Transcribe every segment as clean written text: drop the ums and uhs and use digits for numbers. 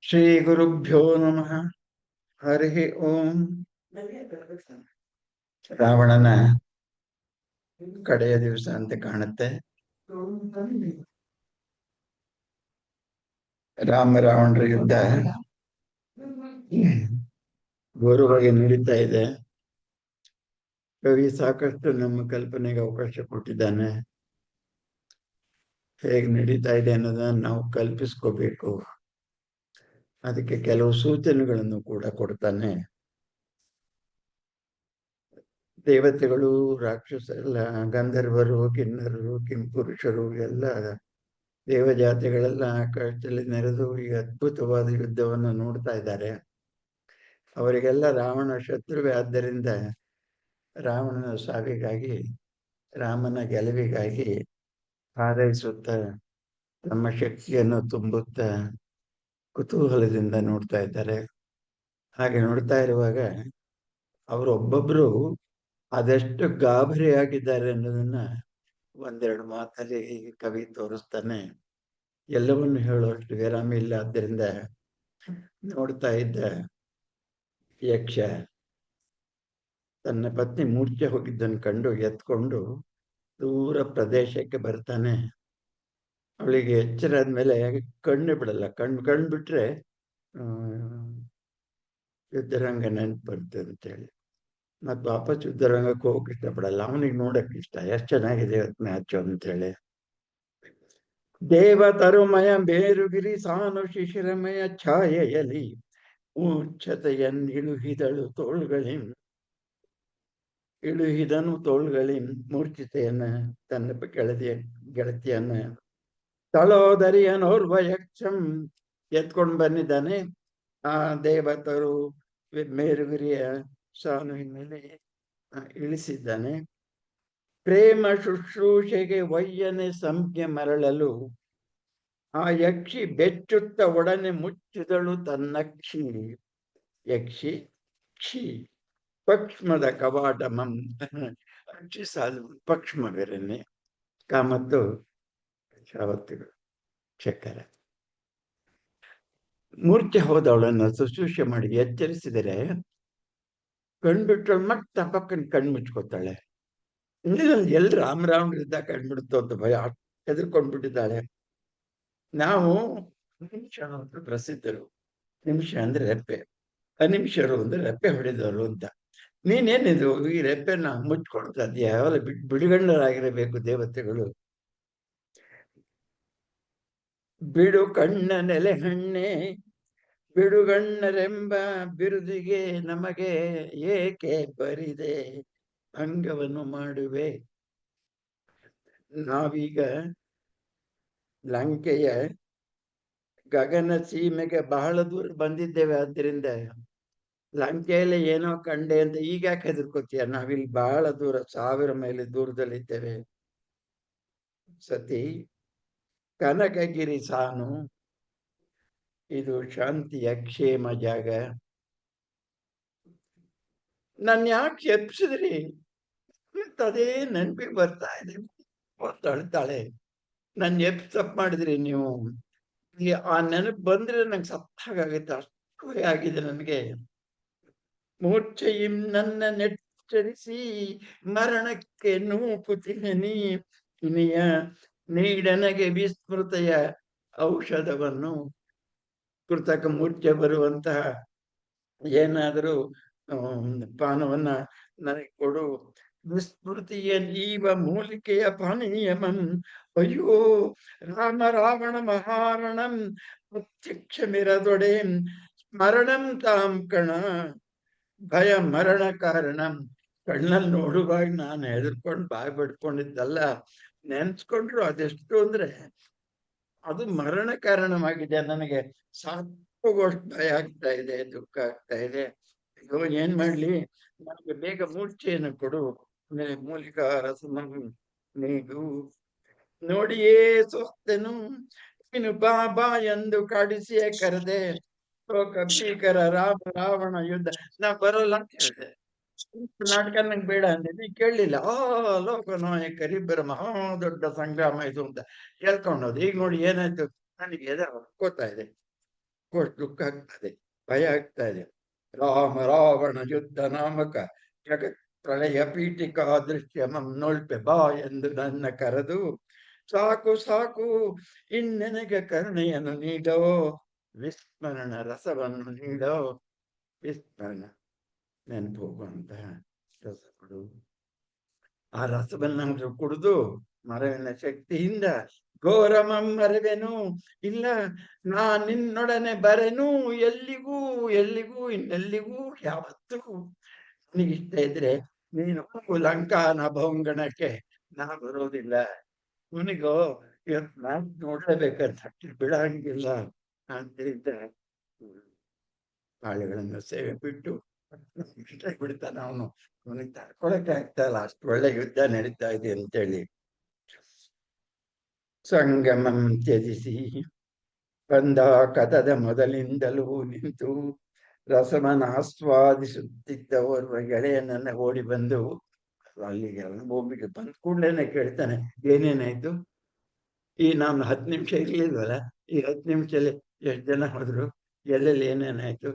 ಶ್ರೀ ಗುರುಭ್ಯೋ ನಮಃ. ಹರಿ ಓಂ. ರಾವಣನ ಕಡೆಯ ದಿವಸ ಅಂತ ಕಾಣುತ್ತೆ. ರಾಮ ರಾವಣರ ಯುದ್ಧ ಗೌರವವಾಗಿ ನಡೀತಾ ಇದೆ. ಕವಿ ಸಾಕಷ್ಟು ನಮ್ಮ ಕಲ್ಪನೆಗೆ ಅವಕಾಶ ಕೊಟ್ಟಿದ್ದಾನೆ. ಹೇಗೆ ನಡೀತಾ ಇದೆ ಅನ್ನೋದನ್ನ ನಾವು ಕಲ್ಪಿಸ್ಕೋಬೇಕು. ಅದಕ್ಕೆ ಕೆಲವು ಸೂಚನೆಗಳನ್ನು ಕೂಡ ಕೊಡ್ತಾನೆ. ದೇವತೆಗಳು, ರಾಕ್ಷಸರೆಲ್ಲ, ಗಂಧರ್ವರು, ಕಿನ್ನರರು, ಕಿಂಪುರುಷರು ಎಲ್ಲ ದೇವಜಾತಿಗಳೆಲ್ಲ ಆಕಾಶದಲ್ಲಿ ನೆರೆದು ಈ ಅದ್ಭುತವಾದ ಯುದ್ಧವನ್ನು ನೋಡ್ತಾ ಇದ್ದಾರೆ. ಅವರಿಗೆಲ್ಲ ರಾವಣ ಶತ್ರುವೆ. ಆದ್ದರಿಂದ ರಾವಣನ ಸಾವಿಗಾಗಿ, ರಾಮನ ಗೆಲುವಿಗಾಗಿ ಹಾರೈಸುತ್ತಾ ತಮ್ಮ ಶಕ್ತಿಯನ್ನು ತುಂಬುತ್ತಾ ಕುತೂಹಲದಿಂದ ನೋಡ್ತಾ ಇದ್ದಾರೆ. ಹಾಗೆ ನೋಡ್ತಾ ಇರುವಾಗ ಅವರೊಬ್ಬೊಬ್ರು ಅದೆಷ್ಟು ಗಾಬರಿಯಾಗಿದ್ದಾರೆ ಅನ್ನೋದನ್ನ ಒಂದೆರಡು ಮಾತಲ್ಲಿ ಕವಿ ತೋರಿಸ್ತಾನೆ. ಎಲ್ಲವನ್ನು ಹೇಳುವಷ್ಟು ವಿರಾಮ ಇಲ್ಲ. ಆದ್ದರಿಂದ ನೋಡ್ತಾ ಇದ್ದ ಯಕ್ಷ ತನ್ನ ಪತ್ನಿ ಮೂರ್ಛೆ ಹೋಗಿದ್ದನ್ನು ಕಂಡು ಎತ್ಕೊಂಡು ದೂರ ಪ್ರದೇಶಕ್ಕೆ ಬರ್ತಾನೆ. ಅವಳಿಗೆ ಎಚ್ಚರ ಆದ್ಮೇಲೆ ಕಣ್ಣು ಬಿಡಲ್ಲ. ಕಣ್ಣು ಬಿಟ್ರೆ ಯುದ್ಧರಂಗ ನೆನಪು ಬರುತ್ತೆ ಅಂತೇಳಿ ಮತ್ತೆ ವಾಪಸ್ ಯುದ್ಧರಂಗಕ್ಕೆ ಹೋಗಕ್ಕೆ ಇಷ್ಟಪಡಲ್ಲ. ಅವನಿಗೆ ನೋಡಕ್ಕೆ ಇಷ್ಟ, ಎಷ್ಟು ಚೆನ್ನಾಗಿದೆ ಮ್ಯಾಚ್ ಅಂತೇಳಿ. ದೇವತರುಮಯ ಬೇರುಗಿರಿ ಸಾನು ಶಿಶಿರಮಯ ಛಾಯೆಯಲಿ ಮೂರ್ಛತೆಯನ್ನಿಳುಹಿದಳು ತೋಳ್ಗಳಿಂ ಇಳುಹಿದನು ತೋಳ್ಗಳಿಂ ಮೂರ್ಛಿತೆಯನ್ನ ತನ್ನ ಗೆಳತಿಯನ್ನ ತಳೋದರಿಯನೋರ್ವ ಯಕ್ಷಂ ಎತ್ಕೊಂಡು ಬಂದಿದ್ದಾನೆ. ಆ ದೇವತರು ಮೇರುಗಿರಿಯ ಸಾನುವಿನ ಮೇಲೆ ಇಳಿಸಿದ್ದಾನೆ. ಪ್ರೇಮ ಶುಶ್ರೂಷೆಗೆ ವಯ್ಯನೆ ಸಂಜ್ಞೆ ಮರಳಲು ಆ ಯಕ್ಷಿ ಬೆಚ್ಚುತ್ತ ಒಡನೆ ಮುಚ್ಚಿದಳು ತನ್ನಕ್ಷಿ. ಯಕ್ಷಿ ಕ್ಷಿ ಪಕ್ಷ್ಮದ ಕವಾಟಮಂ. ಅಕ್ಷಿ ಸಾಲು ಪಕ್ಷ್ಮ ಬೇರೆನೆ. ಕಾಮತ್ತು ಶಾವತ್ತುಗಳು ಚಕ್ಕರ. ಮೂರ್ಛೆ ಹೋದವಳನ್ನು ಶುಶ್ರೂಷೆ ಮಾಡಿ ಎಚ್ಚರಿಸಿದರೆ ಕಣ್ಬಿಟ್ಟು ಮತ್ತೆ ಪಕ್ಕನ ಕಣ್ಣು ಮುಚ್ಕೋತಾಳೆ. ಎಲ್ಲಿ ರಾಮರಾವಣ ಯುದ್ಧ ಕಂಡ್ಬಿಡುತ್ತೋ ಅಂತ ಭಯ, ಹೆದರ್ಕೊಂಡ್ಬಿಟ್ಟಿದ್ದಾಳೆ. ನಾವು ನಿಮಿಷ ಅಂತ ಪ್ರಸಿದ್ಧರು. ನಿಮಿಷ ಅಂದ್ರೆ ರೆಪ್ಪೆ, ಅನಿಮಿಷರು ಅಂದ್ರೆ ರೆಪ್ಪೆ ಹೊಡೆದವರು ಅಂತ. ನೀನೇನಿದು ಈ ರೆಪ್ಪೆನ ಮುಚ್ಕೊಳ್ತಾ ಇದೀಯ? ಯಾವಲ್ಲ ಬಿಡುಗಣ್ಣರಾಗಿರಬೇಕು ದೇವತೆಗಳು. ಬಿಡು ಕಣ್ಣ ನೆಲೆ ಹಣ್ಣೆ ಬಿಡುಗಣ್ಣರೆಂಬ ಬಿರುದಿಗೆ ನಮಗೆ ಏಕೆ ಬರಿದೆ ಅಂಗವನ್ನು ಮಾಡುವೆ. ನಾವೀಗ ಲಂಕೆಯ ಗಗನ ಸೀಮೆಗೆ ಬಹಳ ದೂರ ಬಂದಿದ್ದೇವೆ. ಆದ್ದರಿಂದ ಲಂಕೆಯಲ್ಲಿ ಏನೋ ಕಂಡೆ ಅಂತ ಈಗ ಯಾಕೆ ಹೆದರ್ಕೋತೀಯ? ನಾವಿಲ್ಲಿ ಬಹಳ ದೂರ, 1000 ಮೈಲಿ ದೂರದಲ್ಲಿದ್ದೇವೆ. ಸತಿ ಕನಕಗಿರಿ ಸಾನು, ಇದು ಶಾಂತಿಯ ಕ್ಷೇಮ ಜಾಗ. ನನ್ ಯಾಕೆ ಎಪ್ಸಿದ್ರಿ? ಅದೇ ನೆನಪಿಗೆ ಬರ್ತಾ ಇದೆ. ಅಳ್ತಾಳೆ. ನನ್ ತಪ್ಪು ಮಾಡಿದ್ರಿ ನೀವು. ಆ ನೆನಪು ಬಂದ್ರೆ ನಂಗೆ ಸತ್ತಾಗತ್ತೆ. ಅಷ್ಟು ಭಯ ಆಗಿದೆ ನನಗೆ. ಮೂರ್ಛೆಯಿಂ ನನ್ನ ನೆಚ್ಚರಿಸಿ ಮರಣಕ್ಕೆ ನೂಕುತಿನಿ ಇನಿಯ ನೀಡನಗೆ ವಿಸ್ಮೃತೆಯ ಔಷಧವನ್ನು. ಕೃತಕ ಮೂರ್ಛೆ ಬರುವಂತಹ ಏನಾದರೂ ಪಾನವನ್ನ ನನಗೆ ಕೊಡು. ವಿಸ್ಮೃತಿಯ ಜೀವ ಮೂಲಿಕೆಯ ಪಾನೀಯಮಂ. ಅಯ್ಯೋ ರಾಮ ರಾವಣ ಮಹಾರಣಂ ಪ್ರತ್ಯಕ್ಷಮಿರದೊಡೆ ಸ್ಮರಣಂ ತಾಂ ಕಣ ಭಯ ಮರಣ ಕಾರಣಂ. ಕಣ್ಣಲ್ಲಿ ನೋಡುವಾಗ ನಾನು ಹೆದರ್ಕೊಂಡು ಬಾಯಿ ಬಿಡ್ಕೊಂಡಿದ್ದಲ್ಲ, ನೆನ್ಸ್ಕೊಂಡ್ರು ಅದೆಷ್ಟು ಅಂದ್ರೆ ಅದು ಮರಣ ಕಾರಣವಾಗಿದೆ. ನನಗೆ ಸಾಕೋಷ್ಟು ಭಯ ಆಗ್ತಾ ಇದೆ, ದುಃಖ ಆಗ್ತಾ ಇದೆ. ಅಯ್ಯೋ ಏನ್ ಮಾಡ್ಲಿ, ನನಗೆ ಬೇಗ ಮೂರ್ಛೆಯನ್ನು ಕೊಡು. ಮೂಲಿಕ ರಸಮಂ ನೀಗು ನೋಡಿಯೇ ಸೋಸ್ತೇನು. ನೀನು ಬಾ ಬಾ ಎಂದು ಕಾಡಿಸಿಯೇ ಕರೆದೆ. ಭೀಕರ ರಾಮ ರಾವಣ ಯುದ್ಧ. ನಾ ಬರಲ್ಲ ಅಂತ ಹೇಳಿದೆ. ನಾಟಕ ನಂಗೆ ಬೇಡ ಅಂದಿದ್ದೆ, ಕೇಳಲಿಲ್ಲ. ಲೋಕನಾಯಕರಿಬ್ಬರ ಮಹಾ ದೊಡ್ಡ ಸಂಗ್ರಾಮ ಇದು ಅಂತ ಹೇಳ್ಕೊಂಡೋದು. ಈಗ ನೋಡಿ ಏನಾಯ್ತು, ನನಗೆ ಎದೆ ಹೊಡ್ಕೋತಾ ಇದೆ. ದುಃಖ ಆಗ್ತದೆ, ಭಯ ಆಗ್ತಾ ಇದೆ. ರಾಮ ರಾವಣ ಯುದ್ಧ ನಾಮಕ ಜಗತ್ ಪ್ರಳಯ ಪೀಠಿಕಾ ದೃಶ್ಯಮಂ ನೋಲ್ಪೆ ಬಾ ಎಂದು ನನ್ನ ಕರೆದು, ಸಾಕು ಸಾಕು ಇನ್ನೆನಗೆ ಕರುಣೆಯನ್ನು ನೀಡೋ, ವಿಸ್ಮರಣ ರಸವನ್ನು ನೀಡೋ. ವಿಸ್ಮರಣ, ನೆನಪು ಹೋಗುವಂತಹ ರಸ ಕೊಡು. ಆ ರಸವನ್ನಾದ್ರೂ ಕುಡಿದು ಮರವಿನ ಶಕ್ತಿಯಿಂದ ಘೋರಮಂ ಮರವೆನು, ಇಲ್ಲ ನಾ ನಿನ್ನೊಡನೆ ಬರೆನು, ಎಲ್ಲಿಗೂ ಎಲ್ಲಿಗೂ ಇನ್ನೆಲ್ಲಿಗೂ ಯಾವತ್ತೂ. ನಿನಗಿಷ್ಟ ಇದ್ರೆ ನೀನು ಲಂಕಾನ ಭವಂಗಣಕ್ಕೆ, ನಾ ಬರೋದಿಲ್ಲ. ಅವನಿಗೋ ಇವತ್ತು ನಾನ್ ನೋಡ್ಲೇಬೇಕಂತ ಬಿಡಂಗಿಲ್ಲ ಅಂತ ಬಾಳೆಗಳನ್ನು ಸೇವೆ ಬಿಟ್ಟು ಬಿಡ್ತಾನ ಅವನು. ಅವನಿಗೆ ತಡ್ಕೊಳಕ್ಕೆ ಆಗ್ತಾ ಇಲ್ಲ, ಅಷ್ಟು ಒಳ್ಳೆ ಯುದ್ಧ ನಡೀತಾ ಇದೆ ಅಂತೇಳಿ. ಸಂಗಮಂ ತ್ಯಜಿಸಿ ಬಂದ ಕಥದ ಮೊದಲಿಂದಲೂ ನಿಂತು ರಸಮನ ಆಸ್ವಾದಿಸುತ್ತಿದ್ದ ಓರ್ವ ಗೆಳೆಯನನ್ನ ಓಡಿ ಬಂದು ಅಲ್ಲಿಗೆ ಭೂಮಿಗೆ ಬಂದ ಕೂಡಲೇನೆ ಕೇಳ್ತಾನೆ, ಏನೇನಾಯ್ತು? ಈ ನಾನು 10 ನಿಮಿಷ ಇರ್ಲಿಲ್ವಲ್ಲ, ಈ 10 ನಿಮಿಷದಲ್ಲಿ ಎಷ್ಟು ಜನ ಹೋದ್ರು, ಎಲ್ಲೆಲ್ಲಿ ಏನೇನಾಯ್ತು?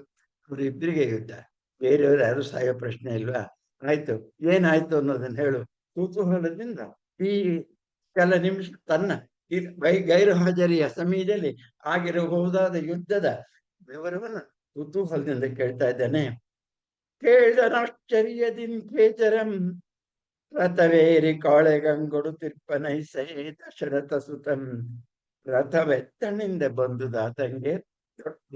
ಅವ್ರಿಬ್ರಿಗೆ ಯುದ್ಧ, ಬೇರೆಯವ್ರು ಯಾರು ಸಾಯೋ ಪ್ರಶ್ನೆ ಇಲ್ವಾ? ಆಯ್ತು, ಏನಾಯ್ತು ಅನ್ನೋದನ್ನ ಹೇಳು. ಕುತೂಹಲದಿಂದ ಈ ಕೆಲ ನಿಮಿಷ ತನ್ನ ಗೈರು ಹಾಜರಿಯ ಸಮಯದಲ್ಲಿ ಆಗಿರಬಹುದಾದ ಯುದ್ಧದ ವಿವರವನ್ನು ಕುತೂಹಲದಿಂದ ಕೇಳ್ತಾ ಇದ್ದಾನೆ. ಕೇಳಿದನಾಶ್ಚರ್ಯದಿನ್ ಕೇಚರಂ ರಥವೇರಿ ಕಾಳೆಗಂಗೊಡು ತಿರ್ಪನೈಸೇ ದಶರಥ ಸುತಂ. ರಥವೆತ್ತಣಿಂದ ಬಂದು ದಾತಂಗೆ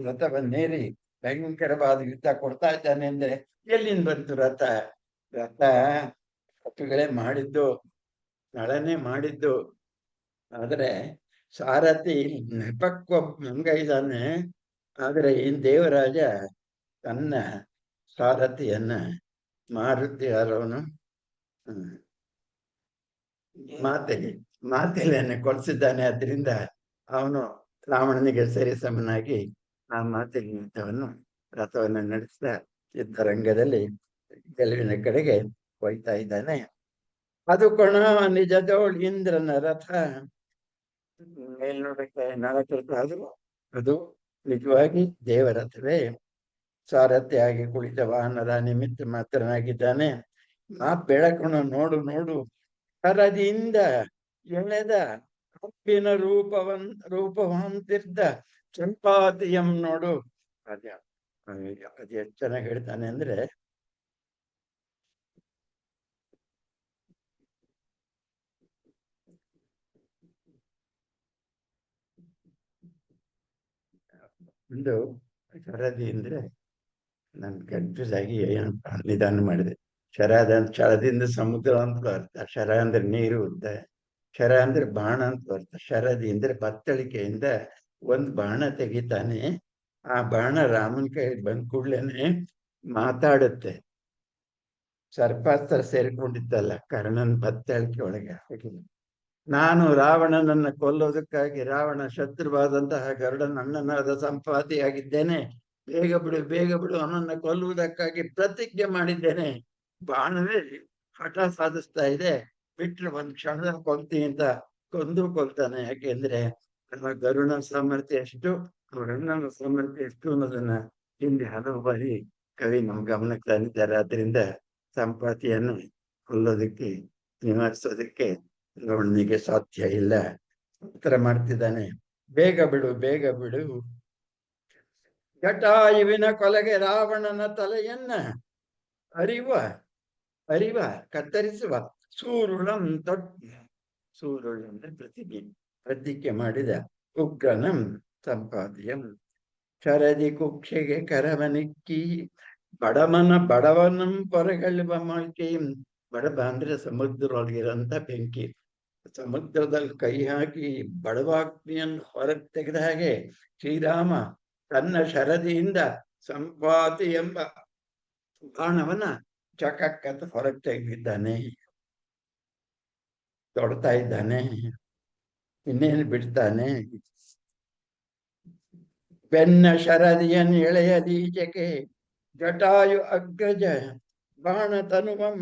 ರಥವನ್ನೇರಿ ಭಯಂಕರವಾದ ಯುದ್ಧ ಕೊಡ್ತಾ ಇದ್ದಾನೆ ಅಂದ್ರೆ ಎಲ್ಲಿಂದ ಬಂತು ರಥ? ರಥಗಳೇ ಮಾಡಿದ್ದು, ನಳನೆ ಮಾಡಿದ್ದು. ಆದ್ರೆ ಸಾರಥಿ ನೆಪಕ್ವ ಮಂಗ ಇದ್ದಾನೆ. ಆದ್ರೆ ಈ ದೇವರಾಜ ತನ್ನ ಸಾರಥಿಯನ್ನ ಮಾರುತಿ ಯಾರವನು ಮಾತೆಲೆಯನ್ನು ಕೊಡಿಸಿದ್ದಾನೆ. ಅದರಿಂದ ಅವನು ರಾವಣನಿಗೆ ಸರಿ ಸಮನಾಗಿ ಆ ಮಾತೆಲಿ ಯುದ್ಧವನ್ನು ರಥವನ್ನು ನಡೆಸಿದ ಯುದ್ಧರಂಗದಲ್ಲಿ ಗೆಲುವಿನ ಕಡೆಗೆ ಹೋಯ್ತಾ ಇದ್ದಾನೆ. ಅದು ಕೊಣ ನಿಜದೋಳ್ ಇಂದ್ರನ ರಥ. ಮೇಲ್ನೋಟಕ್ಕೆ ನಾಲ್ಕು ಆದರೂ ಅದು ನಿಜವಾಗಿ ದೇವರಥವೇ. ಸಾರಥಿಯಾಗಿ ಕುಳಿತ ವಾಹನದ ನಿಮಿತ್ತ ಮಾತ್ರನಾಗಿದ್ದಾನೆ. ಆ ಬೆಳಕನ್ನು ನೋಡು ನೋಡು, ಹರದಿಂದ ಎಳೆದ ಕಪ್ಪಿನ ರೂಪವಂತಿದ್ದ ಚಂಪಾತಿಯಂ ನೋಡು. ಅದು ಎಷ್ಟು ಚೆನ್ನಾಗಿ ಹೇಳ್ತಾನೆ ಅಂದ್ರೆ, ಒಂದು ಶರದಿ ಅಂದ್ರೆ ನನ್ ಕನ್ಫ್ಯೂಸ್ ಆಗಿ ನಿಧಾನ ಮಾಡಿದೆ. ಶರದಿಂದ ಸಮುದ್ರ ಅಂತ ಅರ್ಥ, ಶರ ಅಂದ್ರೆ ನೀರು ಅಂತ, ಶರ ಅಂದ್ರೆ ಬಾಣ ಅಂತ ಅರ್ಥ. ಶರದಿ ಅಂದ್ರೆ ಬತ್ತಳಿಕೆಯಿಂದ ಒಂದು ಬಾಣ ತೆಗಿತಾನೆ. ಆ ಬಾಣ ರಾಮನ ಕೈ ಬಂದ್ ಕೂಡ್ಲೇನೆ ಮಾತಾಡುತ್ತೆ. ಸರ್ಪಾಸ್ತ್ರ ಸೇರ್ಕೊಂಡಿದ್ದಲ್ಲ, ಕರ್ಣನ್ ಬತ್ತಳಿಕೆ ಒಳಗೆ ಹಾಕಿಲ್ಲ. ನಾನು ರಾವಣನನ್ನ ಕೊಲ್ಲೋದಕ್ಕಾಗಿ ರಾವಣ ಶತ್ರುವಾದಂತಹ ಗರುಡನ ಅಣ್ಣನಾದ ಸಂಪಾತಿಯಾಗಿದ್ದೇನೆ. ಬೇಗ ಬಿಡು ಬೇಗ ಬಿಡು, ಅವನನ್ನ ಕೊಲ್ಲುವುದಕ್ಕಾಗಿ ಪ್ರತಿಜ್ಞೆ ಮಾಡಿದ್ದೇನೆ. ಬಾಣವೇ ಹಠ ಸಾಧಿಸ್ತಾ ಇದೆ. ಬಿಟ್ರೆ ಒಂದ್ ಕ್ಷಣದಲ್ಲಿ ಕೊಲ್ತೀನಿ ಅಂತ ಕೊಲ್ತಾನೆ. ಯಾಕೆಂದ್ರೆ ಗರುಡನ ಸಾಮರ್ಥ್ಯ ಎಷ್ಟು, ಅಣ್ಣನ ಸಾಮರ್ಥ್ಯ ಎಷ್ಟು ಅನ್ನೋದನ್ನ ಹಿಂದೆ ಹಲವು ಬಾರಿ ಕವಿ ನಮ್ಮ ಗಮನಕ್ಕೆ ತಂದಿದ್ದಾರೆ. ಆದ್ರಿಂದ ಸಂಪಾತಿಯನ್ನು ಕೊಲ್ಲೋದಕ್ಕೆ, ನಿವಾರಿಸೋದಕ್ಕೆ ರಾವಣನಿಗೆ ಸಾಧ್ಯ ಇಲ್ಲ. ಉತ್ತರ ಮಾಡ್ತಿದ್ದಾನೆ, ಬೇಗ ಬಿಡು ಬೇಗ ಬಿಡು. ಜಟಾಯುವಿನ ಕೊಲೆಗೆ ರಾವಣನ ತಲೆಯನ್ನ ಅರಿವ ಕತ್ತರಿಸುವ ಸೂರುಳಂ ಸೂರುಳು ಅಂದ್ರೆ ಪ್ರತಿಜ್ಞೆ ಮಾಡಿದ ಉಗ್ರನಂ ಸಂಪಾದ್ಯಂ. ಶರದಿ ಕುಕ್ಷೆಗೆ ಕರವನಿಕ್ಕಿ ಬಡವನಂ ಪೊರೆಗಳುವ ಮಾಲ್ಕೆಯಂ. ಬಡವ ಅಂದ್ರೆ ಸಮುದ್ರದೊಳಗಿರಂತ ಬೆಂಕಿ. ಸಮುದ್ರದಲ್ಲಿ ಕೈ ಹಾಕಿ ಬಡವಾಗ್ನಿಯನ್ನು ಹೊರಗೆ ತೆಗೆದ ಹಾಗೆ ಶ್ರೀರಾಮ ತನ್ನ ಶರದಿಯಿಂದ ಸಂಪಾತಿ ಎಂಬ ಬಾಣವನ್ನ ಚಕಕ್ಕಂತ ಹೊರಗೆ ತೆಗೆದಿದ್ದಾನೆ. ತೊಡ್ತಾ ಇದ್ದಾನೆ, ಇನ್ನೇನು ಬಿಡ್ತಾನೆ. ಬೆನ್ನ ಶರದಿಯನ್ ಎಳೆಯದೀಚೆಗೆ ಜಟಾಯು ಅಗ್ರಜ ಬಾಣ ತನುವಂ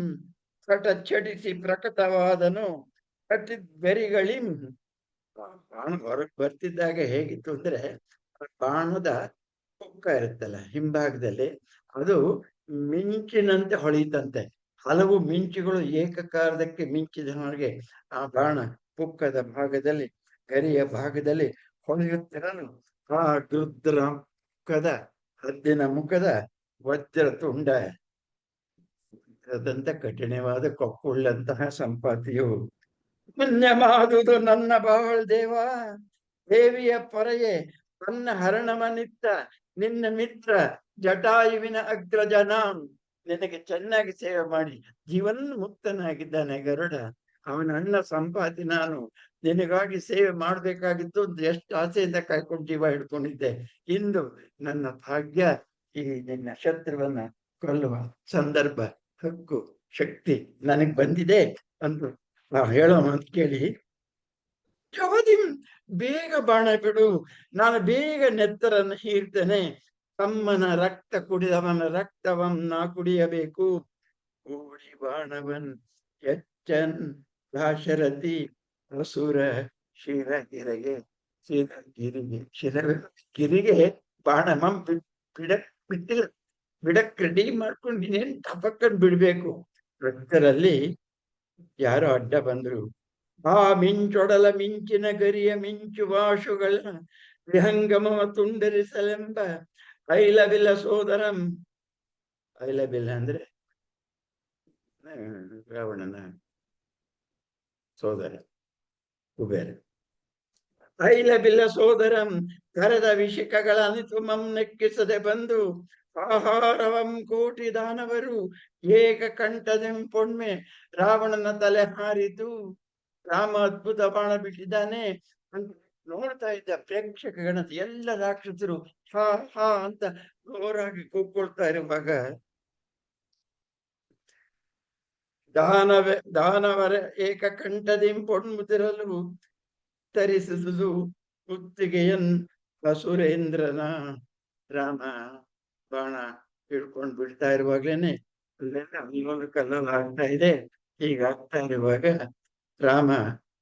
ಚಟಿಸಿ ಪ್ರಕಟವಾದನು. ಬೆರಿಗಳಿಂ. ಬಾಣ ಹೊರಗೆ ಬರ್ತಿದ್ದಾಗ ಹೇಗಿತ್ತು ಅಂದ್ರೆ, ಬಾಣದ ಪುಕ್ಕ ಇರುತ್ತಲ್ಲ ಹಿಂಭಾಗದಲ್ಲಿ, ಅದು ಮಿಂಚಿನಂತೆ ಹೊಳೆಯುತ್ತಂತೆ. ಹಲವು ಮಿಂಚುಗಳು ಏಕಕಾಲಕ್ಕೆ ಮಿಂಚಿದ ಹಾಗೆ ಆ ಬಾಣ ಪುಕ್ಕದ ಭಾಗದಲ್ಲಿ, ಗರಿಯ ಭಾಗದಲ್ಲಿ ಹೊಳೆಯುತ್ತಿರಲು ಆ ರುದ್ರ ಮುಖದ ಹದ್ದಿನ ಮುಖದ ವಜ್ರ ತುಂಡ ಅದಂತ ಕಠಿಣವಾದ ಕೊಕ್ಕುಳ್ಳಂತಹ ಸಂಪಾತಿಯು ಪುಣ್ಯಮಾದುದು ನನ್ನ ಬಾಳ್ ದೇವ, ದೇವಿಯ ಪೊರೆಯೇ ನನ್ನ ಹರಣಮನಿತ್ತ ನಿನ್ನ ಮಿತ್ರ ಜಟಾಯುವಿನ ಅಗ್ರಜನ. ನಿನಗೆ ಚೆನ್ನಾಗಿ ಸೇವೆ ಮಾಡಿ ಜೀವನ್ ಮುಕ್ತನಾಗಿದ್ದಾನೆ ಗರುಡ. ಅವನ ಅಣ್ಣ ಸಂಪಾತಿ ನಾನು ನಿನಗಾಗಿ ಸೇವೆ ಮಾಡಬೇಕಾಗಿತ್ತು. ಎಷ್ಟು ಆಸೆಯಿಂದ ಕಾಯ್ಕೊಂಡು ಜೀವ ಹಿಡ್ಕೊಂಡಿದ್ದೆ. ಇಂದು ನನ್ನ ಭಾಗ್ಯ ಈ ನಿನ್ನ ಶತ್ರುವನ್ನ ಕೊಲ್ಲುವ ಸಂದರ್ಭ, ಹಕ್ಕು, ಶಕ್ತಿ ನನಗ್ ಬಂದಿದೆ ಅಂದು ಹೇಳೋ ಮಾತು ಕೇಳಿ, ಜವದಿಂ ಬೇಗ ಬಾಣ ಬಿಡು, ನಾನು ಬೇಗ ನೆತ್ತರನ್ನು ಹೀರ್ತೇನೆ. ತಮ್ಮನ ರಕ್ತ ಕುಡಿದವನ ರಕ್ತವಂ ನಾ ಕುಡಿಯಬೇಕು. ಓಡಿ ಬಾಣವನ್ ಎಚ್ಚನ್ ದಾಶರಥಿ ಅಸುರ ಶಿರಗಿರಿಗೆ ಗಿರಿಗೆ ಬಾಣಮಂ ಬಿಡಕ್ ರೆಡಿ ಮಾಡ್ಕೊಂಡು ನೀನೇನ್ ತಪಕ್ಕನ್ ಬಿಡ್ಬೇಕು. ರಕ್ತರಲ್ಲಿ ಯಾರೋ ಅಡ್ಡ ಬಂದ್ರು. ಆ ಮಿಂಚೊಡಲ ಮಿಂಚಿನ ಗರಿಯ ಮಿಂಚು ವಾಶುಗಳ ವಿಹಂಗಮ ತುಂಡರಿಸಲೆಂಬ ಐಲಬಿಲ ಸೋದರಂ. ಐಲಬಿಲ ಅಂದ್ರೆ ರಾವಣನ ಸೋದರ ಕುಬೇರ. ಐಲಬಿಲ ಸೋದರಂ ಕರೆದ ವಿಷಿಕಗಳ ಅನಿತುಮಂ ನೆಕ್ಕಿಸದೆ ಬಂದು ಆಹಾರವಂ ಕೋಟಿ ದಾನವರು ಏಕ ಕಂಠದೆಂ ಪೊಣ್ಮೆ ರಾವಣನ ತಲೆ ಹಾರಿತು. ರಾಮ ಅದ್ಭುತ ಬಾಣ ಬಿಟ್ಟಿದ್ದಾನೆ ಅಂತ ನೋಡ್ತಾ ಇದ್ದ ಪ್ರೇಕ್ಷಕ ಗಣತಿ ಎಲ್ಲ ರಾಕ್ಷಸರು ಹಾ ಹಾ ಅಂತ ಜೋರಾಗಿ ಕೂಗ್ಕೊಳ್ತಾ ಇರುವಾಗ ದಾನವರ ಏಕಕಂಠದಿಂ ಪೊಣ್ಮುತಿರಲು ತರಿಸುವುದು ಕುತ್ತಿಗೆಯನ್ ಅಸುರೇಂದ್ರನ. ರಾಮ ಬಾಣ ಹಿಡ್ಕೊಂಡು ಬಿಡ್ತಾ ಇರುವಾಗ್ಲೇನೆ ಅಲ್ಲೆಲ್ಲ ಅಲ್ಲೊಂದು ಕಲ್ಲಲ್ಲಿ ಆಗ್ತಾ ಇದೆ. ಹೀಗಾಗ್ತಾ ಇರುವಾಗ ರಾಮ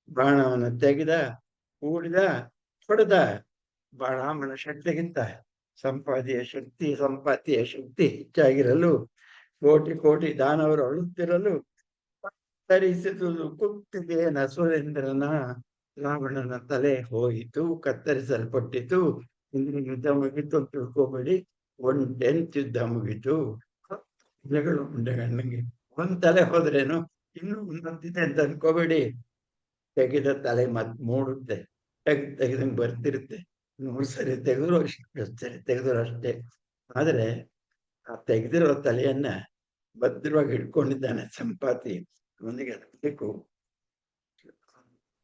ಬಾಣವನ್ನು ತೆಗೆದ, ಹೂಡಿದ, ಹೊಡೆದ. ರಾಮನ ಶಕ್ತಿಗಿಂತ ಸಂಪಾತಿಯ ಶಕ್ತಿ ಹೆಚ್ಚಾಗಿರಲು ಕೋಟಿ ಕೋಟಿ ದಾನವರು ಅಳುತ್ತಿರಲು ಕತ್ತರಿಸಿದುದು ಕುತ್ತಿಗೆಯನ ಸುರೇಂದ್ರನ. ರಾವಣನ ತಲೆ ಹೋಯಿತು, ಕತ್ತರಿಸಲ್ಪಟ್ಟಿತು. ಇಂದಿನ ಯುದ್ಧ ಮುಗಿತು ಅಂತ ತಿಳ್ಕೊಬೇಡಿ, 1/10 ಯುದ್ಧ ಮುಗಿತು. ಗಳು ಉಂಡೆಗಣ್ಣಂಗೆ ಒಂದ್ ತಲೆ ಹೋದ್ರೇನು ಇನ್ನೂ ಒಂದೊಂದಿದೆ ಅಂತ ಅನ್ಕೋಬೇಡಿ. ತೆಗೆದ ತಲೆ ಮತ್ ಮೂಡುತ್ತೆ, ತೆಗೆದಂಗೆ ಬರ್ತಿರುತ್ತೆ. 100 ಸರಿ ತೆಗೆದ್ರು ಅಷ್ಟೇ, ಸರಿ ತೆಗೆದ್ರು ಅಷ್ಟೇ. ಆದ್ರೆ ಆ ತೆಗೆದಿರೋ ತಲೆಯನ್ನ ಭದ್ರವಾಗಿ ಹಿಡ್ಕೊಂಡಿದ್ದಾನೆ ಸಂಪಾತಿ. ಅವನಿಗೆ ಬೇಕು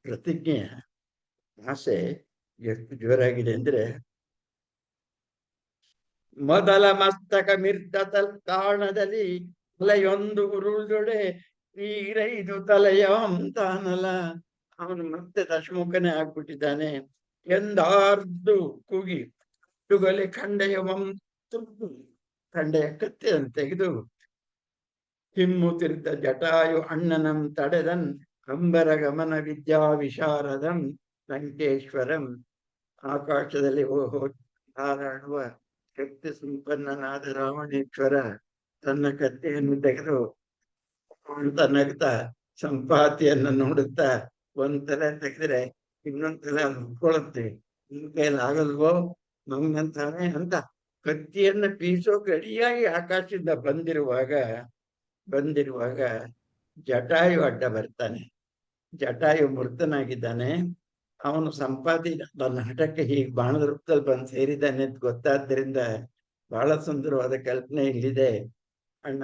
ಪ್ರತಿಜ್ಞೆ, ಆಸೆ ಎಷ್ಟು ಜೋರಾಗಿದೆ ಅಂದ್ರೆ, ಮೊದಲ ಮಸ್ತಕ ಮಿರ್ದ ತಾಣದಲ್ಲಿ ತಲೆಯೊಂದು ಉರುಳೊಡೆ ಈರೈದು ತಲೆಯ ಅಂತಾನಲ್ಲ. ಅವನು ಮತ್ತೆ ದಶಮುಖನೇ ಆಗ್ಬಿಟ್ಟಿದ್ದಾನೆ ಎಂದಾರ್ದು ಕೂಗಿ ತುಗಲಿ ಖಂಡೆಯ ಖಂಡೆಯ ಕತ್ತಿಯನ್ನು ತೆಗೆದು ಹಿಮ್ಮುತ್ತಿದ್ದ ಜಟಾಯು ಅಣ್ಣನಂ ತಡೆದನ್ ಅಂಬರ ಗಮನ ವಿದ್ಯಾ ವಿಶಾರದಂ ಲಂಕೇಶ್ವರಂ. ಆಕಾಶದಲ್ಲಿ ಹಾರಾಡುವ ಶಕ್ತಿ ಸಂಪನ್ನನಾದ ರಾವಣೇಶ್ವರ ತನ್ನ ಕತ್ತೆಯನ್ನು ತೆಗೆದು ಅಂತ ನಗ್ತಾ ಸಂಪಾತಿಯನ್ನು ನೋಡುತ್ತಾ, ಒಂದ್ ತಲೆ ತೆಗೆದ್ರೆ ಇನ್ನೊಂದ್ ತಲೆ ಉಳ್ಕೊಳ್ಳುತ್ತೆ, ನಿನ್ ಕೈಯಲ್ಲಿ ಆಗಲ್ವೋ ನಮ್ಗಂತಾನೆ ಅಂತ ಕತ್ತಿಯನ್ನ ಬೀಸೋಕೆ ರೆಡಿಯಾಗಿ ಆಕಾಶದಿಂದ ಬಂದಿರುವಾಗ ಜಟಾಯು ಅಡ್ಡ ಬರ್ತಾನೆ. ಜಟಾಯು ಮೃತನಾಗಿದ್ದಾನೆ. ಅವನು ಸಂಪಾತಿ ತನ್ನ ಹಠಕ್ಕೆ ಹೀಗೆ ಬಾಣದ ರೂಪದಲ್ಲಿ ಬಂದು ಸೇರಿದ್ದಾನೆ ಅಂತ ಗೊತ್ತಾದ್ದರಿಂದ ಬಹಳ ಸುಂದರವಾದ ಕಲ್ಪನೆ ಇಲ್ಲಿದೆ. ಅಣ್ಣ,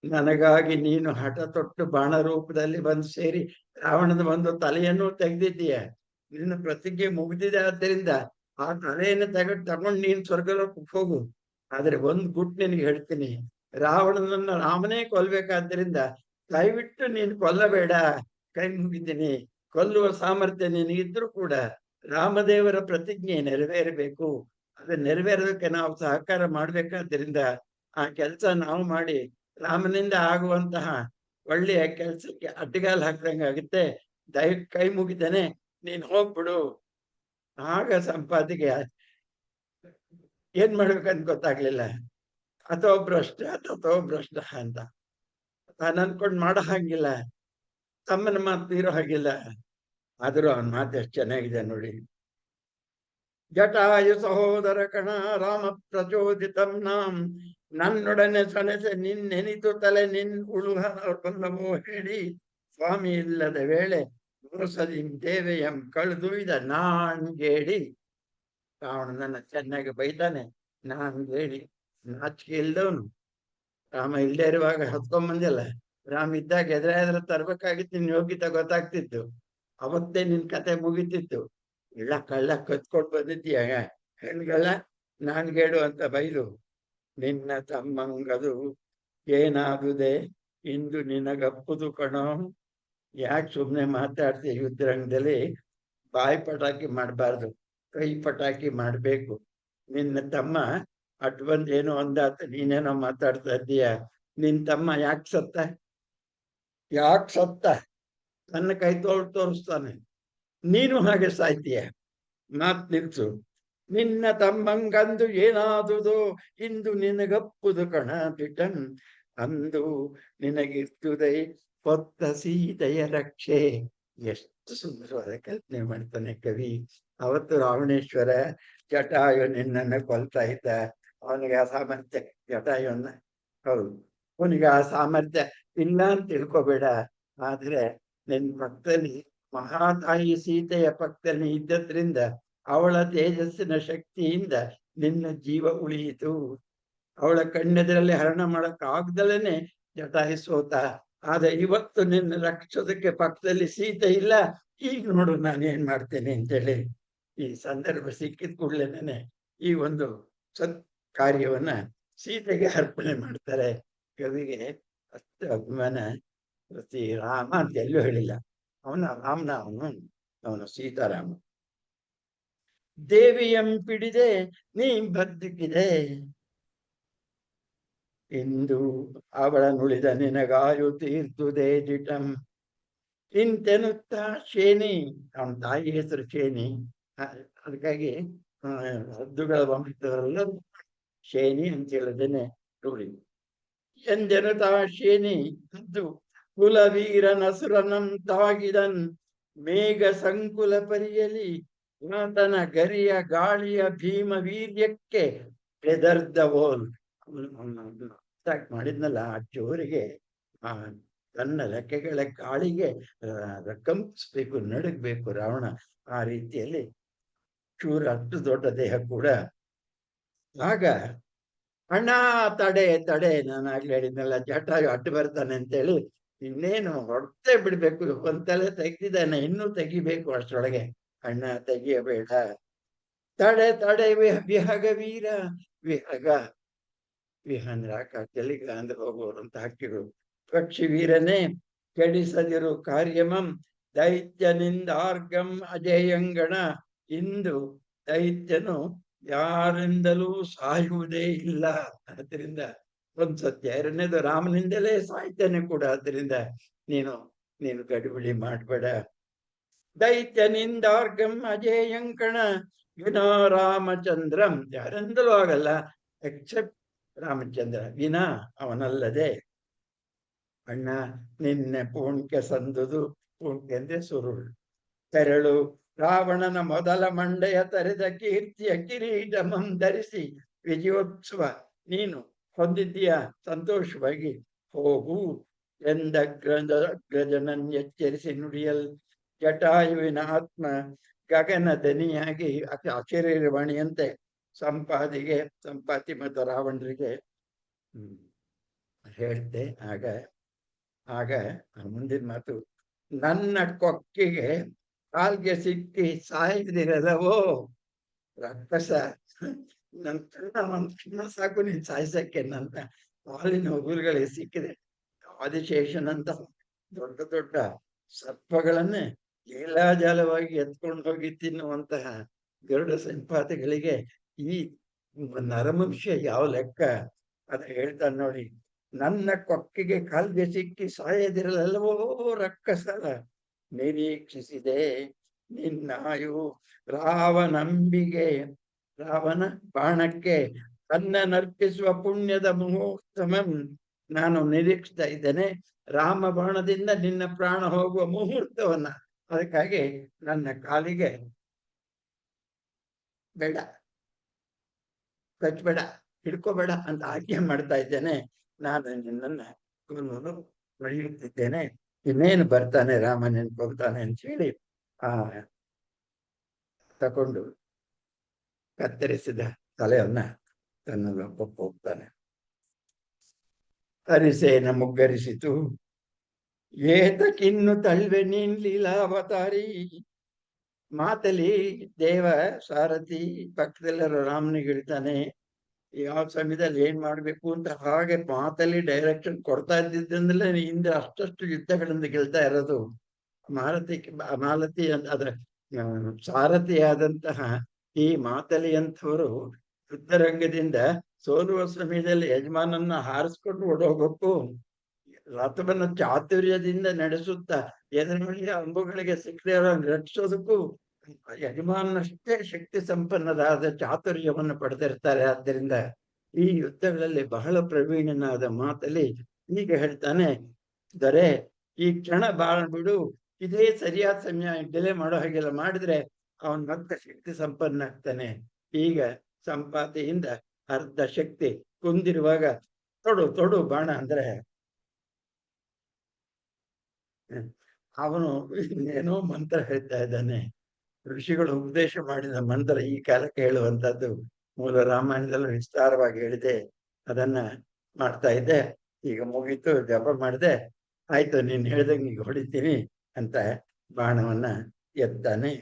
ನನಗಾಗಿ ನೀನು ಹಠ ತೊಟ್ಟು ಬಾಣ ರೂಪದಲ್ಲಿ ಬಂದು ಸೇರಿ ರಾವಣದ ಒಂದು ತಲೆಯನ್ನು ತೆಗೆದಿದ್ದೀಯ. ನಿನ್ನ ಪ್ರತಿಜ್ಞೆ ಮುಗಿದಿದೆ. ಆದ್ದರಿಂದ ಆ ತಲೆಯನ್ನು ತಗೊಂಡು ನೀನು ಸ್ವರ್ಗಲೋಕಕ್ಕೆ ಹೋಗು. ಆದ್ರೆ ಒಂದ್ ಗುಟ್ಟು ನಿನಗೆ ಹೇಳ್ತೀನಿ, ರಾವಣನನ್ನ ರಾಮನೇ ಕೊಲ್ಬೇಕಾದ್ದರಿಂದ ದಯವಿಟ್ಟು ನೀನು ಕೊಲ್ಲಬೇಡ. ಕೈ ಮುಗಿದ್ದೀನಿ. ಕೊಲ್ಲುವ ಸಾಮರ್ಥ್ಯ ನಿನಗಿದ್ರು ಕೂಡ ರಾಮದೇವರ ಪ್ರತಿಜ್ಞೆ ನೆರವೇರಬೇಕು. ಅದು ನೆರವೇರೋದಕ್ಕೆ ನಾವು ಸಹಕಾರ ಮಾಡ್ಬೇಕಾದ್ದರಿಂದ ಆ ಕೆಲಸ ನಾವು ಮಾಡಿ ರಾಮನಿಂದ ಆಗುವಂತಹ ಒಳ್ಳೆಯ ಕೆಲಸಕ್ಕೆ ಅಡ್ಡಗಾಲು ಹಾಕ್ದಂಗಾಗುತ್ತೆ. ಕೈ ಮುಗಿತಾನೆ, ನೀನ್ ಹೋಗ್ಬಿಡು. ಆಗ ಸಂಪಾತಿಗೆ ಏನ್ ಮಾಡ್ಬೇಕಂತ ಗೊತ್ತಾಗ್ಲಿಲ್ಲ. ಅಥೋ ಭ್ರಷ್ಟ ತಥೋ ಭ್ರಷ್ಟ ಅಂತ. ನಾನು ಅನ್ಕೊಂಡ್ ಮಾಡೋ ಹಾಗಿಲ್ಲ, ತಮ್ಮನ ಮಾತು ಇರೋ ಹಾಗಿಲ್ಲ. ಆದ್ರೂ ಅವನ ಮಾತು ಎಷ್ಟು ಚೆನ್ನಾಗಿದೆ ನೋಡಿ. ಜಟಾಯು ಸಹೋದರ ಕಣ ರಾಮ ಪ್ರಚೋದಿತಂ ನಾಂ, ನನ್ನೊಡನೆ ಸೆಣಸೆ ನಿನ್ನೆನಿತು ತಲೆ ನಿನ್ ಉಳುಹನವೋ ಹೇಳಿ, ಸ್ವಾಮಿ ಇಲ್ಲದ ವೇಳೆ ಮುರುಸದಿಂ ದೇವೆಯಂ ಕಳೆದುಯ್ದ ನಾನ್ಗೇಡಿ. ಅವನು ನನ್ನ ಚೆನ್ನಾಗಿ ಬೈತಾನೆ, ನಾನ್ಗೇಡಿ, ನಾಚಿಕೆ ಇಲ್ದವನು. ರಾಮ ಇಲ್ಲದೆ ಇರುವಾಗ ಹತ್ಕೊಂಡ್ ಬಂದಿಲ್ಲ, ರಾಮ ಇದ್ದಾಗ ಎದುರ ತರ್ಬೇಕಾಗಿತ್ತು, ನಿನ್ ಯೋಗ್ಯತೆ ಗೊತ್ತಾಗ್ತಿತ್ತು, ಅವತ್ತೇ ನಿನ್ ಕತೆ ಮುಗಿತಿತ್ತು. ಇಲ್ಲ ಕಳ್ಳ ಕತ್ಕೊಟ್ ಬಂದಿದ್ದೀಯ ಹೆಣ್ಗಳ ನಾನ್ಗೇಡು ಅಂತ ಬೈದು, ನಿನ್ನ ತಮ್ಮಂಗದು ಏನಾಗುದೆ ಇಂದು ನಿನಗಪ್ಪುದು ಕಣೋ. ಯಾಕೆ ಸುಮ್ನೆ ಮಾತಾಡ್ತಿ ಯುದ್ಧರಂಗದಲ್ಲಿ? ಬಾಯಿ ಪಟಾಕಿ ಮಾಡಬಾರ್ದು, ಕೈ ಪಟಾಕಿ ಮಾಡ್ಬೇಕು. ನಿನ್ನ ತಮ್ಮ ಅಟ್ ಬಂದ್ ಏನೋ ಅಂದಾತ, ನೀನೇನೋ ಮಾತಾಡ್ತಾ ಇದ್ದೀಯ. ನಿನ್ ತಮ್ಮ ಯಾಕೆ ಸತ್ತ? ನನ್ನ ಕೈ ತೋರಿಸ್ತಾನೆ, ನೀನು ಹಾಗೆ ಸಾಯ್ತೀಯ. ಮಾತ್ ನಿಲ್ಸು. ನಿನ್ನ ತಮ್ಮಂಗಂದು ಏನಾದುದು ಇಂದು ನಿನಗಪ್ಪುದು ಕಣ ಬಿಟನ್, ಅಂದು ನಿನಗಿರ್ತುದೈ ಹೊತ್ತ ಸೀತೆಯ ರಕ್ಷೆ. ಎಷ್ಟು ಸುಂದರವಾದ ಕಲ್ಪನೆ ಮಾಡ್ತಾನೆ ಕವಿ. ಅವತ್ತು ರಾವಣೇಶ್ವರ ಜಟಾಯು ನಿನ್ನನ್ನು ಕೊಲ್ತಾ ಇದ್ದ, ಅವನಿಗೆ ಆ ಸಾಮರ್ಥ್ಯ, ಜಟಾಯುವನ್ನ, ಹೌದು ಅವನಿಗೆ ಆ ಸಾಮರ್ಥ್ಯ ಇಲ್ಲ ಅಂತ ತಿಳ್ಕೊಬೇಡ. ಆದ್ರೆ ನಿನ್ ಪಕ್ಕದಲ್ಲಿ ಮಹಾತಾಯಿ ಸೀತೆಯ ಪಕ್ಕದಲ್ಲಿ ಇದ್ದದ್ರಿಂದ, ಅವಳ ತೇಜಸ್ಸಿನ ಶಕ್ತಿಯಿಂದ ನಿನ್ನ ಜೀವ ಉಳಿಯಿತು. ಅವಳ ಕಣ್ಣೆದರಲ್ಲಿ ಹರಣ ಮಾಡಕ್ ಆಗ್ದಲೇನೆ ಜಟಾಯು ಸೋತ. ಆದ್ರೆ ಇವತ್ತು ನಿನ್ನ ರಕ್ಷೋದಕ್ಕೆ ಪಕ್ಕದಲ್ಲಿ ಸೀತೆ ಇಲ್ಲ. ಈಗ ನೋಡು ನಾನು ಏನ್ ಮಾಡ್ತೇನೆ ಅಂತೇಳಿ ಈ ಸಂದರ್ಭ ಸಿಕ್ಕಿದ ಕೂಡಲೇನೆ ಈ ಒಂದು ಸತ್ ಕಾರ್ಯವನ್ನ ಸೀತೆಗೆ ಅರ್ಪಣೆ ಮಾಡ್ತಾರೆ. ಕವಿಗೆ ಅಷ್ಟು ಅಭಿಮಾನ. ರಾಮ ಅಂತ ಎಲ್ಲೂ ಹೇಳಿಲ್ಲ, ಅವನ ರಾಮನ ಅವನು ಸೀತಾರಾಮ. ದೇವಿಯಂ ಪಿಡಿದೆ ನೀ ಬದುಕಿದೆ ಇಂದು ಅವಳ ನುಳಿದ ನಿನಗಾಯು ತೀರ್ತುದೇ ದಿಟಂ. ಇಂತೆನ್ನುತ್ತಾ ಶೇನಿ, ಅವನ ತಾಯಿ ಹೆಸರು ಶೇನಿ, ಅದಕ್ಕಾಗಿ ಹದ್ದುಗಳ ವಂಶದವರೆಲ್ಲ ಶೇನಿ ಅಂತ ಹೇಳದೇನೆ ರೂಢಿ. ಎಂದೆನುತಾ ಶೇನಿ ಹದ್ದು ಕುಲವೀರ ನಸುರನಂ ತಾಗಿದನ್, ಮೇಘ ಸಂಕುಲ ಪರಿಯಲಿ ಆತನ ಗರಿಯ ಗಾಳಿಯ ಭೀಮ ವೀರ್ಯಕ್ಕೆ ಬೆದರ್ದವೋಲ್. ಅಟ್ಯಾಕ್ ಮಾಡಿದ್ನಲ್ಲ ಆ ಜೋರಿಗೆ, ಆ ತನ್ನ ರೆಕ್ಕೆಗಳ ಗಾಳಿಗೆ ಕಂಪಿಸ್ಬೇಕು, ನಡುಗ್ಬೇಕು ರಾವಣ. ಆ ರೀತಿಯಲ್ಲಿ ಚೂರ ಅಷ್ಟು ದೊಡ್ಡ ದೇಹ ಕೂಡ. ಆಗ ಅಣ್ಣ ತಡೆ ತಡೆ, ನಾನು ಆಗ್ಲೇ ಹೇಳಿದ್ನಲ್ಲ ಜಟಾಯು ಅಡ್ಡು ಬರ್ತಾನೆ ಅಂತೇಳಿ, ಇನ್ನೇನು ಹೊಡ್ತೇ ಬಿಡ್ಬೇಕು, ಒಂದ್ ತಲೆ ತೆಗ್ದಿದ್ದಾನೆ, ಇನ್ನೂ ತೆಗಿಬೇಕು ಅಷ್ಟರೊಳಗೆ. ಅಣ್ಣ ತೆಗಿಯಬೇಡ, ತಡೆ ತಡೆ ವಿಹಗ ವೀರ. ವಿಹಗ, ವಿಹ ಅಂದ್ರೆ ಆಕಾಶ, ಚಳಿಗ ಅಂದ್ರೆ ಹೋಗೋರು ಅಂತ ಹಾಕಿರು. ಪಕ್ಷಿ ವೀರನೇ ಕೆಡಿಸದಿರು ಕಾರ್ಯಮಂ, ದೈತ್ಯನಿಂದಾರ್ಗಂ ಅಜೇಯಂಗಣ. ಇಂದು ದೈತ್ಯನು ಯಾರಿಂದಲೂ ಸಾಯುವುದೇ ಇಲ್ಲ. ಅದರಿಂದ ಒಂದ್ ಸತ್ಯ. ಎರಡನೇದು ರಾಮನಿಂದಲೇ ಸಾಯ್ತಾನೆ ಕೂಡ. ಅದರಿಂದ ನೀನು ನೀನು ಗಡಿಬಿಡಿ ಮಾಡ್ಬೇಡ. ದೈತ್ಯನಿಂದಾರ್ಗಂ ಅಜೇಯಂಕಣ ವಿನಾ ರಾಮಚಂದ್ರಂ, ಯಾರಿಂದಲೂ ಆಗಲ್ಲ ಎಕ್ಸೆಪ್ಟ್ ರಾಮಚಂದ್ರ, ವಿನಾ ಅವನಲ್ಲದೆ. ಅಣ್ಣ ನಿನ್ನೆ ಪೂಣ್ಕೆ ಸಂದುದು, ಪೂಣ್ಕೆ ಅಂದ್ರೆ ಸುರುಳು, ತೆರಳು ರಾವಣನ ಮೊದಲ ಮಂಡೆಯ ತರೆದ ಕೀರ್ತಿಯ ಕಿರೀಟಮಂ ಧರಿಸಿ ವಿಜಯೋತ್ಸವ ನೀನು ಹೊಂದಿದ್ದೀಯ, ಸಂತೋಷವಾಗಿ ಹೋಗು ಎಂದ ಗ್ರಜನನ್ ಎಚ್ಚರಿಸಿ ನುಡಿಯಲ್. ಜಟಾಯುವಿನ ಆತ್ಮ ಗಗನ ದನಿಯಾಗಿ ಅಶರೀರವಾಣಿಯಂತೆ ಸಂಪಾತಿ ಮತ್ತು ರಾವಣರಿಗೆ ಹೇಳ್ತೆ. ಆಗ ಮುಂದಿನ ಮಾತು, ನನ್ನ ಕೊಕ್ಕಿಗೆ ಕಾಲ್ಗೆ ಸಿಕ್ಕಿ ಸಾಯ್ದಿರದವೋ ರಕ್ಕಸ. ನನ್ ಕಣ್ಣ ಸಾಕು ನೀನ್ ಸಾಯ್ಸಕ್ಕೆ. ನನ್ನ ಹಾಲಿನ ಉಗುರುಗಳಿಗೆ ಸಿಕ್ಕಿದೆ ಆದಿಶೇಷನಂತ ದೊಡ್ಡ ದೊಡ್ಡ ಸರ್ಪಗಳನ್ನೇ ಲೀಲಾಜಾಲವಾಗಿ ಎತ್ಕೊಂಡು ಹೋಗಿ ತಿನ್ನುವಂತಹ ಗರುಡ ಸಂಪಾತಿಗಳಿಗೆ ಈ ನರಮನುಷ್ಯ ಯಾವ ಲೆಕ್ಕ? ಅದ ಹೇಳ್ತಾನೆ ನೋಡಿ, ನನ್ನ ಕೊಕ್ಕಿಗೆ ಕಾಲ್ಗೆ ಸಿಕ್ಕಿ ಸಾಯದಿರಲಲ್ಲವೋ ರಕ್ಕಸರ ನಿರೀಕ್ಷಿಸಿದೆ ನಿನ್ನಾಯು ರಾವನಂಬಿಗೆ. ರಾವಣ ಬಾಣಕ್ಕೆ ತನ್ನ ನರ್ಪಿಸುವ ಪುಣ್ಯದ ಮುಹೂರ್ತಮಂ ನಾನು ನಿರೀಕ್ಷಿಸ್ತಾ ಇದ್ದೇನೆ. ರಾಮ ಬಾಣದಿಂದ ನಿನ್ನ ಪ್ರಾಣ ಹೋಗುವ ಮುಹೂರ್ತವನ್ನ. ಅದಕ್ಕಾಗಿ ನನ್ನ ಕಾಲಿಗೆ ಬೇಡ, ಕಚ್ಚಬೇಡ, ಹಿಡ್ಕೋಬೇಡ ಅಂತ ಆಜ್ಞೆ ಮಾಡ್ತಾ ಇದ್ದೇನೆ. ನಾನು ನಿನ್ನನ್ನ ಕೊಲ್ಲಲು ಹೊಳೆಯುತ್ತಿದ್ದೇನೆ. ಇನ್ನೇನು ಬರ್ತಾನೆ ರಾಮ ನೆನ್ಕೋಗ್ತಾನೆ ಅಂತ ಹೇಳಿ ಆ ತಕೊಂಡು ಕತ್ತರಿಸಿದ ತಲೆಯನ್ನ ತನ್ನ ಲೋಕಕ್ಕೆ ಹೋಗ್ತಾನೆ. ಹರಿಸೇನ ಮುಗ್ಗರಿಸಿತು, ಏತಕ್ಕಿನ್ನು ತಳ್ವೆ ನೀನ್ ಲೀಲಾವತಾರಿ. ಮಾತಲಿ ದೇವ ಸಾರಥಿ ಪಕ್ಕದೆಲ್ಲರೂ ರಾಮನಿಗೆ ಹೇಳ್ತಾನೆ, ಯಾವ ಸಮಯದಲ್ಲಿ ಏನ್ ಮಾಡ್ಬೇಕು ಅಂತ. ಹಾಗೆ ಮಾತಲ್ಲಿ ಡೈರೆಕ್ಷನ್ ಕೊಡ್ತಾ ಇದ್ದಿದ್ದಿಂದಲೇ ಇಂದ್ರ ಅಷ್ಟಷ್ಟು ಯುದ್ಧಗಳಿಂದ ಗೆಲ್ತಾ ಇರೋದು. ಮಾಲತಿ ಅದ್ರ ಸಾರಥಿಯಾದಂತಹ ಈ ಮಾತಲಿ ಅಂಥವರು ಯುದ್ಧರಂಗದಿಂದ ಸೋಲುವ ಸಮಯದಲ್ಲಿ ಯಜಮಾನನ್ನ ಹಾರಿಸ್ಕೊಂಡು ಓಡೋಗ್ಬೇಕು. ರಥವನ್ನು ಚಾತುರ್ಯದಿಂದ ನಡೆಸುತ್ತಾ ಎದುರುಗಳಿಗೆ ಅಂಬುಗಳಿಗೆ ಸಿಕ್ಕದೆ ರಕ್ಷಿಸೋದಕ್ಕೂ ಯಜಮಾನಷ್ಟೇ ಶಕ್ತಿ ಸಂಪನ್ನದಾದ ಚಾತುರ್ಯವನ್ನು ಪಡೆದಿರ್ತಾರೆ. ಆದ್ದರಿಂದ ಈ ಯುದ್ಧಗಳಲ್ಲಿ ಬಹಳ ಪ್ರವೀಣನಾದ ಮಾತಲ್ಲಿ ಈಗ ಹೇಳ್ತಾನೆ, ದೊರೆ ಈ ಕ್ಷಣ ಬಾಳ್ಬಿಡು, ಇದೇ ಸರಿಯಾದ ಸಮಯ, ಡಿಲೇ ಮಾಡೋ ಹಾಗೆಲ್ಲ ಮಾಡಿದ್ರೆ ಅವನ್ ಮತ್ತೆ ಶಕ್ತಿ ಸಂಪನ್ನ ಆಗ್ತಾನೆ. ಈಗ ಸಂಪಾತಿಯಿಂದ ಅರ್ಧ ಶಕ್ತಿ ಕುಂದಿರುವಾಗ ತೊಡು ಬಾಣ ಅಂದ್ರೆ ಅವನು ಏನೋ ಮಂತ್ರ ಹೇಳ್ತಾ ಇದ್ದಾನೆ. ಋಷಿಗಳು ಉಪದೇಶ ಮಾಡಿದ ಮಂತ್ರ ಈ ಕಾಲಕ್ಕೆ ಹೇಳುವಂತದ್ದು. ಮೂಲ ರಾಮಾಯಣದಲ್ಲೂ ವಿಸ್ತಾರವಾಗಿ ಹೇಳಿದೆ, ಅದನ್ನ ಮಾಡ್ತಾ ಇದ್ದೆ. ಈಗ ಮುಗೀತು, ಜಪ ಮಾಡಿದೆ, ಆಯ್ತು ನೀನ್ ಹೇಳ್ದಂಗೆ ಈಗ ಹೊಡಿತೀನಿ ಅಂತ ಬಾಣವನ್ನ ಎತ್ತಾನೆ.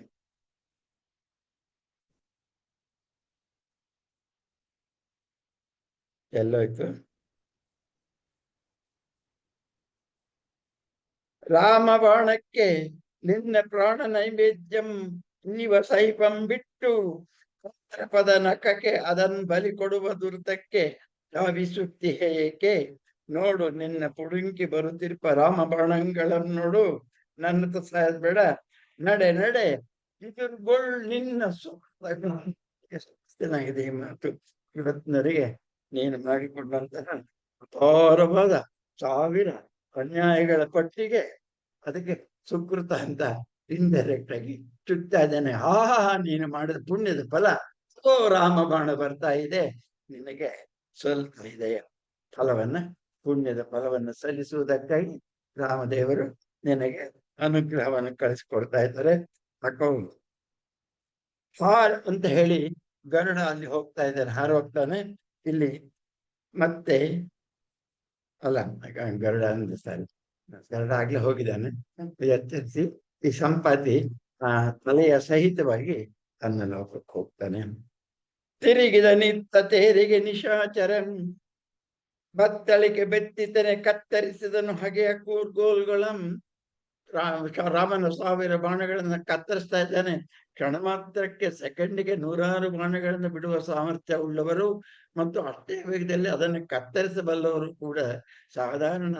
ಎಲ್ಲೋಯ್ತು? ರಾಮ ಬಾಣಕ್ಕೆ ನಿನ್ನ ಪ್ರಾಣ ನೈವೇದ್ಯಂ ನೀವ ಸೈಪಂ ಬಿಟ್ಟು ಪದ ನಖಕ್ಕೆ ಅದನ್ ಬಲಿ ಕೊಡುವ ದುರ್ತಕ್ಕೆ ಧಾವಿಸುತ್ತಿ ಏಕೆ. ನೋಡು ನಿನ್ನ ಪುಡುಂಕಿ ಬರುತ್ತಿರುವ ರಾಮ ಬಾಣಗಳನ್ನು ನೋಡು, ನನ್ನ ಸಾಯಬೇಡ, ನಡೆ ನಡೆ ಇದುರ್ಗೊಳ್ ನಿನ್ನ ಎಷ್ಟು ಚೆನ್ನಾಗಿದೆ ಈ ಮಾತು. ಇವತ್ತಿನವರೆಗೆ ನೀನು ಮಾಡಿಕೊಂಡಂತಹ ಅಪಾರವಾದ 1000 ಅನ್ಯಾಯಗಳ ಪಟ್ಟಿಗೆ ಅದಕ್ಕೆ ಸುಕೃತ ಅಂತ ಇಂಡೈರೆಕ್ಟ್ ಆಗಿ ಚುತ್ತಾ ಇದ್ದಾನೆ. ನೀನು ಮಾಡಿದ ಪುಣ್ಯದ ಫಲ. ಓ ರಾಮ ಬಾಣ ಬರ್ತಾ ಇದೆ, ನಿನಗೆ ಸ್ವಲ್ಪ ಇದೆಯ ಫಲವನ್ನ, ಪುಣ್ಯದ ಫಲವನ್ನು ಸಲ್ಲಿಸುವುದಕ್ಕಾಗಿ ರಾಮದೇವರು ನಿನಗೆ ಅನುಗ್ರಹವನ್ನು ಕಳಿಸ್ಕೊಡ್ತಾ ಇದ್ದಾರೆ. ಹಾಕೊಂಡು ಹಾರ್ ಅಂತ ಹೇಳಿ ಗರುಡ ಅಲ್ಲಿ ಹೋಗ್ತಾ ಇದ್ದಾನೆ, ಹಾರೋಗ್ತಾನೆ. ಇಲ್ಲಿ ಮತ್ತೆ ಅಲ್ಲ, ಗರುಡ ಅಂದ್ರೆ ಸರಿ, ಗರುಡ ಆಗ್ಲೇ ಹೋಗಿದ್ದಾನೆ. ಎಚ್ಚರಿಸಿ ಈ ಸಂಪಾತಿ ತಲೆಯ ಸಹಿತವಾಗಿ ತನ್ನ ಲೋಕಕ್ಕೆ ಹೋಗ್ತಾನೆ. ತಿರುಗಿದ ನಿತ್ತ ತೇರಿಗೆ ನಿಶಾಚರಂ, ಬತ್ತಳಿಕೆ ಬೆತ್ತಿತನೆ ಕತ್ತರಿಸಿದನು ಹಗೆಯ ಕೂರ್ಗೋಲ್ಗಳಂ. ರಾಮನ 1000 ಬಾಣಗಳನ್ನ ಕತ್ತರಿಸ್ತಾ ಇದ್ದಾನೆ. ಕ್ಷಣ ಮಾತ್ರಕ್ಕೆ ಸೆಕೆಂಡಿಗೆ 100 ಬಾಣಗಳನ್ನು ಬಿಡುವ ಸಾಮರ್ಥ್ಯ ಉಳ್ಳವರು ಮತ್ತು ಅಷ್ಟೇ ವೇಗದಲ್ಲಿ ಅದನ್ನು ಕತ್ತರಿಸಬಲ್ಲವರು ಕೂಡ ಸಾಧಾರಣ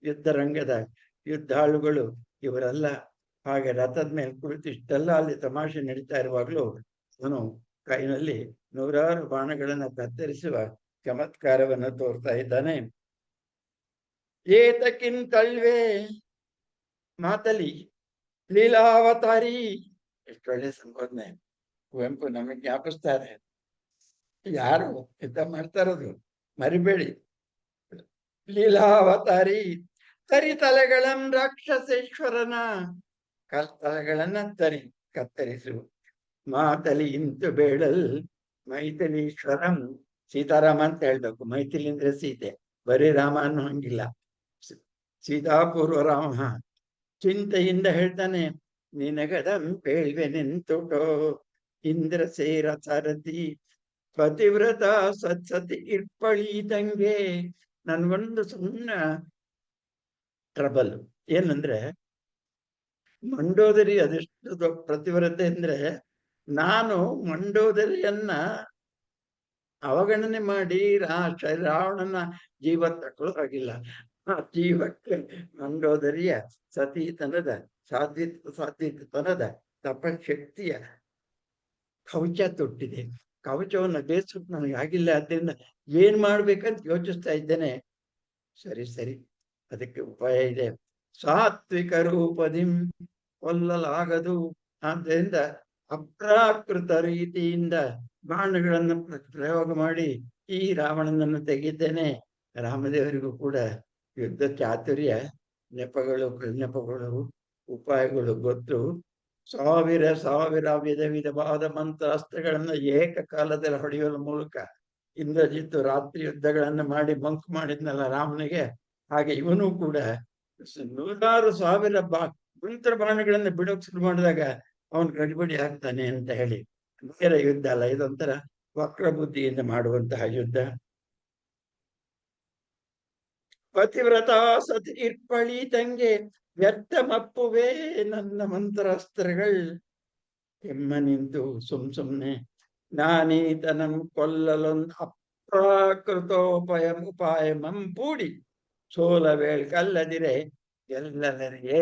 ಯುದ್ಧರಂಗದ ಯುದ್ಧಾಳುಗಳು ಇವರೆಲ್ಲ. ಹಾಗೆ ರಥದ ಮೇಲೆ ಕುಳಿತು ಇಷ್ಟೆಲ್ಲ ಅಲ್ಲಿ ತಮಾಷೆ ನಡೀತಾ ಇರುವಾಗಲೂ ಅವನು ಕೈನಲ್ಲಿ 100 ಬಾಣಗಳನ್ನು ಕತ್ತರಿಸುವ ಚಮತ್ಕಾರವನ್ನು ತೋರ್ತಾ ಇದ್ದಾನೆ. ಏತಕ್ಕಿಂತಳ್ವೆ ಮಾತಲಿ ಲೀಲಾವತಾರಿ. ಎಷ್ಟೊಳ್ಳೆ ಸಂಬೋಧನೆ. ಕುವೆಂಪು ನಮಗೆ ಜ್ಞಾಪಿಸ್ತಾರೆ. ಯಾರು ಯುದ್ಧ ಮಾಡ್ತಾ ಇರೋದು ಮರಿಬೇಡಿ. ಲೀಲಾವತಾರಿ ತಲೆಗಳಂ ರಾಕ್ಷಸೇಶ್ವರನ ತಲೆಗಳನ್ನ ಕತ್ತರಿಸು. ಮಾತಲಿ ಇಂತು ಬೇಡಲ್ ಮೈಥಿಲೀಶ್ವರಂ. ಸೀತಾರಾಮ ಅಂತ ಹೇಳ್ಬೇಕು. ಮೈಥಿಲಿ ಅಂದ್ರೆ ಸೀತೆ, ಬರೀ ರಾಮ ಅನ್ನೋ ಹಂಗಿಲ್ಲ. ಸೀತಾಪೂರ್ವ ರಾಮ. ಚಿಂತೆಯಿಂದ ಹೇಳ್ತಾನೆ, ನಿನಗದಂ ಪೇಳ್ವೆ ನಿಂತುಟೋ ಇಂದ್ರ ಸೇರ ಸಾರಥಿ ಪತಿವ್ರತ ಸತ್ಸತಿ ಇರ್ಪಳೀದಂಗೆ. ನನ್ಗೊಂದು ಸಣ್ಣ ಟ್ರಬಲ್ ಏನಂದ್ರೆ, ಮಂಡೋದರಿ ಅದೆಷ್ಟು ಪ್ರತಿವ್ರತೆ ಅಂದ್ರೆ, ನಾನು ಮಂಡೋದರಿಯನ್ನ ಅವಗಣನೆ ಮಾಡಿ ರಾವಣನ ಜೀವ ತಕೊಳ್ಳೋ ಹಾಗಿಲ್ಲ. ಆ ಜೀವಕ್ಕೆ ಮಂಡೋದರಿಯ ಸತೀತನದ ಸಾಧಿತನದ ತಪಶಕ್ತಿಯ ಕವಚ ತೊಟ್ಟಿದೆ. ಕವಚವನ್ನು ಬೇಯಿಸೋಕೆ ನನಗೆ ಆಗಿಲ್ಲ, ಆದ್ದರಿಂದ ಏನ್ ಮಾಡ್ಬೇಕಂತ ಯೋಚಿಸ್ತಾ ಇದ್ದೇನೆ. ಸರಿ ಸರಿ, ಅದಕ್ಕೆ ಉಪಾಯ ಇದೆ. ಸಾತ್ವಿಕ ರೂಪದಿಂ ಕೊಲ್ಲಲಾಗದು, ಆದ್ದರಿಂದ ಅಪ್ರಾಕೃತ ರೀತಿಯಿಂದ ಬಾಣಗಳನ್ನು ಪ್ರಯೋಗ ಮಾಡಿ ಈ ರಾವಣನನ್ನು ತೆಗೆದಿದ್ದೇನೆ. ರಾಮದೇವರಿಗೂ ಕೂಡ ಯುದ್ಧ ಚಾತುರ್ಯ, ನೆಪಗಳು ಉಪಾಯಗಳು ಗೊತ್ತು. ಸಾವಿರ ಸಾವಿರ ವಿಧವಾದ ಮಂತ್ರಾಸ್ತ್ರಗಳನ್ನು ಏಕಕಾಲದಲ್ಲಿ ಹೊಡೆಯುವ ಮೂಲಕ ಇಂದ್ರಜಿತ್ತು ರಾತ್ರಿ ಯುದ್ಧಗಳನ್ನು ಮಾಡಿ ಬಂಕ್ ಮಾಡಿದ್ನಲ್ಲ ರಾಮನಿಗೆ, ಹಾಗೆ ಇವನು ಕೂಡ ನೂರಾರು ಸಾವಿರ ಮಂತ್ರ ಬಾಣಗಳನ್ನು ಬಿಡೋಕ್ ಶುರು ಮಾಡಿದಾಗ ಅವನು ಗಡಿಬಿಡಿ ಆಗ್ತಾನೆ ಅಂತ ಹೇಳಿ. ನೇರ ಯುದ್ಧ ಅಲ್ಲ, ಇದೊಂಥರ ವಕ್ರ ಬುದ್ಧಿಯಿಂದ ಮಾಡುವಂತಹ ಯುದ್ಧ. ಪತಿವ್ರತ ಸತೀರ್ಪಳಿ ತಂಗೆ ವ್ಯರ್ಥ ಮಪ್ಪುವೆ ನನ್ನ ಮಂತ್ರಾಸ್ತ್ರಗಳು. ಕೆಮ್ಮ ನಿಂತು ಸುಮ್ನೆ ನಾನೀತನಂ ಕೊಲ್ಲಲೊಂದು ಉಪಾಯಮಂ ಪೂಡಿ ಸೋಲವೇಳ್ಕಲ್ಲದಿರೆ ಎಲ್ಲರಿಗೆ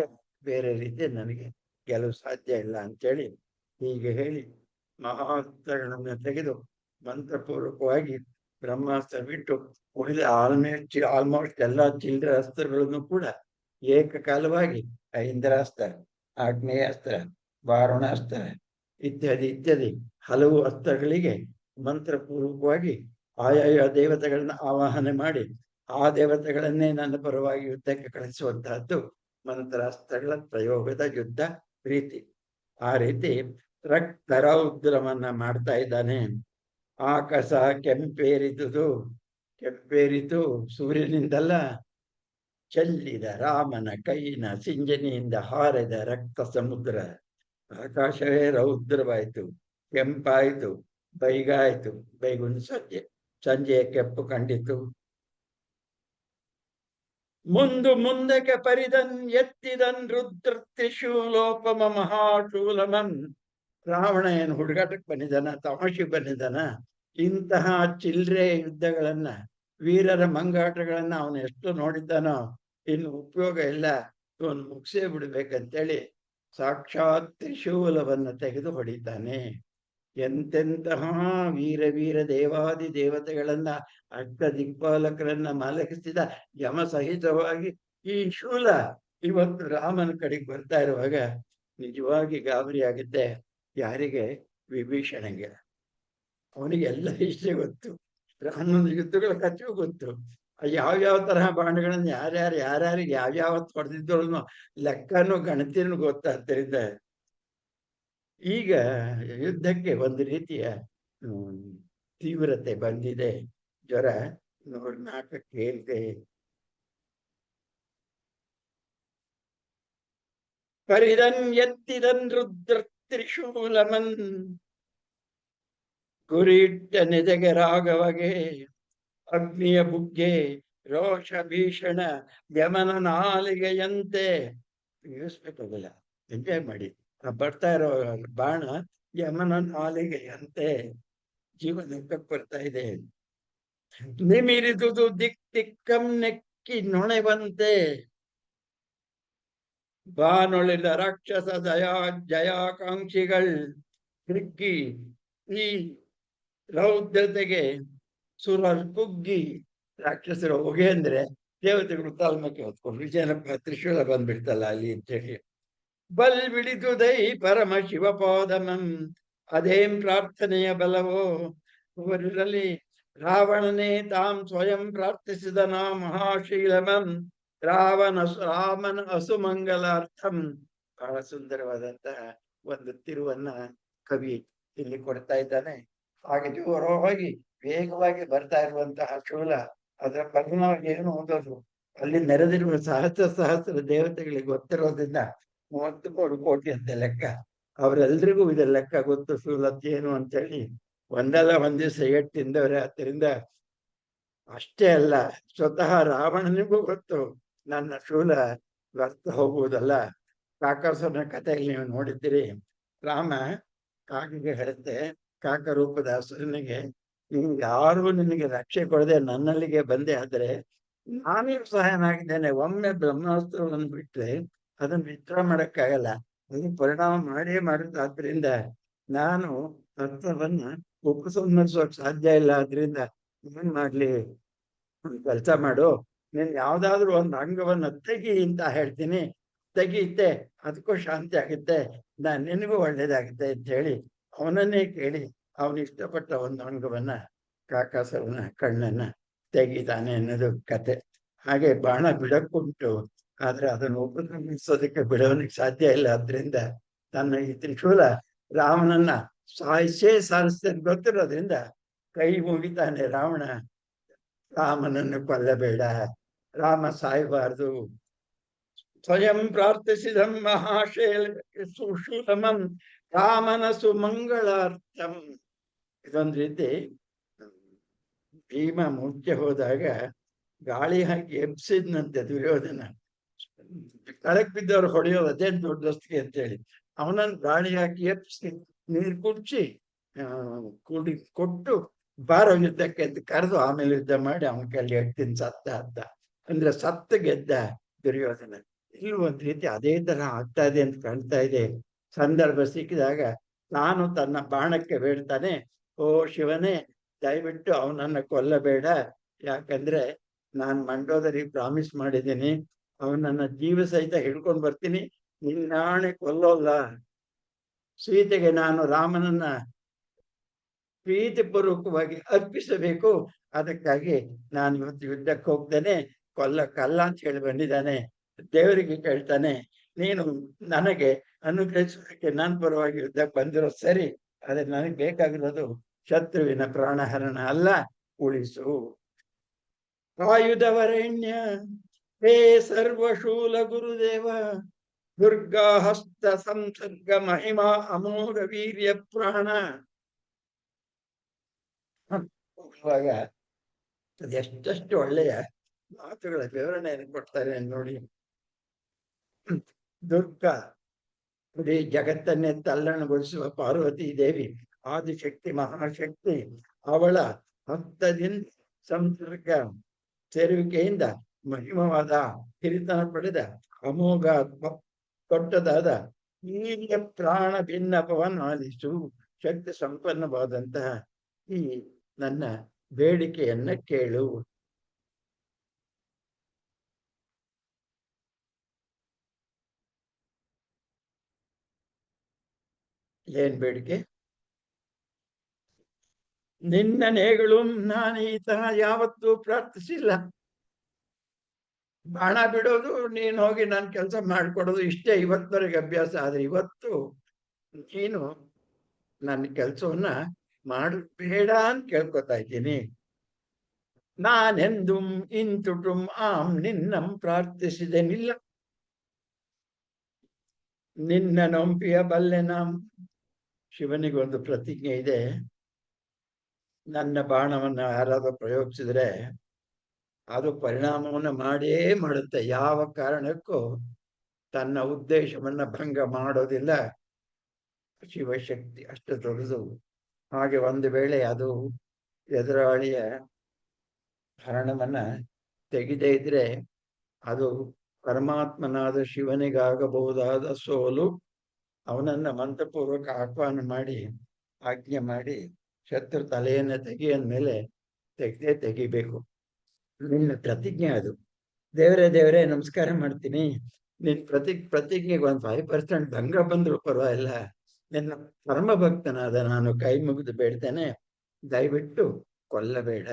ಬೇರೆ ರೀತಿ ನನಗೆ ಗೆಲುವು ಸಾಧ್ಯ ಇಲ್ಲ ಅಂತೇಳಿ ಹೀಗೆ ಹೇಳಿ ಮಹಾಸ್ತ್ರಗಳನ್ನು ತೆಗೆದು ಮಂತ್ರಪೂರ್ವಕವಾಗಿ ಬ್ರಹ್ಮಾಸ್ತ್ರ ಬಿಟ್ಟು ಉಳಿದ ಆಲ್ಮೋಸ್ಟ್ ಎಲ್ಲ ಚಿಲ್ಲರೆ ಅಸ್ತ್ರಗಳನ್ನು ಕೂಡ ಏಕಕಾಲವಾಗಿ ಇಂದ್ರಾಸ್ತ್ರ, ಆಗ್ನೇಯಾಸ್ತ್ರ, ವಾರುಣಾಸ್ತ್ರ ಇತ್ಯಾದಿ ಹಲವು ಅಸ್ತ್ರಗಳಿಗೆ ಮಂತ್ರಪೂರ್ವಕವಾಗಿ ಆಯಾಯ ದೇವತೆಗಳನ್ನ ಆವಾಹನೆ ಮಾಡಿ ಆ ದೇವತೆಗಳನ್ನೇ ನನ್ನ ಪರವಾಗಿ ಯುದ್ಧಕ್ಕೆ ಕಳಿಸುವಂತಹದ್ದು ಮಂತ್ರಾಸ್ತ್ರಗಳ ಪ್ರಯೋಗದ ಯುದ್ಧ ರೀತಿ. ಆ ರೀತಿ ರಕ್ತರೌದ್ರವನ್ನ ಮಾಡ್ತಾ ಇದ್ದಾನೆ. ಆಕಾಶ ಕೆಂಪೇರಿತು ಸೂರ್ಯನಿಂದಲ್ಲ, ಚೆಲ್ಲಿದ ರಾಮನ ಕೈನ ಸಿಂಜನಿಯಿಂದ ಹಾರಿದ ರಕ್ತ ಸಮುದ್ರ. ಆಕಾಶವೇ ರೌದ್ರವಾಯಿತು, ಕೆಂಪಾಯಿತು, ಬೈಗಾಯಿತು, ಬೈಗುಂದು ಸಂಜೆಯ ಕೆಂಪು ಕಂಡಿತು. ಮುಂದಕ್ಕೆ ಪರಿದನ್ ಎತ್ತಿದನ್ ರುದ್ರ ತ್ರಿಶೂಲೋಪಮ ಮಹಾಶೂಲಮನ್. ರಾವಣ ಏನು ಹುಡುಗಾಟಕ್ಕೆ ಬಂದಿದ್ದಾನ, ತಮಾಷೆ ಬಂದಿದ್ದಾನ? ಇಂತಹ ಚಿಲ್ಲರೆ ಯುದ್ಧಗಳನ್ನ, ವೀರರ ಮಂಗಾಟಗಳನ್ನ ಅವನು ಎಷ್ಟು ನೋಡಿದ್ದಾನೋ, ಇನ್ನು ಉಪಯೋಗ ಇಲ್ಲ, ಇವನು ಮುಗಿಸೇ ಬಿಡ್ಬೇಕಂತೇಳಿ ಸಾಕ್ಷಾತ್ ತ್ರಿಶೂಲವನ್ನು ತೆಗೆದು ಹೊಡಿತಾನೆ. ಎಂತೆಂತಹ ವೀರ ದೇವಾದಿ ದೇವತೆಗಳನ್ನ, ಅಷ್ಟ ದಿಕ್ಪಾಲಕರನ್ನ ಮಲಗಿಸಿದ ಯಮ ಸಹಿತವಾಗಿ ಈ ಶೂಲ ಇವತ್ತು ರಾಮನ ಕಡೆಗೆ ಬರ್ತಾ ಇರುವಾಗ ನಿಜವಾಗಿ ಗಾಬರಿ ಆಗುತ್ತೆ. ಯಾರಿಗೆ? ವಿಭೀಷಣಗೆ. ಅವನಿಗೆ ಎಲ್ಲ ಇಷ್ಟೇ ಗೊತ್ತು, ಹನ್ನೊಂದು ಯುದ್ಧಗಳ ಕಥೆಯೂ ಗೊತ್ತು. ಯಾವ್ಯಾವ ತರಹ ಬಾಣಗಳನ್ನ ಯಾರ್ಯಾರಿಗೆ ಯಾವ್ಯಾವ ಹೊಡೆದಿದ್ದೋಳನ್ನೋ ಲೆಕ್ಕನೂ ಗಣತಿನೂ ಗೊತ್ತಾದ್ದರಿಂದ ಈಗ ಯುದ್ಧಕ್ಕೆ ಒಂದು ರೀತಿಯ ತೀವ್ರತೆ ಬಂದಿದೆ. ಜ್ವರ 104 ಹೇಳಿದೆ. ಪರಿದನ್ ಎತ್ತಿದನ್ ರುದ್ರ ತ್ರಿಶೂಲಮನ್. ಗುರಿಟ್ಟ ನೆದೆಗೆ ರಾಘವಗೆ ಅಗ್ನಿಯ ಬುಗ್ಗೆ ರೋಷ ಭೀಷಣ ಯಮನ ನಾಲಿಗೆಯಂತೆ. ಇಳಿಸ್ಬೇಕಾಗಲ್ಲ, ಎಂಜಾಯ್ ಮಾಡಿ. ಬರ್ತಾ ಇರೋ ಬಾಣ ಯಮನ ನಾಲಿಗೆಯಂತೆ ಜೀವನಕ್ಕೆ ಬರ್ತಾ ಇದೆ. ನಿಮಿರಿದುದು ದಿಕ್ಕಂ ನೆಕ್ಕಿ ನೊಣೆವಂತೆ. ಬಾನೊಳಿದ ರಾಕ್ಷಸ ಜಯಾಕಾಂಕ್ಷಿಗಳು ಹಿಗ್ಗಿ ಈ ರೌದ್ರತೆಗೆ ಸುರರ್ ಕುಗ್ಗಿ. ರಾಕ್ಷಸರು ಹೊಗೆ ಅಂದ್ರೆ ದೇವತೆಗಳು ತಾಳ್ಮಕ್ಕೆ ಹೊತ್ಕೊಂಡು ವಿಜಯನಪ್ಪ ತ್ರಿಶೂಲ ಬಂದ್ಬಿಡ್ತಲ್ಲ ಅಲ್ಲಿ ಅಂತೇಳಿ. ಬಲ್ ಬಿಡಿದುದೈ ಪರಮ ಶಿವಪಾದಮಂ. ಅದೇಂ ಪ್ರಾರ್ಥನೆಯ ಬಲವೋ ಅವರಲ್ಲಿ. ರಾವಣನೇ ತಾಂ ಸ್ವಯಂ ಪ್ರಾರ್ಥಿಸಿದನ ಮಹಾಶೀಲಮಂ. ರಾಮನ ಅಸುಮಂಗಲಾರ್ಥಂ. ಬಹಳ ಸುಂದರವಾದಂತಹ ಒಂದು ತಿರುವನ್ನ ಕವಿ ಇಲ್ಲಿ ಕೊಡ್ತಾ ಇದ್ದಾನೆ. ಹಾಗೆ ಜೋರಾಗಿ ವೇಗವಾಗಿ ಬರ್ತಾ ಇರುವಂತಹ ಶೂಲ, ಅದರ ಪರಿಣಾಮ ಏನು ಓದೋದು, ಅಲ್ಲಿ ನೆರೆದಿರುವ ಸಹಸ್ರ ದೇವತೆಗಳಿಗೆ ಗೊತ್ತಿರೋದ್ರಿಂದ 33 ಕೋಟಿ ಅಂತ ಲೆಕ್ಕ. ಅವರೆಲ್ರಿಗೂ ಇದು ಲೆಕ್ಕ ಗೊತ್ತು, ಶೂಲದ್ದೇನು ಅಂತೇಳಿ. ಒಂದಲ್ಲ ಒಂದ್ ದಿವಸ ಏಟ್ ತಿಂದವ್ರೆ. ಆದ್ದರಿಂದ ಅಷ್ಟೇ ಅಲ್ಲ, ಸ್ವತಃ ರಾವಣನಿಗೂ ಗೊತ್ತು ನನ್ನ ಶೂಲ ವ್ಯರ್ಥ ಹೋಗುವುದಲ್ಲ. ಕಾಕರ್ಸನ ಕಥೆಯಲ್ಲಿ ನೀವು ನೋಡಿದ್ದೀರಿ. ರಾಮ ಕಾಕಿಗೆ ಹೇಳುತ್ತೆ, ಕಾಕ ರೂಪದ ಹಸುರನಿಗೆ, ನೀವು ಯಾರು ನಿನಗೆ ರಕ್ಷೆ ಕೊಡದೆ ನನ್ನಲ್ಲಿಗೆ ಬಂದೆ ಆದ್ರೆ ನಾನೇ ಸಹಾಯನಾಗಿದ್ದೇನೆ. ಒಮ್ಮೆ ಬ್ರಹ್ಮಾಸ್ತ್ರವನ್ನು ಬಿಟ್ರೆ ಅದನ್ನು ವಿಚಾರ ಮಾಡಕ್ಕಾಗಲ್ಲ, ಅದನ್ನು ಪರಿಣಾಮ ಮಾಡೇ ಮಾಡುತ್ತಾದ್ರಿಂದ ನಾನು ತತ್ವವನ್ನ ಉಪಸಂಹರಿಸೋಕ್ ಸಾಧ್ಯ ಇಲ್ಲ. ಆದ್ರಿಂದ ಏನ್ ಮಾಡ್ಲಿ, ಕೆಲಸ ಮಾಡು, ನೀನ್ ಯಾವ್ದಾದ್ರು ಒಂದು ಅಂಗವನ್ನ ತೆಗಿ ಅಂತ ಹೇಳ್ತೀನಿ, ತೆಗೀತೆ, ಅದಕ್ಕೂ ಶಾಂತಿ ಆಗುತ್ತೆ, ನಿನಗೂ ಒಳ್ಳೇದಾಗುತ್ತೆ ಅಂತ ಹೇಳಿ ಅವನನ್ನೇ ಕೇಳಿ ಅವನು ಇಷ್ಟಪಟ್ಟ ಒಂದು ಅಂಗವನ್ನ, ಕಾಕಾಸವನ ಕಣ್ಣನ್ನ ತೆಗಿತಾನೆ ಅನ್ನೋದು ಕತೆ. ಹಾಗೆ ಬಾಣ ಬಿಡಕ್ಕುಂಟು, ಆದ್ರೆ ಅದನ್ನು ಉಪಕ್ರಮಿಸೋದಕ್ಕೆ ಬಿಡೋನಿಗೆ ಸಾಧ್ಯ ಇಲ್ಲ. ಆದ್ರಿಂದ ತನ್ನ ಈ ತ್ರಿಶೂಲ ರಾಮನನ್ನ ಸಾರಿಸ್ತೇನೆ ಗೊತ್ತಿರೋದ್ರಿಂದ ಕೈ ಮುಗಿತಾನೆ ರಾವಣ. ರಾಮನನ್ನು ಕೊಲ್ಲಬೇಡ, ರಾಮ ಸಾಯಬಾರ್ದು. ಸ್ವಯಂ ಪ್ರಾರ್ಥಿಸಿದಂ ಮಹಾಶೇಲ ಸುಶೂಲಮಂ ರಾಮನ ಸುಮಂಗಳಾರ್ಥಂ. ಇದೊಂದು ರೀತಿ ಭೀಮ ಮುಖ್ಯ ಹೋದಾಗ ಗಾಳಿ ಹಾಕಿ ಎಬ್ಸಿದ್ನಂತೆ ದುರ್ಯೋಧನ. ಕೆಳಕ್ ಬಿದ್ದವ್ರು ಹೊಡೆಯೋದು ಅದೇನ್ ದೊಡ್ಡಸ್ತಿಗೆ ಅಂತ ಹೇಳಿ ಅವನನ್ನು ಗಾಳಿ ಹಾಕಿ ಎಬ್ಸಿ ನೀರು ಕುಡ್ಸಿ ಕೊಟ್ಟು ಬಾರೋ ಯುದ್ಧಕ್ಕೆ ಅಂತ ಕರೆದು ಆಮೇಲೆ ಯುದ್ಧ ಮಾಡಿ ಅವನ ಕೈಲಿ ಎಡ್ತೀನಿ ಸತ್ತ ಅಂತ. ಅಂದ್ರೆ ಸತ್ತ ಗೆದ್ದ ದುರ್ಯೋಧನ. ಇಲ್ಲಿ ಒಂದ್ ರೀತಿ ಅದೇ ತರ ಆಗ್ತಾ ಇದೆ ಅಂತ ಕಾಣ್ತಾ ಇದೆ. ಸಂದರ್ಭ ಸಿಕ್ಕಿದಾಗ ನಾನು ತನ್ನ ಬಾಣಕ್ಕೆ ಬೇಡ್ತಾನೆ, ಓ ಶಿವನೇ, ದಯವಿಟ್ಟು ಅವನನ್ನ ಕೊಲ್ಲಬೇಡ, ಯಾಕಂದ್ರೆ ನಾನ್ ಮಂಡೋದರಿಗೆ ಪ್ರಾಮಿಸ್ ಮಾಡಿದ್ದೀನಿ, ಅವನನ್ನ ಜೀವ ಸಹಿತ ಹಿಡ್ಕೊಂಡು ಬರ್ತೀನಿ, ನಿನ್ನಾಣೆ ಕೊಲ್ಲೋಲ್ಲ. ಸೀತೆಗೆ ನಾನು ರಾಮನನ್ನ ಪ್ರೀತಿಪೂರ್ವಕವಾಗಿ ಅರ್ಪಿಸಬೇಕು, ಅದಕ್ಕಾಗಿ ನಾನು ಇವತ್ತು ಯುದ್ಧಕ್ಕೆ ಹೋಗ್ತೇನೆ, ಕೊಲ್ಲಕ್ಕಲ್ಲ ಅಂತ ಹೇಳಿ ಬಂದಿದ್ದಾನೆ. ದೇವರಿಗೆ ಕೇಳ್ತಾನೆ, ನೀನು ನನಗೆ ಅನುಗ್ರಹಿಸೋದಕ್ಕೆ ನನ್ನ ಪರವಾಗಿ ಯುದ್ಧಕ್ಕೆ ಬಂದಿರೋ ಸರಿ, ಆದ್ರೆ ನನಗೆ ಬೇಕಾಗಿರೋದು ಶತ್ರುವಿನ ಪ್ರಾಣಹರಣ ಅಲ್ಲ, ಉಳಿಸು. ಆಯುಧವರೆಣ್ಯ ಹೇ ಸರ್ವಶೂಲ ಗುರುದೇವ, ದುರ್ಗಾ ಹಸ್ತ ಸಂಸರ್ಗ ಮಹಿಮಾ ಅಮೋಘ ವೀರ್ಯ ಪ್ರಾಣ. ಇವಾಗ ಅದೆಷ್ಟು ಒಳ್ಳೆಯ ಮಾತುಗಳ ವಿವರಣೆಯನ್ನು ಕೊಡ್ತಾರೆ ನೋಡಿ. ದುರ್ಗಾ, ಇಡೀ ಜಗತ್ತನ್ನೇ ತಲ್ಲಣಗೊಳಿಸುವ ಪಾರ್ವತಿ ದೇವಿ, ಆದಿಶಕ್ತಿ, ಮಹಾಶಕ್ತಿ. ಅವಳ ಹಸ್ತದಿಂದ ಸಂಸರ್ಗ ಸೇರುವಿಕೆಯಿಂದ ಮಹಿಮವಾದ ಹಿರಿತನ ಪಡೆದ ಅಮೋಘ ದೊಡ್ಡದಾದ ವೀರ್ಯ ಪ್ರಾಣ ಭಿನ್ನಪವನ್ನು ಆಲಿಸು. ಶಕ್ತಿ ಸಂಪನ್ನವಾದಂತಹ ಈ ನನ್ನ ಬೇಡಿಕೆಯನ್ನ ಕೇಳು. ಏನ್ ಬೇಡಿಕೆ? ನಿನ್ನ ನೇಗಳು ನಾನು ಈ ತರ ಯಾವತ್ತೂ ಪ್ರಾರ್ಥಿಸಿಲ್ಲ. ಬಾಣ ಬಿಡೋದು, ನೀನು ಹೋಗಿ ನಾನು ಕೆಲಸ ಮಾಡ್ಕೊಡೋದು, ಇಷ್ಟೇ ಇವತ್ತವರೆಗೆ ಅಭ್ಯಾಸ. ಆದ್ರೆ ಇವತ್ತು ನೀನು ನನ್ನ ಕೆಲಸವನ್ನ ಮಾಡಬೇಡ ಅಂತ ಕೇಳ್ಕೊತಾ ಇದ್ದೀನಿ. ನಾನೆಂದು ಇಂತುಟುಂ ಆಂ ನಿನ್ನಂ ಪ್ರಾರ್ಥಿಸಿದೆನಿಲ್ಲ, ನಿನ್ನ ನೊಂಪಿಯ ಬಲ್ಲೆ ನಾಂ. ಶಿವನಿಗೊಂದು ಪ್ರತಿಜ್ಞೆ ಇದೆ, ನನ್ನ ಬಾಣವನ್ನ ಯಾರಾದ್ರೂ ಪ್ರಯೋಗಿಸಿದ್ರೆ ಅದು ಪರಿಣಾಮವನ್ನು ಮಾಡೇ ಮಾಡುತ್ತೆ. ಯಾವ ಕಾರಣಕ್ಕೂ ತನ್ನ ಉದ್ದೇಶವನ್ನ ಭಂಗ ಮಾಡೋದಿಲ್ಲ ಶಿವಶಕ್ತಿ, ಅಷ್ಟು ದೊಡ್ಡದು. ಹಾಗೆ ಒಂದು ವೇಳೆ ಅದು ಎದುರಾಳಿಯ ಹರಣವನ್ನ ತೆಗೆದೇ ಇದ್ರೆ ಅದು ಪರಮಾತ್ಮನಾದ ಶಿವನಿಗಾಗಬಹುದಾದ ಸೋಲು. ಅವನನ್ನ ಮಂತ್ರಪೂರ್ವಕ ಆಹ್ವಾನ ಮಾಡಿ ಆಜ್ಞೆ ಮಾಡಿ ಶತ್ರು ತಲೆಯನ್ನ ತೆಗೆಯಂದ್ಮೇಲೆ ತೆಗಿಬೇಕು. ನಿನ್ನ ಪ್ರತಿಜ್ಞೆ ಅದು. ದೇವರೇ ನಮಸ್ಕಾರ ಮಾಡ್ತೀನಿ, ನಿನ್ ಪ್ರತಿಜ್ಞೆಗೆ ಒಂದು 5% ಭಂಗ ಬಂದ್ರು ಪರವಾಗಿಲ್ಲ, ನಿನ್ನ ಪರಮ ಭಕ್ತನಾದ ನಾನು ಕೈ ಮುಗಿದು ಬೇಡ್ತೇನೆ, ದಯವಿಟ್ಟು ಕೊಲ್ಲಬೇಡ.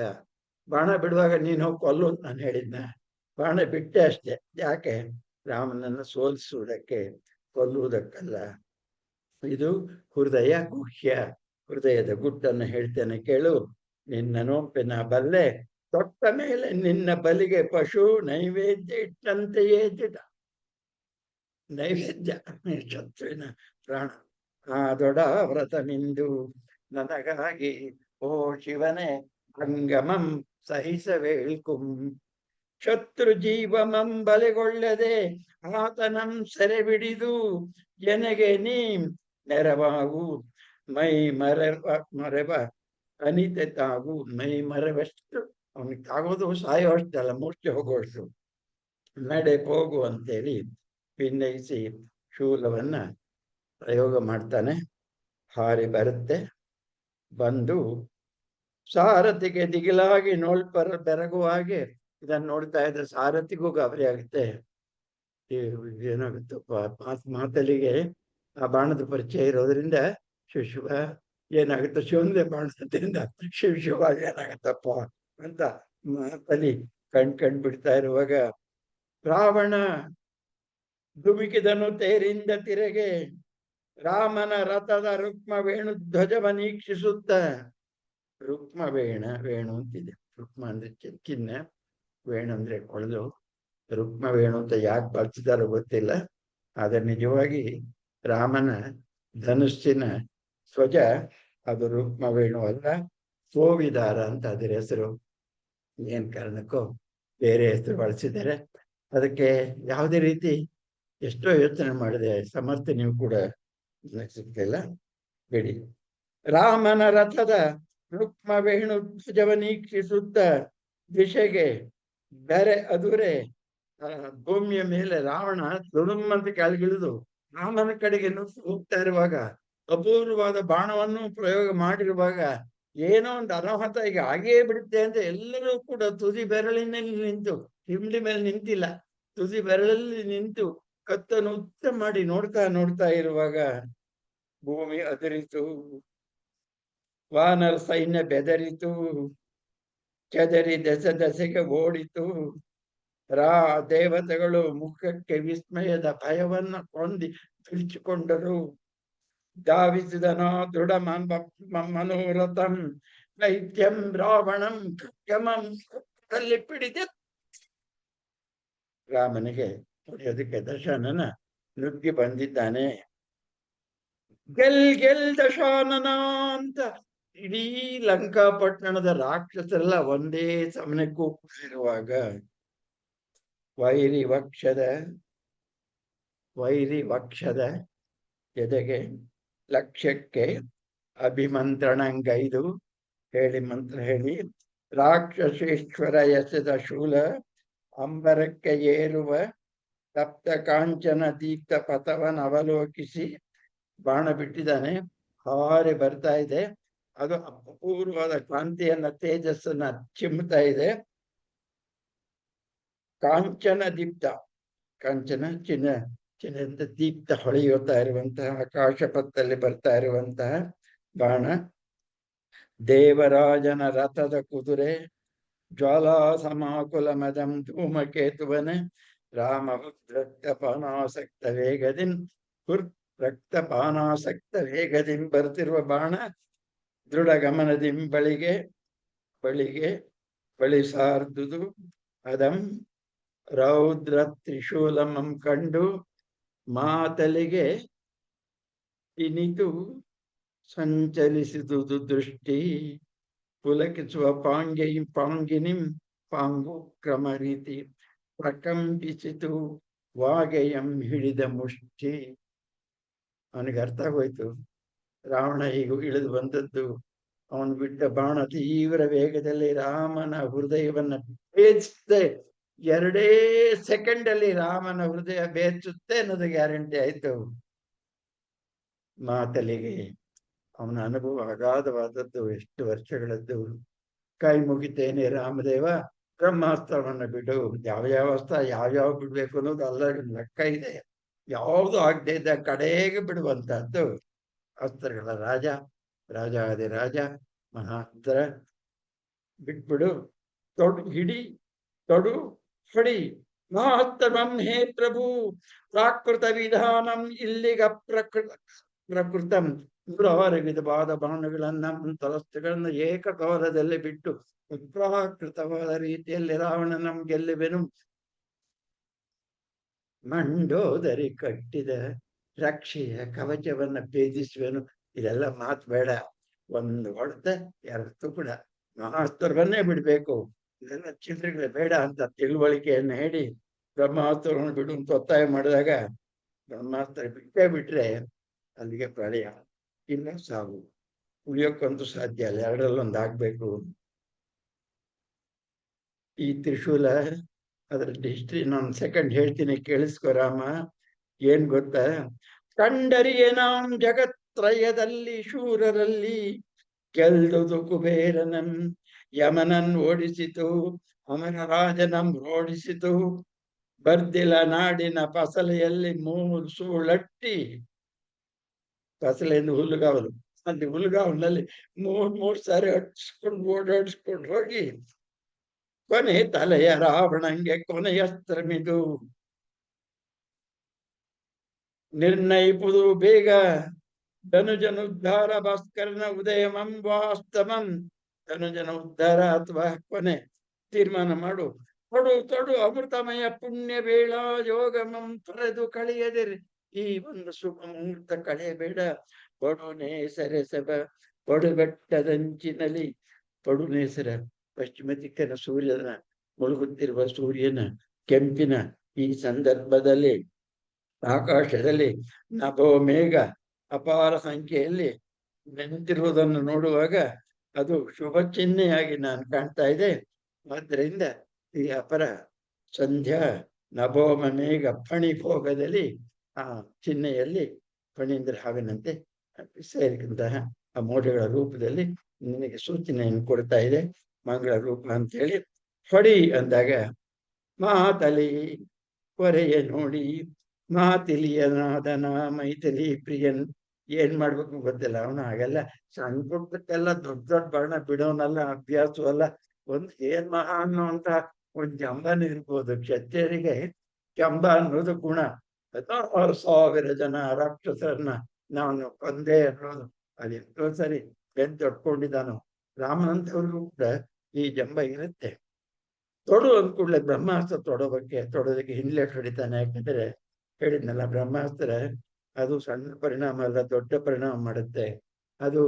ಬಾಣ ಬಿಡುವಾಗ ನೀನು ಹೋಗಿ ಕೊಲ್ಲು ಅಂತ ನಾನು ಹೇಳಿದ್ನ. ಬಾಣ ಬಿಟ್ಟೆ ಅಷ್ಟೇ. ಯಾಕೆ? ರಾಮನನ್ನು ಸೋಲಿಸುವುದಕ್ಕೆ, ಕೊಲ್ಲುವುದಕ್ಕಲ್ಲ. ಇದು ಹೃದಯ ಗುಹ್ಯ, ಹೃದಯದ ಗುಟ್ಟನ್ನು ಹೇಳ್ತೇನೆ ಕೇಳು. ನಿನ್ನ ನೋಂಪಿನ ಬಲ್ಲೆ, ತೊಟ್ಟ ಮೇಲೆ ನಿನ್ನ ಬಲಿಗೆ ಪಶು ನೈವೇದ್ಯ ಇಟ್ಟಂತೆಯೇ ದಿಟ. ನೈವೇದ್ಯ ಶತ್ರುವಿನ ಪ್ರಾಣ. ಆ ದೊಡ ವ್ರತಮಿಂದು ನನಗಾಗಿ ಓ ಶಿವನೇ ಅಂಗಮಂ ಸಹಿಸವೇಳ್ಕುಂ. ಶತ್ರು ಜೀವಮಂ ಬಲೆಗೊಳ್ಳದೆ ಆತನಂ ಸೆರೆ ಬಿಡಿದು ಜನಗೆ ನೀ ನೆರವಾಗು. ಮೈ ಮರೆವ ಅನಿತೆ ತಾಗು. ಮೈ ಮರೆವಷ್ಟು, ಅವನಿಗೆ ತಾಗೋದು ಸಾಯೋಷ್ಟಲ್ಲ, ಮೂರ್ಛೆ ಹೋಗುವಷ್ಟು. ನಡೆ ಹೋಗು ಅಂತೇಳಿ ಭಿನ್ನಯಿಸಿ ಶೂಲವನ್ನ ಪ್ರಯೋಗ ಮಾಡ್ತಾನೆ. ಹಾರಿ ಬರುತ್ತೆ. ಬಂದು ಸಾರಥಿಗೆ ದಿಗಿಲಾಗಿ ಬೆರಗುವ ಹಾಗೆ ಇದನ್ನು ನೋಡ್ತಾ ಇದ್ರೆ ಸಾರಥಿಗೂ ಗಾಬರಿ ಆಗುತ್ತೆ. ಏನಾಗುತ್ತೋ ಮಾತಲ್ಲಿಗೆ ಆ ಬಾಣದ ಪರಿಚಯ ಇರೋದ್ರಿಂದ ಶಿವ ಏನಾಗುತ್ತೋ ಶಿವನ್ಗೆ ಬಾಣದಿಂದ ಶಿವ ಏನಾಗತ್ತಪ್ಪ ಅಂತ ಮಾತಲ್ಲಿ ಕಂಡ್ಬಿಡ್ತಾ ಇರುವಾಗ ರಾವಣ ಧುಮುಕಿದನು ತೇರಿಂದ ತಿರೆಗೆ, ರಾಮನ ರಥದ ರುಕ್ಮ ವೇಣು ಧ್ವಜವನೀಕ್ಷಿಸುತ್ತ. ರುಕ್ಮ ವೇಣು ಅಂತಿದೆ. ರುಕ್ಮ ಅಂದ್ರೆ ಚೆಕ್ಕಿನ್ನ, ವೇಣು ಅಂದ್ರೆ ಕೊಳಲು. ರುಕ್ಮ ವೇಣು ಅಂತ ಯಾಕೆ ಬಳಸಿದಾರೋ ಗೊತ್ತಿಲ್ಲ. ಆದ್ರೆ ನಿಜವಾಗಿ ರಾಮನ ಧನುಸ್ಸಿನ ಧ್ವಜ ಅದು ರುಕ್ಮ ವೇಣು ಅಲ್ಲ, ಸೋವಿದಾರ ಅಂತ ಅದರ ಹೆಸರು. ಏನ್ ಕಾರಣಕ್ಕೋ ಬೇರೆ ಹೆಸರು ಬಳಸಿದ್ದಾರೆ. ಅದಕ್ಕೆ ಯಾವುದೇ ರೀತಿ ಎಷ್ಟೋ ಯೋಚನೆ ಮಾಡಿದೆ, ಸಮರ್ಥನೆಯೂ ಕೂಡ ಸಿಗ್ತಿಲ್ಲ, ಬಿಡಿ. ರಾಮನ ರಥದ ರುಕ್ಮ ವೇಣು ಧ್ವಜವನೀಕ್ಷಿಸುತ್ತ ದಿಶೆಗೆ ಬೇರೆ ಅದುರೆ ಭೂಮಿಯ ಮೇಲೆ ರಾವಣ ದುಡುಮ್ಮಂತ ಕೆಳಗಿಳಿದು ರಾಮನ ಕಡೆಗೆ ಹೋಗ್ತಾ ಇರುವಾಗ ಅಪೂರ್ವವಾದ ಬಾಣವನ್ನು ಪ್ರಯೋಗ ಮಾಡಿರುವಾಗ ಏನೋ ಒಂದು ಅನಾಹುತ ಈಗ ಆಗೇ ಬಿಡುತ್ತೆ ಅಂತ ಎಲ್ಲರೂ ಕೂಡ ತುದಿ ಬೆರಳಿನಲ್ಲಿ ನಿಂತು, ಹಿಂಡಿ ಮೇಲೆ ನಿಂತಿಲ್ಲ, ತುದಿ ಬೆರಳಲ್ಲಿ ನಿಂತು ಕತ್ತನ್ನು ಉಚ್ಚ ಮಾಡಿ ನೋಡ್ತಾ ಇರುವಾಗ ಭೂಮಿ ಅದರಿತು, ವಾನರ ಸೈನ್ಯ ಬೆದರಿತು, ಚದರಿ ದೆಸೆಗೆ ಓಡಿತು. ದೇವತೆಗಳು ಮುಖಕ್ಕೆ ವಿಸ್ಮಯದ ಭಯವನ್ನ ತುಳಿಸಿಕೊಂಡರು. ಧಾವಿಸಿದನ ದೃಢ ಮನೋರಥಂ ದೈತ್ಯಂ ರಾವಣಂ ಖಡ್ಗಮಂ ಕಲ್ಲಿ ಪಿಡಿದ. ರಾಮನಿಗೆ ಹೊಡೆಯೋದಕ್ಕೆ ದಶಾನನ ನುಗ್ಗಿ ಬಂದಿದ್ದಾನೆ. ಗೆಲ್ ದಶಾನನ ಅಂತ ಇಡೀ ಲಂಕಾಪಟ್ಟಣದ ರಾಕ್ಷಸರೆಲ್ಲ ಒಂದೇ ಸಮನೆ ಕೂಗಿರುವಾಗ ವೈರಿ ವಕ್ಷದ ಎದೆಗೆ ಲಕ್ಷ್ಯಕ್ಕೆ ಅಭಿಮಂತ್ರಣಂಗೈದು ಮಂತ್ರ ಹೇಳಿ ರಾಕ್ಷಸೇಶ್ವರ ಎಸೆದ ಶೂಲ ಅಂಬರಕ್ಕೆ ಏರುವ ತಪ್ತ ಕಾಂಚನ ದೀಪ್ತ ಪಥವನ್ನು ಅವಲೋಕಿಸಿ ಬಾಣ ಬಿಟ್ಟಿದ್ದಾನೆ. ಹಾರಿ ಬರ್ತಾ ಇದೆ. ಅದು ಅಪೂರ್ವವಾದ ಕಾಂತಿಯನ್ನ, ತೇಜಸ್ಸನ್ನ ಚಿಮ್ಮುತ್ತಾ ಇದೆ. ಕಾಂಚನ ಚಿನ್ನದ ದೀಪ್ತ ಹೊಳೆಯುತ್ತಾ ಇರುವಂತಹ ಆಕಾಶ ಪಥದಲ್ಲಿ ಬರ್ತಾ ಇರುವಂತಹ ಬಾಣ. ದೇವರಾಜನ ರಥದ ಕುದುರೆ ಜ್ವಾಲಾ ಸಮಾಕುಲ ಮದಂ ಧೂಮಕೇತುವನ ರಾಮ ರಕ್ತಪಾನಾಸಕ್ತ ವೇಗದಿಂ ಬರ್ತಿರುವ ಬಾಣ ದೃಢ ಗಮನದಿಂ ಬಳಿ ಸಾರ್ದುದು ಅದಂ ರೌದ್ರ ತ್ರಿಶೂಲಮಂ ಕಂಡು ಮಾತಲಿಗೆ ಇನಿತು ಸಂಚಲಿಸಿದುದು ದೃಷ್ಟಿ ಪುಲಕಿಸುವ ಪಾಂಗಿನಿಂ ಪಾಂಗು ಕ್ರಮ ರೀತಿ ಪ್ರಕಂಪಿಸಿತು ವಾಗೆಯಂ ಹಿಡಿದ ಮುಷ್ಟಿ. ಅವನಿಗೆ ಅರ್ಥ ಆಗೋಯ್ತು, ರಾವಣ ಈಗ ಇಳಿದು ಬಂದದ್ದು, ಅವನು ಬಿಟ್ಟ ಬಾಣ ತೀವ್ರ ವೇಗದಲ್ಲಿ ರಾಮನ ಹೃದಯವನ್ನ ಭೇದಿಸುತ್ತೆ. 2 ಸೆಕೆಂಡಲ್ಲಿ ರಾಮನ ಹೃದಯ ಭೇದಿಸುತ್ತೆ ಅನ್ನೋದು ಗ್ಯಾರಂಟಿ ಆಯ್ತು. ಮಾತಲಿಗೆ ಅವನ ಅನುಭವ ಅಗಾಧವಾದದ್ದು, ಎಷ್ಟು ವರ್ಷಗಳದ್ದು. ಕೈ ಮುಗಿತೇನೆ ರಾಮದೇವ, ಬ್ರಹ್ಮಾಸ್ತ್ರವನ್ನ ಬಿಡು. ಯಾವ ಅಸ್ತ್ರ ಯಾವ್ಯಾವ ಬಿಡ್ಬೇಕು ಅನ್ನೋದು ಅಲ್ಲ ಲೆಕ್ಕ ಇದೆ. ಯಾವುದು ಆಗದೆ ಇದ್ದ ಕಡೆಗೆ ಬಿಡುವಂತಹದ್ದು ಅಸ್ತ್ರಗಳ ರಾಜಾದಿರಾಜ ಮಹಾಸ್ತ್ರ. ಬಿಟ್ಬಿಡು, ತೊಡು ಹೊಡಿ ಮಹಾಸ್ತ್ರಂ ಹೇ ಪ್ರಭು ಪ್ರಾಕೃತ ವಿಧಾನಂ ಇಲ್ಲಿಗ ಪ್ರಕೃತಂ. 106 ವಿಧವಾದ ಬಾಣಗಳನ್ನ ತಲಸ್ತ್ರಗಳನ್ನ ಏಕಕಾಲದಲ್ಲಿ ಬಿಟ್ಟು ಅಪ್ರಾಕೃತವಾದ ರೀತಿಯಲ್ಲಿ ರಾವಣನ ಗೆಲ್ಲುವೆನು. ಮಂಡೋದರಿ ಕಟ್ಟಿದ ರಕ್ಷೆಯ ಕವಚವನ್ನ ಭೇದಿಸುವೆನು. ಇದೆಲ್ಲ ಮಾತು ಬೇಡ, ಒಂದು ಹೊಡೆತ 2 ಕೂಡ ಮಹಾಸ್ತ್ರವನ್ನೇ ಬಿಡ್ಬೇಕು. ಇದೆಲ್ಲ ಚಿತ್ರಗಳೇ ಬೇಡ ಅಂತ ತಿಳುವಳಿಕೆಯನ್ನು ಹೇಳಿ ಬ್ರಹ್ಮಾಸ್ತ್ರವನ್ನು ಬಿಡು ಅಂತ ಒತ್ತಾಯ ಮಾಡಿದಾಗ ಬ್ರಹ್ಮಾಸ್ತ್ರ ಬಿಟ್ರೆ ಅಲ್ಲಿಗೆ ಪ್ರಳಯ, ಇಲ್ಲ ಸಾವು. ಉಳಿಯೋಕ್ಕಂತೂ ಸಾಧ್ಯ ಅಲ್ಲ, 2ರಲ್ಲೊಂದು ಆಗ್ಬೇಕು. ಈ ತ್ರಿಶೂಲ ಅದರ ಹಿಸ್ಟ್ರಿ ನಾನು ಸೆಕೆಂಡ್ ಹೇಳ್ತೀನಿ, ಕೇಳಿಸ್ಕೊ ರಾಮ. ಏನ್ ಗೊತ್ತಾ, ಕಂಡರಿಯೇ ನಾಂ ಜಗತ್ರಯದಲ್ಲಿ ಶೂರರಲ್ಲಿ ಗೆಲ್ದುದು ಕುಬೇರನಂ ಯಮನನ್ ಓಡಿಸಿತು, ಅಮರರಾಜನಂ ಓಡಿಸಿತು. ಬರ್ದಿಲ ನಾಡಿನ ಫಸಲೆಯಲ್ಲಿ ಮೂರು ಸೂಳಟ್ಟಿ, ಫಸಲೆಂದು ಹುಲ್ಲುಗಾವಲು, ಅಲ್ಲಿ ಹುಲ್ಲುಗಾವಲಿನಲ್ಲಿ ಮೂರ್ ಸಾರಿ ಓಡಾಡಿಸ್ಕೊಂಡು ಹೋಗಿ ಕೊನೆ ತಲೆಯ ರಾವಣಂಗೆ ಕೊನೆಯಸ್ತ್ರಮಿದು. ನಿರ್ಣಯಿಪುದು ಬೇಗ ಧನುಜನ ಉದ್ಧಾರ ಭಾಸ್ಕರನ ಉದಯಮಂಬಾಸ್ತಮಂ. ಧನುಜನ ಉದ್ಧಾರ ಅಥವಾ ಕೊನೆ ತೀರ್ಮಾನ ಮಾಡು. ತೊಡು ಅಮೃತಮಯ ಪುಣ್ಯ ಬೇಳ ಯೋಗಮಂ ತೊರೆದು ಕಳೆಯದಿರಿ. ಈ ಒಂದು ಶುಭ ಮುಹೂರ್ತ ಕಳೆಯಬೇಡ. ಪಡುನೇಸರೆ ಸಭ ಪಡುಬೆಟ್ಟದಂಚಿನಲ್ಲಿ, ಪಡುನೇಸರ ಪಶ್ಚಿಮ ದಿಕ್ಕನ ಸೂರ್ಯನ ಮುಳುಗುತ್ತಿರುವ ಸೂರ್ಯನ ಕೆಂಪಿನ ಈ ಸಂದರ್ಭದಲ್ಲಿ ಆಕಾಶದಲ್ಲಿ ನಭೋ ಮೇಘ ಅಪಾರ ಸಂಖ್ಯೆಯಲ್ಲಿ ನಿಂತಿರುವುದನ್ನು ನೋಡುವಾಗ ಅದು ಶುಭ ಚಿಹ್ನೆಯಾಗಿ ನಾನು ಕಾಣ್ತಾ ಇದೆ. ಆದ್ದರಿಂದ ಈ ಅಪರ ಸಂಧ್ಯಾ ನಭೋಮ ಮೇಘ ಫಣಿಭೋಗದಲ್ಲಿ ಆ ಚಿಹ್ನೆಯಲ್ಲಿ ಫಣೀಂದ್ರ ಹಾವಿನಂತೆ ಸೇರಿದಂತಹ ಆ ಮೋಡಗಳ ರೂಪದಲ್ಲಿ ನಿನಗೆ ಸೂಚನೆಯನ್ನು ಕೊಡ್ತಾ ಇದೆ. ಮಂಗಳ ರೂಪ ಅಂತೇಳಿ ಹೊಡಿ ಅಂದಾಗ ಮಾತಲಿ ಹೊರೆಯ ನೋಡಿ ಮಾತಿಲಿಯನಾದನ ಮೈಥಿಲಿ ಪ್ರಿಯನ್. ಏನ್ ಮಾಡ್ಬೇಕು ಗೊತ್ತಿಲ್ಲ ಅವನು. ಹಾಗೆಲ್ಲ ಸಣ್ಣ ಪುಟ್ಟಕ್ಕೆಲ್ಲ ದೊಡ್ಡ ದೊಡ್ಡ ಬಣ್ಣ ಬಿಡೋನಲ್ಲ, ಅಭ್ಯಾಸವಲ್ಲ. ಏನ್ ಮಹಾ ಅನ್ನುವಂತ ಒಂದ್ ಜಂಬನ ಇರ್ಬೋದು. ಕ್ಷತ್ರಿಯರಿಗೆ ಜಂಬ ಅನ್ನೋದು ಗುಣ. 16,000 ಜನ ರಾಕ್ಷಸರನ್ನ ನಾನು ಕೊಂದೆ ಅನ್ನೋದು ಅದು ಎಷ್ಟೋ ಸರಿ ತೊಡ್ಕೊಂಡಿದ್ದಾನು. ರಾಮನಂತವ್ರಿಗೂ ಕೂಡ ಈ ಜಂಬ ಇರುತ್ತೆ. ತೊಡು ಅಂದ್ಕೂಡ್ಲೆ ಬ್ರಹ್ಮಾಸ್ತ್ರ ತೊಡೋದಕ್ಕೆ ಹಿಂದ್ಲೆಟ್ ಹೊಡಿತಾನೆ. ಯಾಕಂದ್ರೆ ಹೇಳಿದ್ನಲ್ಲ, ಬ್ರಹ್ಮಾಸ್ತ್ರ ಅದು ಸಣ್ಣ ಪರಿಣಾಮ ಅಲ್ಲ, ದೊಡ್ಡ ಪರಿಣಾಮ ಮಾಡುತ್ತೆ. ಅದು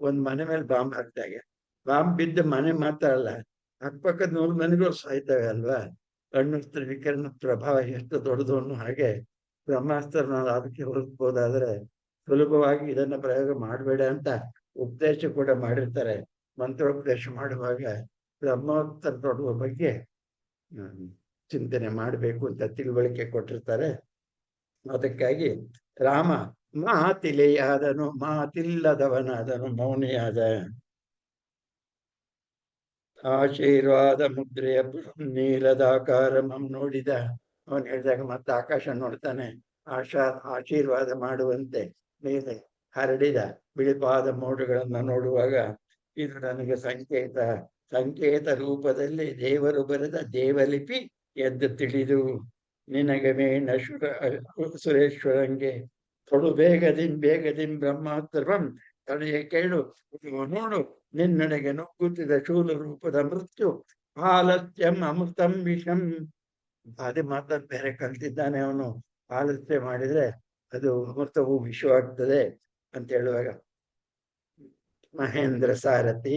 ಒಂದ್ ಮನೆ ಮೇಲೆ ಬಾಂಬ್ ಹಾಕ್ತಾಗೆ, ಬಾಂಬ್ ಬಿದ್ದ ಮನೆ ಮಾತ್ರ ಅಲ್ಲ, ಅಕ್ಕಪಕ್ಕದ 100 ಮನೆಗಳು ಸಾಯ್ತವೆ ಅಲ್ವಾ. ಅಣ್ವಸ್ತ್ರ ವಿಕಿರಣ ಪ್ರಭಾವ ಎಷ್ಟು ದೊಡ್ಡದು ಅನ್ನೋ ಹಾಗೆ ಬ್ರಹ್ಮಾಸ್ತ್ರ ನಾವು ಅದಕ್ಕೆ ಹೋಲಿಸ್ಬೋದಾದ್ರೆ ಸುಲಭವಾಗಿ ಇದನ್ನ ಪ್ರಯೋಗ ಮಾಡಬೇಡ ಅಂತ ಉಪದೇಶ ಕೂಡ ಮಾಡಿರ್ತಾರೆ. ಮಂತ್ರೋಪದೇಶ ಮಾಡುವಾಗ ಬ್ರಹ್ಮೋತ್ತರ ತೊಡುವ ಬಗ್ಗೆ ಚಿಂತನೆ ಮಾಡಬೇಕು ಅಂತ ತಿಳುವಳಿಕೆ ಕೊಟ್ಟಿರ್ತಾರೆ. ಅದಕ್ಕಾಗಿ ರಾಮ ಮಾತಿಲೆಯಾದನು, ಮಾತಿಲ್ಲದವನಾದನು, ಮೌನಿಯಾದ. ಆಶೀರ್ವಾದ ಮುದ್ರೆಯ ನೀಲದಾಕಾರ ನೋಡಿದ. ಅವನು ಹೇಳಿದಾಗ ಮತ್ತೆ ಆಕಾಶ ನೋಡ್ತಾನೆ. ಆಶೀರ್ವಾದ ಮಾಡುವಂತೆ ಮೇಲೆ ಹರಡಿದ ಬಿಳಿಪಾದ ಮೋಡಗಳನ್ನ ನೋಡುವಾಗ ಇದು ನನಗೆ ಸಂಕೇತ ರೂಪದಲ್ಲಿ ದೇವರು ಬರೆದ ದೇವಲಿಪಿ ಎದ್ದು ತಿಳಿದು ನಿನಗೆ ಮೇಣ ಸುರೇಶ್ವರಂಗೆ ತೊಡು ಬೇಗದಿಂ ಬ್ರಹ್ಮಾಸ್ತ್ರಂ ತಡೆಯ ಕೇಳು ನೋಡು ನಿನ್ನಡೆಗೆ ನುಗ್ಗುತ್ತಿದ ಶೂಲ ರೂಪದ ಮೃತ್ಯು ಆಲಸ್ಯಂ ಅಮೃತಂ ವಿಷಂ. ಅದೇ ಮಾತನ್ನು ಬೇರೆ ಕಲ್ತಿದ್ದಾನೆ ಅವನು. ಆಲಸ್ಯ ಮಾಡಿದ್ರೆ ಅದು ಅಮೃತವು ವಿಷವಾಗ್ತದೆ ಅಂತ ಹೇಳುವಾಗ ಮಹೇಂದ್ರ ಸಾರಥಿ,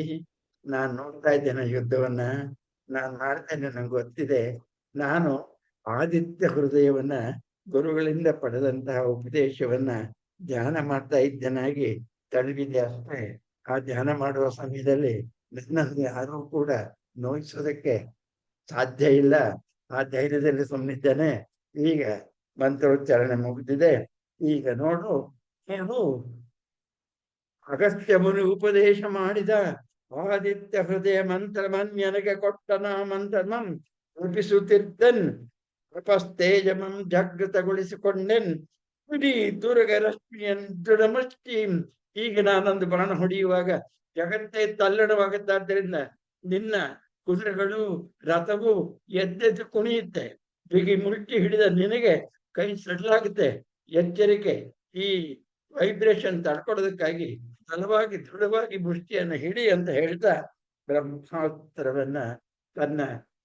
ನಾನ್ ನೋಡ್ತಾ ಇದ್ದೇನೆ ಯುದ್ಧವನ್ನ, ನಾನ್ ಮಾಡ್ತೇನೆ, ನಂಗೆ ಗೊತ್ತಿದೆ. ನಾನು ಆದಿತ್ಯ ಹೃದಯವನ್ನ ಗುರುಗಳಿಂದ ಪಡೆದಂತಹ ಉಪದೇಶವನ್ನ ಧ್ಯಾನ ಮಾಡ್ತಾ ಇದ್ದನಾಗಿ ತಡವಿದೆ ಅಷ್ಟೇ. ಆ ಧ್ಯಾನ ಮಾಡುವ ಸಮಯದಲ್ಲಿ ನನ್ನನ್ನು ಯಾರೂ ಕೂಡ ನೋಯಿಸೋದಕ್ಕೆ ಸಾಧ್ಯ ಇಲ್ಲ. ಆ ಧೈರ್ಯದಲ್ಲಿ ಸುಮ್ಮನಿದ್ದೇನೆ. ಈಗ ಮಂತ್ರೋಚ್ಚಾರಣೆ ಮುಗಿದಿದೆ. ಈಗ ನೋಡು ಅಗಸ್ತ್ಯ ಮುನಿ ಉಪದೇಶ ಮಾಡಿದ ಆದಿತ್ಯ ಹೃದಯ ಮಂತ್ರಮನ್ಯನಗೆ ಕೊಟ್ಟನ ಮಂತ್ರಮಂ ರೂಪಿಸುತ್ತಿದ್ದನ್ ತಪಸ್ತೇಜಮಂ ಜಾಗೃತಗೊಳಿಸಿಕೊಂಡೆನ್ ಇಡೀ ದುರ್ಗ ರಶ್ಮಿಯನ್ ದೃಢಮಷ್ಟಿ. ಈಗ ನಾನೊಂದು ಬಾಣ ಹೊಡೆಯುವಾಗ ಜಗತ್ತೇ ತಲ್ಲಣವಾಗುತ್ತಾದ್ದರಿಂದ ನಿನ್ನ ಕುದುರೆಗಳು ರಥವು ಎದ್ದೆದ್ದು ಕುಣಿಯುತ್ತೆ. ಬಿಗಿ ಮುರುಕಿ ಹಿಡಿದ ನಿನಗೆ ಕೈ ಸಡ್ಲಾಗುತ್ತೆ. ಎಚ್ಚರಿಕೆ, ಈ ವೈಬ್ರೇಷನ್ ತಡ್ಕೊಡೋದಕ್ಕಾಗಿ ಬಲವಾಗಿ ದೃಢವಾಗಿ ಮುಷ್ಟಿಯನ್ನು ಹಿಡಿ ಅಂತ ಹೇಳ್ತಾ ಬ್ರಹ್ಮಾಸ್ತ್ರವನ್ನ ತನ್ನ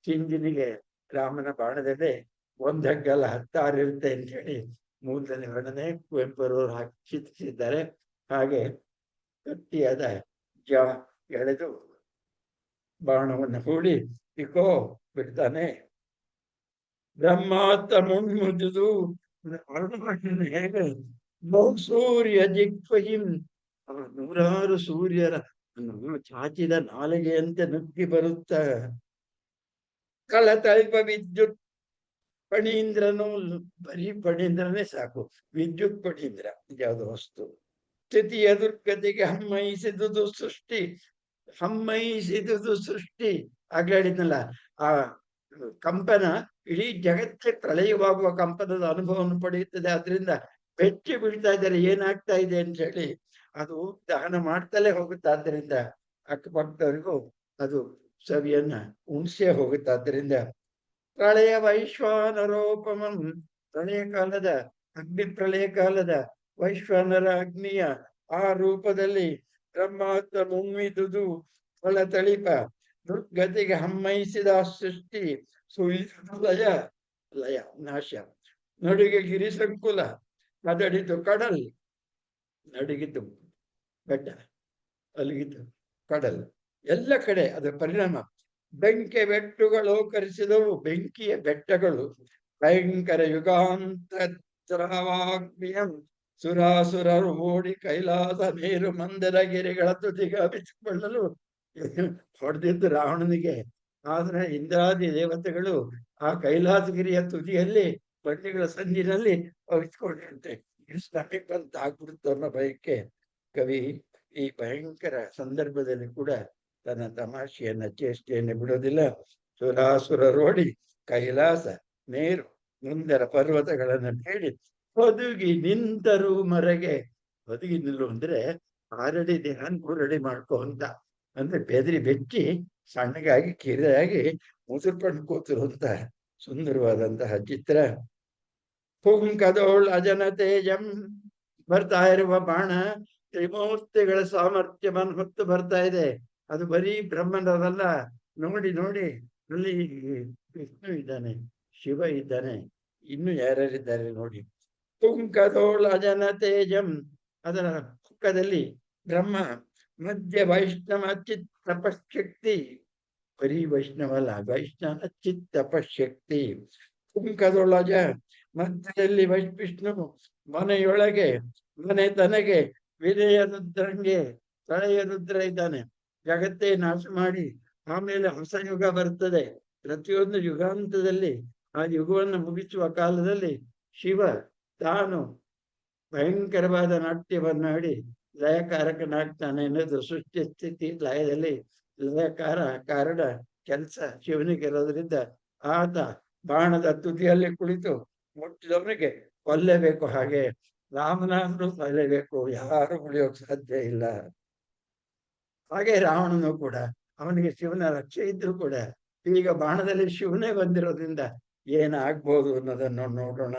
ಚಿಂಜಿನಿಗೆ ರಾಮನ ಬಾಣದಲ್ಲಿ ಒಂದಗ್ಗಲ್ಲ 16 ಇರುತ್ತೆ ಅಂತ ಹೇಳಿ ಮೂಲದಲ್ಲಿ ವರ್ಣನೆ ಕುವೆಂಪುರವರು ಹಾಕಿ ಚಿತ್ರಿಸಿದ್ದಾರೆ. ಹಾಗೆ ಗಟ್ಟಿಯಾದ ಎಳೆದು ಬಾಣವನ್ನು ಹೂಡಿ ಇಕೋ ಬಿಡ್ತಾನೆ. ಬ್ರಹ್ಮಾಸ್ತ್ರ ಮುನ್ಮುದ್ದು ಹೇಗೆ ಸೂರ್ಯ ಜಿಕ್ವಹಿಂ, 100 ಸೂರ್ಯರ ಚಾಚಿದ ನಾಲಿಗೆಯಂತೆ ನುಗ್ಗಿ ಬರುತ್ತ ಕಳತಲ್ಪ ವಿದ್ಯುತ್ ಫಣೀಂದ್ರನು, ಬರೀ ಫಣೀಂದ್ರನೇ ಸಾಕು, ವಿದ್ಯುತ್ ಫಣೀಂದ್ರ ಯಾವುದು ವಸ್ತು ಸ್ಥಿತಿಯ ದುರ್ಗತಿಗೆ ಹಮ್ಮೈಸಿದುದು ಸೃಷ್ಟಿ. ಹಮ್ಮೈಸಿದುದು ಸೃಷ್ಟಿ ಆಗ್ಲೇ ಹೇಳಿದ್ನಲ್ಲ, ಆ ಕಂಪನ ಇಡೀ ಜಗತ್ತೇ ಪ್ರಳಯವಾಗುವ ಕಂಪನದ ಅನುಭವವನ್ನು ಪಡೆಯುತ್ತದೆ. ಆದ್ರಿಂದ ಬೆಚ್ಚಿ ಬೀಳ್ತಾ ಇದ್ದಾರೆ, ಏನಾಗ್ತಾ ಇದೆ ಅಂತ ಹೇಳಿ. ಅದು ದಹನ ಮಾಡ್ತಲೇ ಹೋಗುತ್ತೆ. ಆದ್ದರಿಂದ ಅಕ್ಕಪಕ್ಕದವರಿಗೂ ಅದು ಸವಿಯನ್ನ ಉಣಿಸೇ ಹೋಗುತ್ತೆ. ಆದ್ದರಿಂದ ಪ್ರಳಯ ವೈಶ್ವಾನರೋಪಮಂ, ಪ್ರಳಯ ಕಾಲದ ಅಗ್ನಿ, ಪ್ರಳಯ ಕಾಲದ ವೈಶ್ವಾನರ ಅಗ್ನಿಯ ಆ ರೂಪದಲ್ಲಿ ಬ್ರಹ್ಮಾತ್ಮ ಮುಮ್ಮಿದುದು ಫಲ ತಳಿಪ ದುರ್ಗತಿಗೆ ಹಮ್ಮೈಸಿದ ಸೃಷ್ಟಿ ಸುಳಿದು ಲಯ, ಲಯ ನಾಶ. ನಡುಗೆ ಗಿರಿ ಸಂಕುಲ, ಕದಡಿತು ಕಡಲ್, ನಡುಗಿತು ಬೆಟ್ಟ, ಅಲಗಿತು ಕಡಲ್, ಎಲ್ಲ ಕಡೆ ಅದರ ಪರಿಣಾಮ. ಬೆಂಕಿ ಬೆಟ್ಟುಗಳು ಕರಿಸಿದವು, ಬೆಂಕಿಯ ಬೆಟ್ಟಗಳು. ಭಯಂಕರ ಯುಗಾಂತರವಾಗ್ನಿಯಂ, ಸುರಾಸುರರು ಓಡಿ ಕೈಲಾಸ ಮೇರು ಮಂದರಗಿರಿಗಳ ತುದಿಗೆ ಅವಿಸಿಕೊಳ್ಳಲು ಹೊಡೆದಿದ್ದು ರಾವಣನಿಗೆ. ಆದ್ರೆ ಇಂದ್ರಾದಿ ದೇವತೆಗಳು ಆ ಕೈಲಾಸಗಿರಿಯ ತುದಿಯಲ್ಲಿ ಬಂಡಿಗಳ ಸಂಜಿನಲ್ಲಿ ಅವಿಸ್ಕೊಂಡಿರುತ್ತೆ. ಇಷ್ಟು ಬಂತ ಆಗ್ಬಿಡುತ್ತೆ ಅನ್ನೋ ಭಯಕ್ಕೆ ಕವಿ ಈ ಭಯಂಕರ ಸಂದರ್ಭದಲ್ಲಿ ಕೂಡ ತನ್ನ ತಮಾಷೆಯನ್ನ, ಚೇಷ್ಟೆಯನ್ನು ಬಿಡೋದಿಲ್ಲ. ಸುರಾಸುರರೋಡಿ ಕೈಲಾಸ ಮೇರು ಮುಂದರ ಪರ್ವತಗಳನ್ನು ಬೇಡಿ ಒದುಗಿ ನಿಂತರು ಮರೆಗೆ. ಒದಗಿ ನಿಲ್ಲು ಅಂದ್ರೆ ಆರಡಿ ದೇಹನ್ ಕೂರಡಿ ಮಾಡ್ಕೋ ಅಂತ, ಅಂದ್ರೆ ಬೆದರಿ ಬೆಚ್ಚಿ ಸಣ್ಣಗಾಗಿ ಕಿರಿಯಾಗಿ ಮುಸುರ್ಕೊಂಡು ಕೂತಿರುವಂತ ಸುಂದರವಾದಂತಹ ಚಿತ್ರ. ಪುಂಕದೋಳ್ ಅಜನ ತೇಜಂ, ಬರ್ತಾ ಇರುವ ಬಾಣ ತ್ರಿಮೂರ್ತಿಗಳ ಸಾಮರ್ಥ್ಯವನ್ನು ಹೊತ್ತು ಬರ್ತಾ ಇದೆ. ಅದು ಬರೀ ಬ್ರಹ್ಮನವಲ್ಲ, ನೋಡಿ ನೋಡಿ ಅಲ್ಲಿ ವಿಷ್ಣು ಇದ್ದಾನೆ, ಶಿವ ಇದ್ದಾನೆ, ಇನ್ನು ಯಾರ್ಯಾರಿದ್ದಾರೆ ನೋಡಿ. ಪುಂಕದೋಳ್ ಅಜನ ತೇಜಂ, ಅದರ ಪಕ್ಕದಲ್ಲಿ ಬ್ರಹ್ಮ, ಮಧ್ಯ ವೈಷ್ಣವ ಚಿತ್ ತಪಶಕ್ತಿ, ಬರೀ ವೈಷ್ಣವಲ್ಲ, ವೈಷ್ಣವ ಚಿತ್ ತಪಶಕ್ತಿ. ಪುಂಕದೊಳಜ, ಮಧ್ಯದಲ್ಲಿ ವಿಷ್ಣು, ಮನೆಯೊಳಗೆ ಮನೆ ತನಗೆ ವಿನಯ ರುದ್ರಂಗೆ, ತಳೆಯ ರುದ್ರ ಇದ್ದಾನೆ. ಜಗತ್ತೇ ನಾಶ ಮಾಡಿ ಆಮೇಲೆ ಹೊಸ ಯುಗ ಬರ್ತದೆ. ಪ್ರತಿಯೊಂದು ಯುಗಾಂತದಲ್ಲಿ ಆ ಯುಗವನ್ನು ಮುಗಿಸುವ ಕಾಲದಲ್ಲಿ ಶಿವ ತಾನು ಭಯಂಕರವಾದ ನಾಟ್ಯವನ್ನಾಡಿ ಲಯಕಾರಕನಾಗ್ತಾನೆ ಅನ್ನೋದು. ಸೃಷ್ಟಿ ಸ್ಥಿತಿ ಲಯದಲ್ಲಿ ಲಯಕಾರ ಕಾರಣ ಕೆಲಸ ಶಿವನಿಗಿರೋದ್ರಿಂದ ಆತ ಬಾಣದ ತುದಿಯಲ್ಲಿ ಕುಳಿತು ಮುಟ್ಟಿದವನಿಗೆ ಕೊಲ್ಲಬೇಕು. ಹಾಗೆ ರಾಮನಾದ್ರೂ ಕೊಲ್ಲಬೇಕು, ಯಾರು ಉಳಿಯೋಕ್ ಸಾಧ್ಯ ಇಲ್ಲ. ಹಾಗೆ ರಾವಣನು ಕೂಡ, ಅವನಿಗೆ ಶಿವನ ರಕ್ಷೆ ಇದ್ರು ಕೂಡ ಈಗ ಬಾಣದಲ್ಲಿ ಶಿವನೇ ಬಂದಿರೋದ್ರಿಂದ ಏನಾಗ್ಬೋದು ಅನ್ನೋದನ್ನು ನೋಡೋಣ.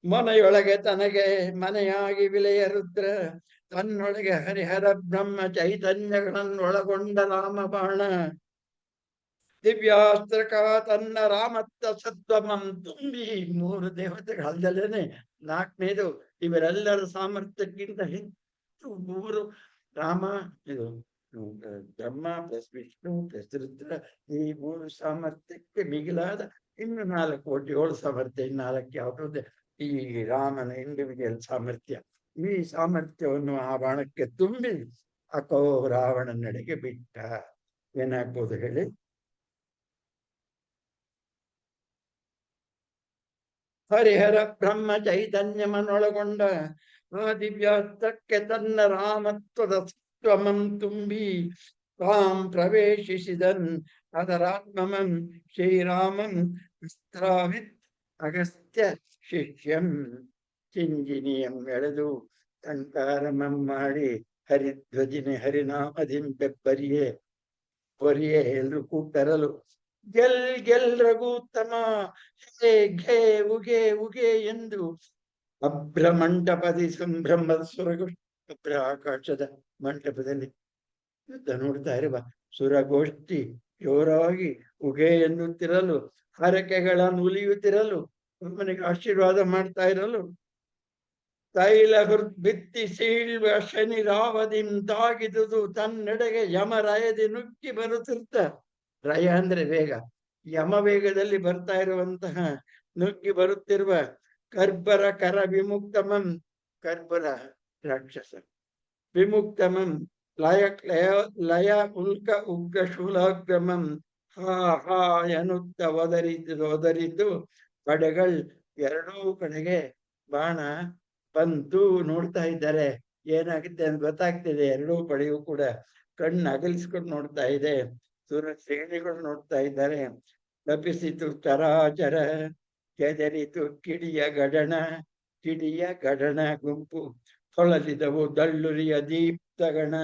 ಮನೆಯೊಳಗೆ ತನಗೆ ಮನೆಯಾಗಿ ವಿಲಯ ರುದ್ರ, ತನ್ನೊಳಗೆ ಹರಿಹರ ಬ್ರಹ್ಮ ಚೈತನ್ಯಗಳನ್ನೊಳಗೊಂಡ ರಾಮ ಬಾಣ. ದಿವ್ಯಾಸ್ತ್ರಕ ತನ್ನ ರಾಮತ್ವ ಸತ್ವಮಂ ತುಂಬಿ, ಮೂರು ದೇವತೆಗಳಲ್ಲದೇನೆ ನಾಲ್ಕನೇದು ಇವರೆಲ್ಲರ ಸಾಮರ್ಥ್ಯಕ್ಕಿಂತ ಹೆಚ್ಚು ಮೂರು, ರಾಮ, ಇದು ಬ್ರಹ್ಮ ಪ್ಲಸ್ ವಿಷ್ಣು ಪ್ಲಸ್ ರುದ್ರ, ಈ ಮೂರು ಸಾಮರ್ಥ್ಯಕ್ಕೆ ಮಿಗಿಲಾದ ಇನ್ನು 4 ಕೋಟಿ 7 ಸಾಮರ್ಥ್ಯ. ಇನ್ನು 4 ಯಾವುದೇ ಈ ರಾಮನ ಇಂಡಿವಿಜುವಲ್ ಸಾಮರ್ಥ್ಯ. ಈ ಸಾಮರ್ಥ್ಯವನ್ನು ಆ ಬಾಣಕ್ಕೆ ತುಂಬಿ ಅಕೋ ರಾವಣನೆಡೆಗೆ ಬಿಟ್ಟ. ಏನಾಗ್ಬೋದು ಹೇಳಿ? ಹರಿಹರ ಬ್ರಹ್ಮ ಚೈತನ್ಯವನ್ನೊಳಗೊಂಡ ಆ ದಿವ್ಯಾಸ್ತ್ರಕ್ಕೆ ತನ್ನ ರಾಮತ್ವದ ಸತ್ವಮಂ ತುಂಬಿ ತಾಂ ಪ್ರವೇಶಿಸಿದನ್ ಅದರಾತ್ಮಮಂ ಶ್ರೀರಾಮಂ ವಿಸ್ತ್ರಾವಿತ್ ಅಗಸ್ತ್ಯ ಶಿಷ್ಯಂ. ಚಿಂಜಿನಿಯಂ ಎಳೆದು ಟಂಕಾರಮಂ ಮಾಡಿ ಹರಿಧ್ವಜಿನಿ ಹರಿನಾಮದಿಂ ಬೆಬ್ಬರಿಯೇ ಬರಿಯೇ ಎಲ್ರು ಕೂಟರಲು ಗೆಲ್ ಗೆಲ್ ರಘುತ್ತಮ ಹೇ ಘೇ ಉಗೆ ಉಗೆ ಎಂದು ಅಭ್ರ ಮಂಟಪದಿ ಸಂಭ್ರಮ ಸುರಗೋಷ್ಠಿ, ಆಕಾಶದ ಮಂಟಪದಲ್ಲಿ ಯುದ್ಧ ನೋಡ್ತಾ ಇರುವ ಸುರಗೋಷ್ಠಿ ಜೋರಾಗಿ ಉಗೆ ಎನ್ನುತ್ತಿರಲು, ಹರಕೆಗಳನ್ನು ಉಲಿಯುತ್ತಿರಲು, ಅಮ್ಮನಿಗೆ ಆಶೀರ್ವಾದ ಮಾಡ್ತಾ ಇರಲು, ತೈಲ ಭಿತ್ತಿ ಸೀಳ್ವ ಶನಿ ರಾವದಿಂ ತಾಗಿದುದು ತನ್ನೆಡೆಗೆ ಯಮರಾಯದಿ ನುಗ್ಗಿ ಬರುತ್ತಿರ್ತ. ರಯ ಅಂದ್ರೆ ವೇಗ, ಯಮ ವೇಗದಲ್ಲಿ ಬರ್ತಾ ಇರುವಂತಹ ನುಗ್ಗಿ ಬರುತ್ತಿರುವ ಕರ್ಬರ ಕರ ವಿಮುಕ್ತಮಂ, ಕರ್ಬರ ರಾಕ್ಷಸ ವಿಮುಕ್ತಮಂ ಲಯ ಲಯ ಲಯ ಉಲ್ಕ ಉಗ್ರ ಶೂಲಾಗ್ರಮಂ ಹಾ ಹಾ ಎನ್ನುತ್ತ ಒದರಿದ್ದು ಪಡೆಗಳು ಎರಡೂ ಕಡೆಗೆ ಬಾಣ ಬಂತು, ನೋಡ್ತಾ ಇದ್ದಾರೆ. ಏನಾಗುತ್ತೆ ಅಂತ ಗೊತ್ತಾಗ್ತಿದೆ. ಎರಡೂ ಕಡೆಯೂ ಕೂಡ ಕಣ್ಣು ಅಗಲಿಸ್ಕೊಂಡು ನೋಡ್ತಾ ಇದೆ. ಶ್ರೇಣಿಗಳು ನೋಡ್ತಾ ಇದ್ದಾರೆ. ತಪಿಸಿತು ಚರಾಚರ, ಕೆದರಿತು ಕಿಡಿಯ ಗಡಣ, ಕಿಡಿಯ ಗಡಣ ಗುಂಪು ತೊಳಲಿದವು ದಳ್ಳುರಿಯ ದೀಪ್ತಗಣ,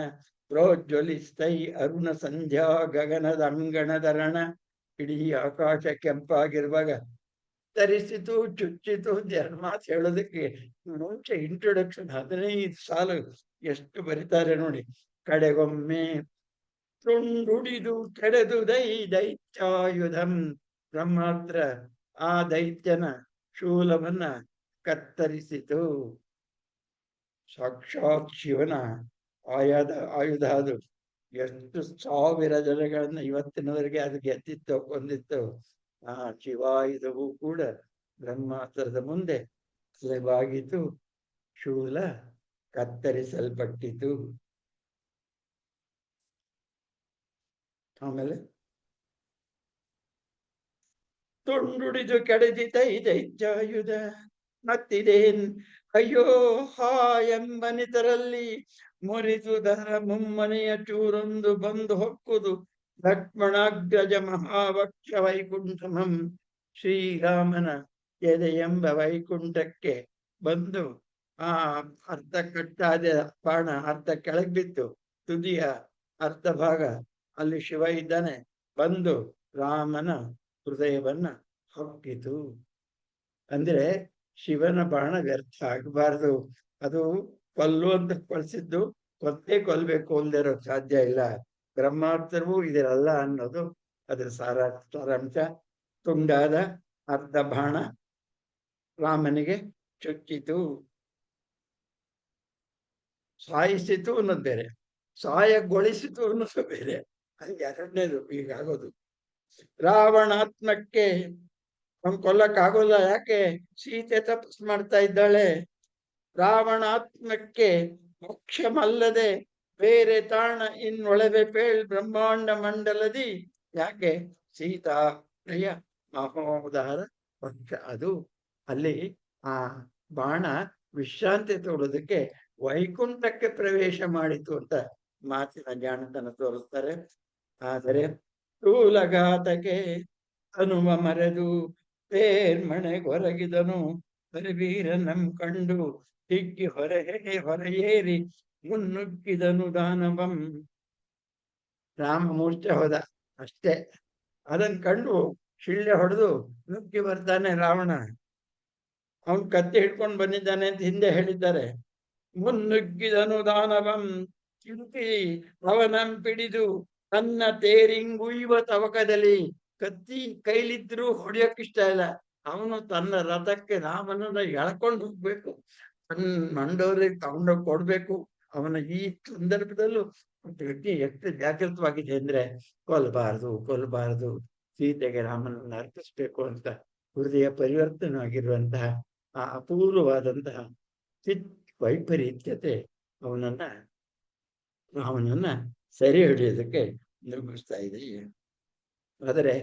ಪ್ರೋಜ್ವಲಿಸ್ತೈ ಅರುಣ ಸಂಧ್ಯಾ ಗಗನದ ಅಂಗಣದರಣ. ಇಡೀ ಆಕಾಶ ಕೆಂಪಾಗಿರುವಾಗ ತರಿಸಿತು, ಚುಚ್ಚಿತು ಅಂತ ಎರಡು ಮಾತು ಹೇಳೋದಕ್ಕೆ ಮುಂಚೆ ಇಂಟ್ರೊಡಕ್ಷನ್ 15 ಸಾಲು ಎಷ್ಟು ಬರೀತಾರೆ ನೋಡಿ. ಕಡೆಗೊಮ್ಮೆ ತುಂಡುಡಿದು ಕೆಡೆದು ದೈತ್ಯಾಯುಧಂ, ಬ್ರಹ್ಮಾಸ್ತ್ರ ಆ ದೈತ್ಯನ ಶೂಲವನ್ನ ಕತ್ತರಿಸಿತು. ಸಾಕ್ಷಾತ್ ಶಿವನ ಆಯುಧ ಅದು. ಎಷ್ಟು ಸಾವಿರ ಜನಗಳನ್ನ ಇವತ್ತಿನವರೆಗೆ ಅದು ಗೆದ್ದಿತ್ತು, ಕೊಂದಿತ್ತು. ಆ ಶಿವಾಯುಧವು ಕೂಡ ಬ್ರಹ್ಮಾಸ್ತ್ರದ ಮುಂದೆ ಸುಲಭವಾಗಿತ್ತು. ಶೂಲ ಕತ್ತರಿಸಲ್ಪಟ್ಟಿತು. ಆಮೇಲೆ ತುಂಡುಡಿದು ಕೆಡೆದಿತೈ ದೈತ್ಯಾಯುಧ, ಮತ್ತಿದೇನ್ ಅಯ್ಯೋ ಹಾ ಎಂಬನಿತರಲ್ಲಿ ಮುರಿದುದರ ಮುಮ್ಮನೆಯ ಚೂರೊಂದು ಬಂದು ಹೊಕ್ಕುದು. ಲಕ್ಷ್ಮಣಾಗ್ರಜ ಮಹಾವಕ್ಷ ವೈಕುಂಠಮಂ, ಶ್ರೀರಾಮನ ಎದೆ ಎಂಬ ವೈಕುಂಠಕ್ಕೆ ಬಂದು ಆ ಅರ್ಧ ಕಟ್ಟಾದ ಬಾಣ ಅರ್ಧ ಕೆಳಗೆ ಬಿತ್ತು. ತುದಿಯ ಅರ್ಧ ಭಾಗ ಅಲ್ಲಿ ಶಿವ ಇದ್ದಾನೆ, ಬಂದು ರಾಮನ ಹೃದಯವನ್ನ ಹೊಕ್ಕಿತು. ಅಂದ್ರೆ ಶಿವನ ಬಾಣ ವ್ಯರ್ಥ ಆಗಬಾರ್ದು. ಅದು ಕೊಲ್ಲುವಂತ ಕಳಿಸಿದ್ದು, ಕೊಲ್ಬೇಕು ಅಲ್ದಿರೋ ಸಾಧ್ಯ ಇಲ್ಲ. ಬ್ರಹ್ಮಾಸ್ತ್ರವೂ ಇದರಲ್ಲ ಅನ್ನೋದು ಅದರ ಸಾರಾಂಶ. ತುಂಡಾದ ಅರ್ಧ ಬಾಣ ರಾಮನಿಗೆ ಚುಚ್ಚಿತು. ಸಾಯಿಸಿತು ಅನ್ನೋದು ಬೇರೆ, ಸಾಯಗೊಳಿಸಿತು ಅನ್ನೋದು ಬೇರೆ. ಅದು ಎರಡನೇದು ಈಗಾಗೋದು. ರಾವಣಾತ್ಮಕ್ಕೆ ಅವ್ನು ಕೊಲ್ಲಕ್ಕಾಗೋಲ್ಲ. ಯಾಕೆ? ಸೀತೆ ತಪಸ್ ಮಾಡ್ತಾ ಇದ್ದಾಳೆ. ರಾವಣಾತ್ಮಕ್ಕೆ ಮೋಕ್ಷಮಲ್ಲದೆ ಬೇರೆ ತಾಣ ಇನ್ನೊಳವೆ ಪೇಳ್ ಬ್ರಹ್ಮಾಂಡ ಮಂಡಲದಿ. ಯಾಕೆ? ಸೀತಾ ಪ್ರಿಯ ಮಹೋದಾರ ಪಕ್ಷ ಅದು. ಅಲ್ಲಿ ಆ ಬಾಣ ವಿಶ್ರಾಂತಿ ತಗೊಳ್ಳೋದಕ್ಕೆ ವೈಕುಂಠಕ್ಕೆ ಪ್ರವೇಶ ಮಾಡಿತು ಅಂತ ಮಾತಿನ ಜಾಣತನ ತೋರಿಸ್ತಾರೆ. ಆದರೆ ಸ್ಥೂಲಘಾತಕ್ಕೆ ಹನುಮ ಮರೆದು ಮಣೆಗೊರಗಿದನು, ಪರಿವೀರನಂ ಕಂಡು ಹಿಗ್ಗಿ ಹೊರೆಯೇರಿ ಮುನ್ನುಗ್ಗಿದನು ದಾನವಂ. ರಾಮ ಮೂರ್ಛೆ ಹೋದ ಅಷ್ಟೇ. ಅದನ್ ಕಂಡು ಶಿಳ್ಳೆ ಹೊಡೆದು ನುಗ್ಗಿ ಬರ್ತಾನೆ ರಾವಣ. ಅವನ್ ಕತ್ತಿ ಹಿಡ್ಕೊಂಡು ಬಂದಿದ್ದಾನೆ ಅಂತ ಹಿಂದೆ ಹೇಳಿದ್ದಾರೆ. ಮುನ್ನುಗ್ಗಿದನು ದಾನವಂ, ಚಿಂತಿ ಅವನಂ ಪಿಡಿದು ತನ್ನ ತೇರಿಂಗುಯ್ಯುವ ತವಕದಲ್ಲಿ. ಕತ್ತಿ ಕೈಲಿದ್ರು ಹೊಡಿಯೋಕ್ಕಿಷ್ಟ ಇಲ್ಲ. ಅವನು ತನ್ನ ರಥಕ್ಕೆ ರಾಮನನ್ನ ಎಳ್ಕೊಂಡು ಹೋಗ್ಬೇಕು, ಮಂಡೋರಿಗೆ ತಗೊಂಡೋಗಿ ಕೊಡ್ಬೇಕು. ಅವನ ಈ ಸಂದರ್ಭದಲ್ಲೂ ವ್ಯಕ್ತಿ ಎಷ್ಟು ಜಾಗೃತವಾಗಿದೆ ಅಂದ್ರೆ, ಕೊಲ್ಲಬಾರದು ಸೀತೆಗೆ ರಾಮನನ್ನ ಅರ್ಪಿಸ್ಬೇಕು ಅಂತ ಹೃದಯ ಪರಿವರ್ತನವಾಗಿರುವಂತಹ ಆ ಅಪೂರ್ವವಾದಂತಹ ವೈಪರೀತ್ಯತೆ ಅವನನ್ನ ಸರಿ ಹಿಡಿಯೋದಕ್ಕೆ ನಿರ್ಮಿಸ್ತಾ ಇದೆ. ಆದರೆ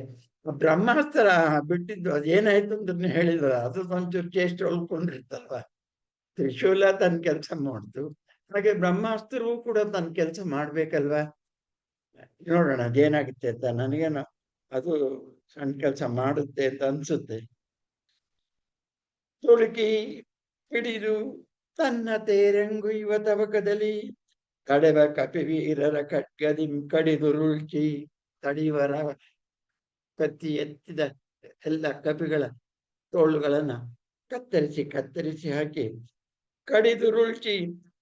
ಬ್ರಹ್ಮಾಸ್ತ್ರ ಬಿಟ್ಟಿದ್ದು ಅದೇನಾಯ್ತು ಅಂತ ಹೇಳಿದ್ರ, ಅದು ಒಂಚೂರು ಚೇಷ್ಟೆ ಉಳ್ಕೊಂಡಿರ್ತಲ್ವ. ತ್ರಿಶೂಲ ತನ್ನ ಕೆಲಸ ಮಾಡ್ತು, ಹಾಗೆ ಬ್ರಹ್ಮಾಸ್ತ್ರವೂ ಕೂಡ ತನ್ನ ಕೆಲಸ ಮಾಡ್ಬೇಕಲ್ವಾ. ನೋಡೋಣ ಅದೇನಾಗುತ್ತೆ ಅಂತ. ನನಗೇನೋ ಅದು ಸಣ್ಣ ಕೆಲಸ ಮಾಡುತ್ತೆ ಅಂತ ಅನ್ಸುತ್ತೆ. ತುಳುಕಿ ಹಿಡಿದು ತನ್ನ ತೇರಂಗುಯ್ಯುವ ತವಕದಲ್ಲಿ ಕಡೆವ ಕಪಿವೀರರ ಖಡ್ಗದಿಂ ಕಡಿದುರುಳ್ಚಿ. ತಡಿವರ ಕತ್ತಿ ಎತ್ತಿದ ಎಲ್ಲ ಕಪಿಗಳ ತೋಳುಗಳನ್ನ ಕತ್ತರಿಸಿ ಹಾಕಿ ಕಡಿದುರುಳ್ಚಿ.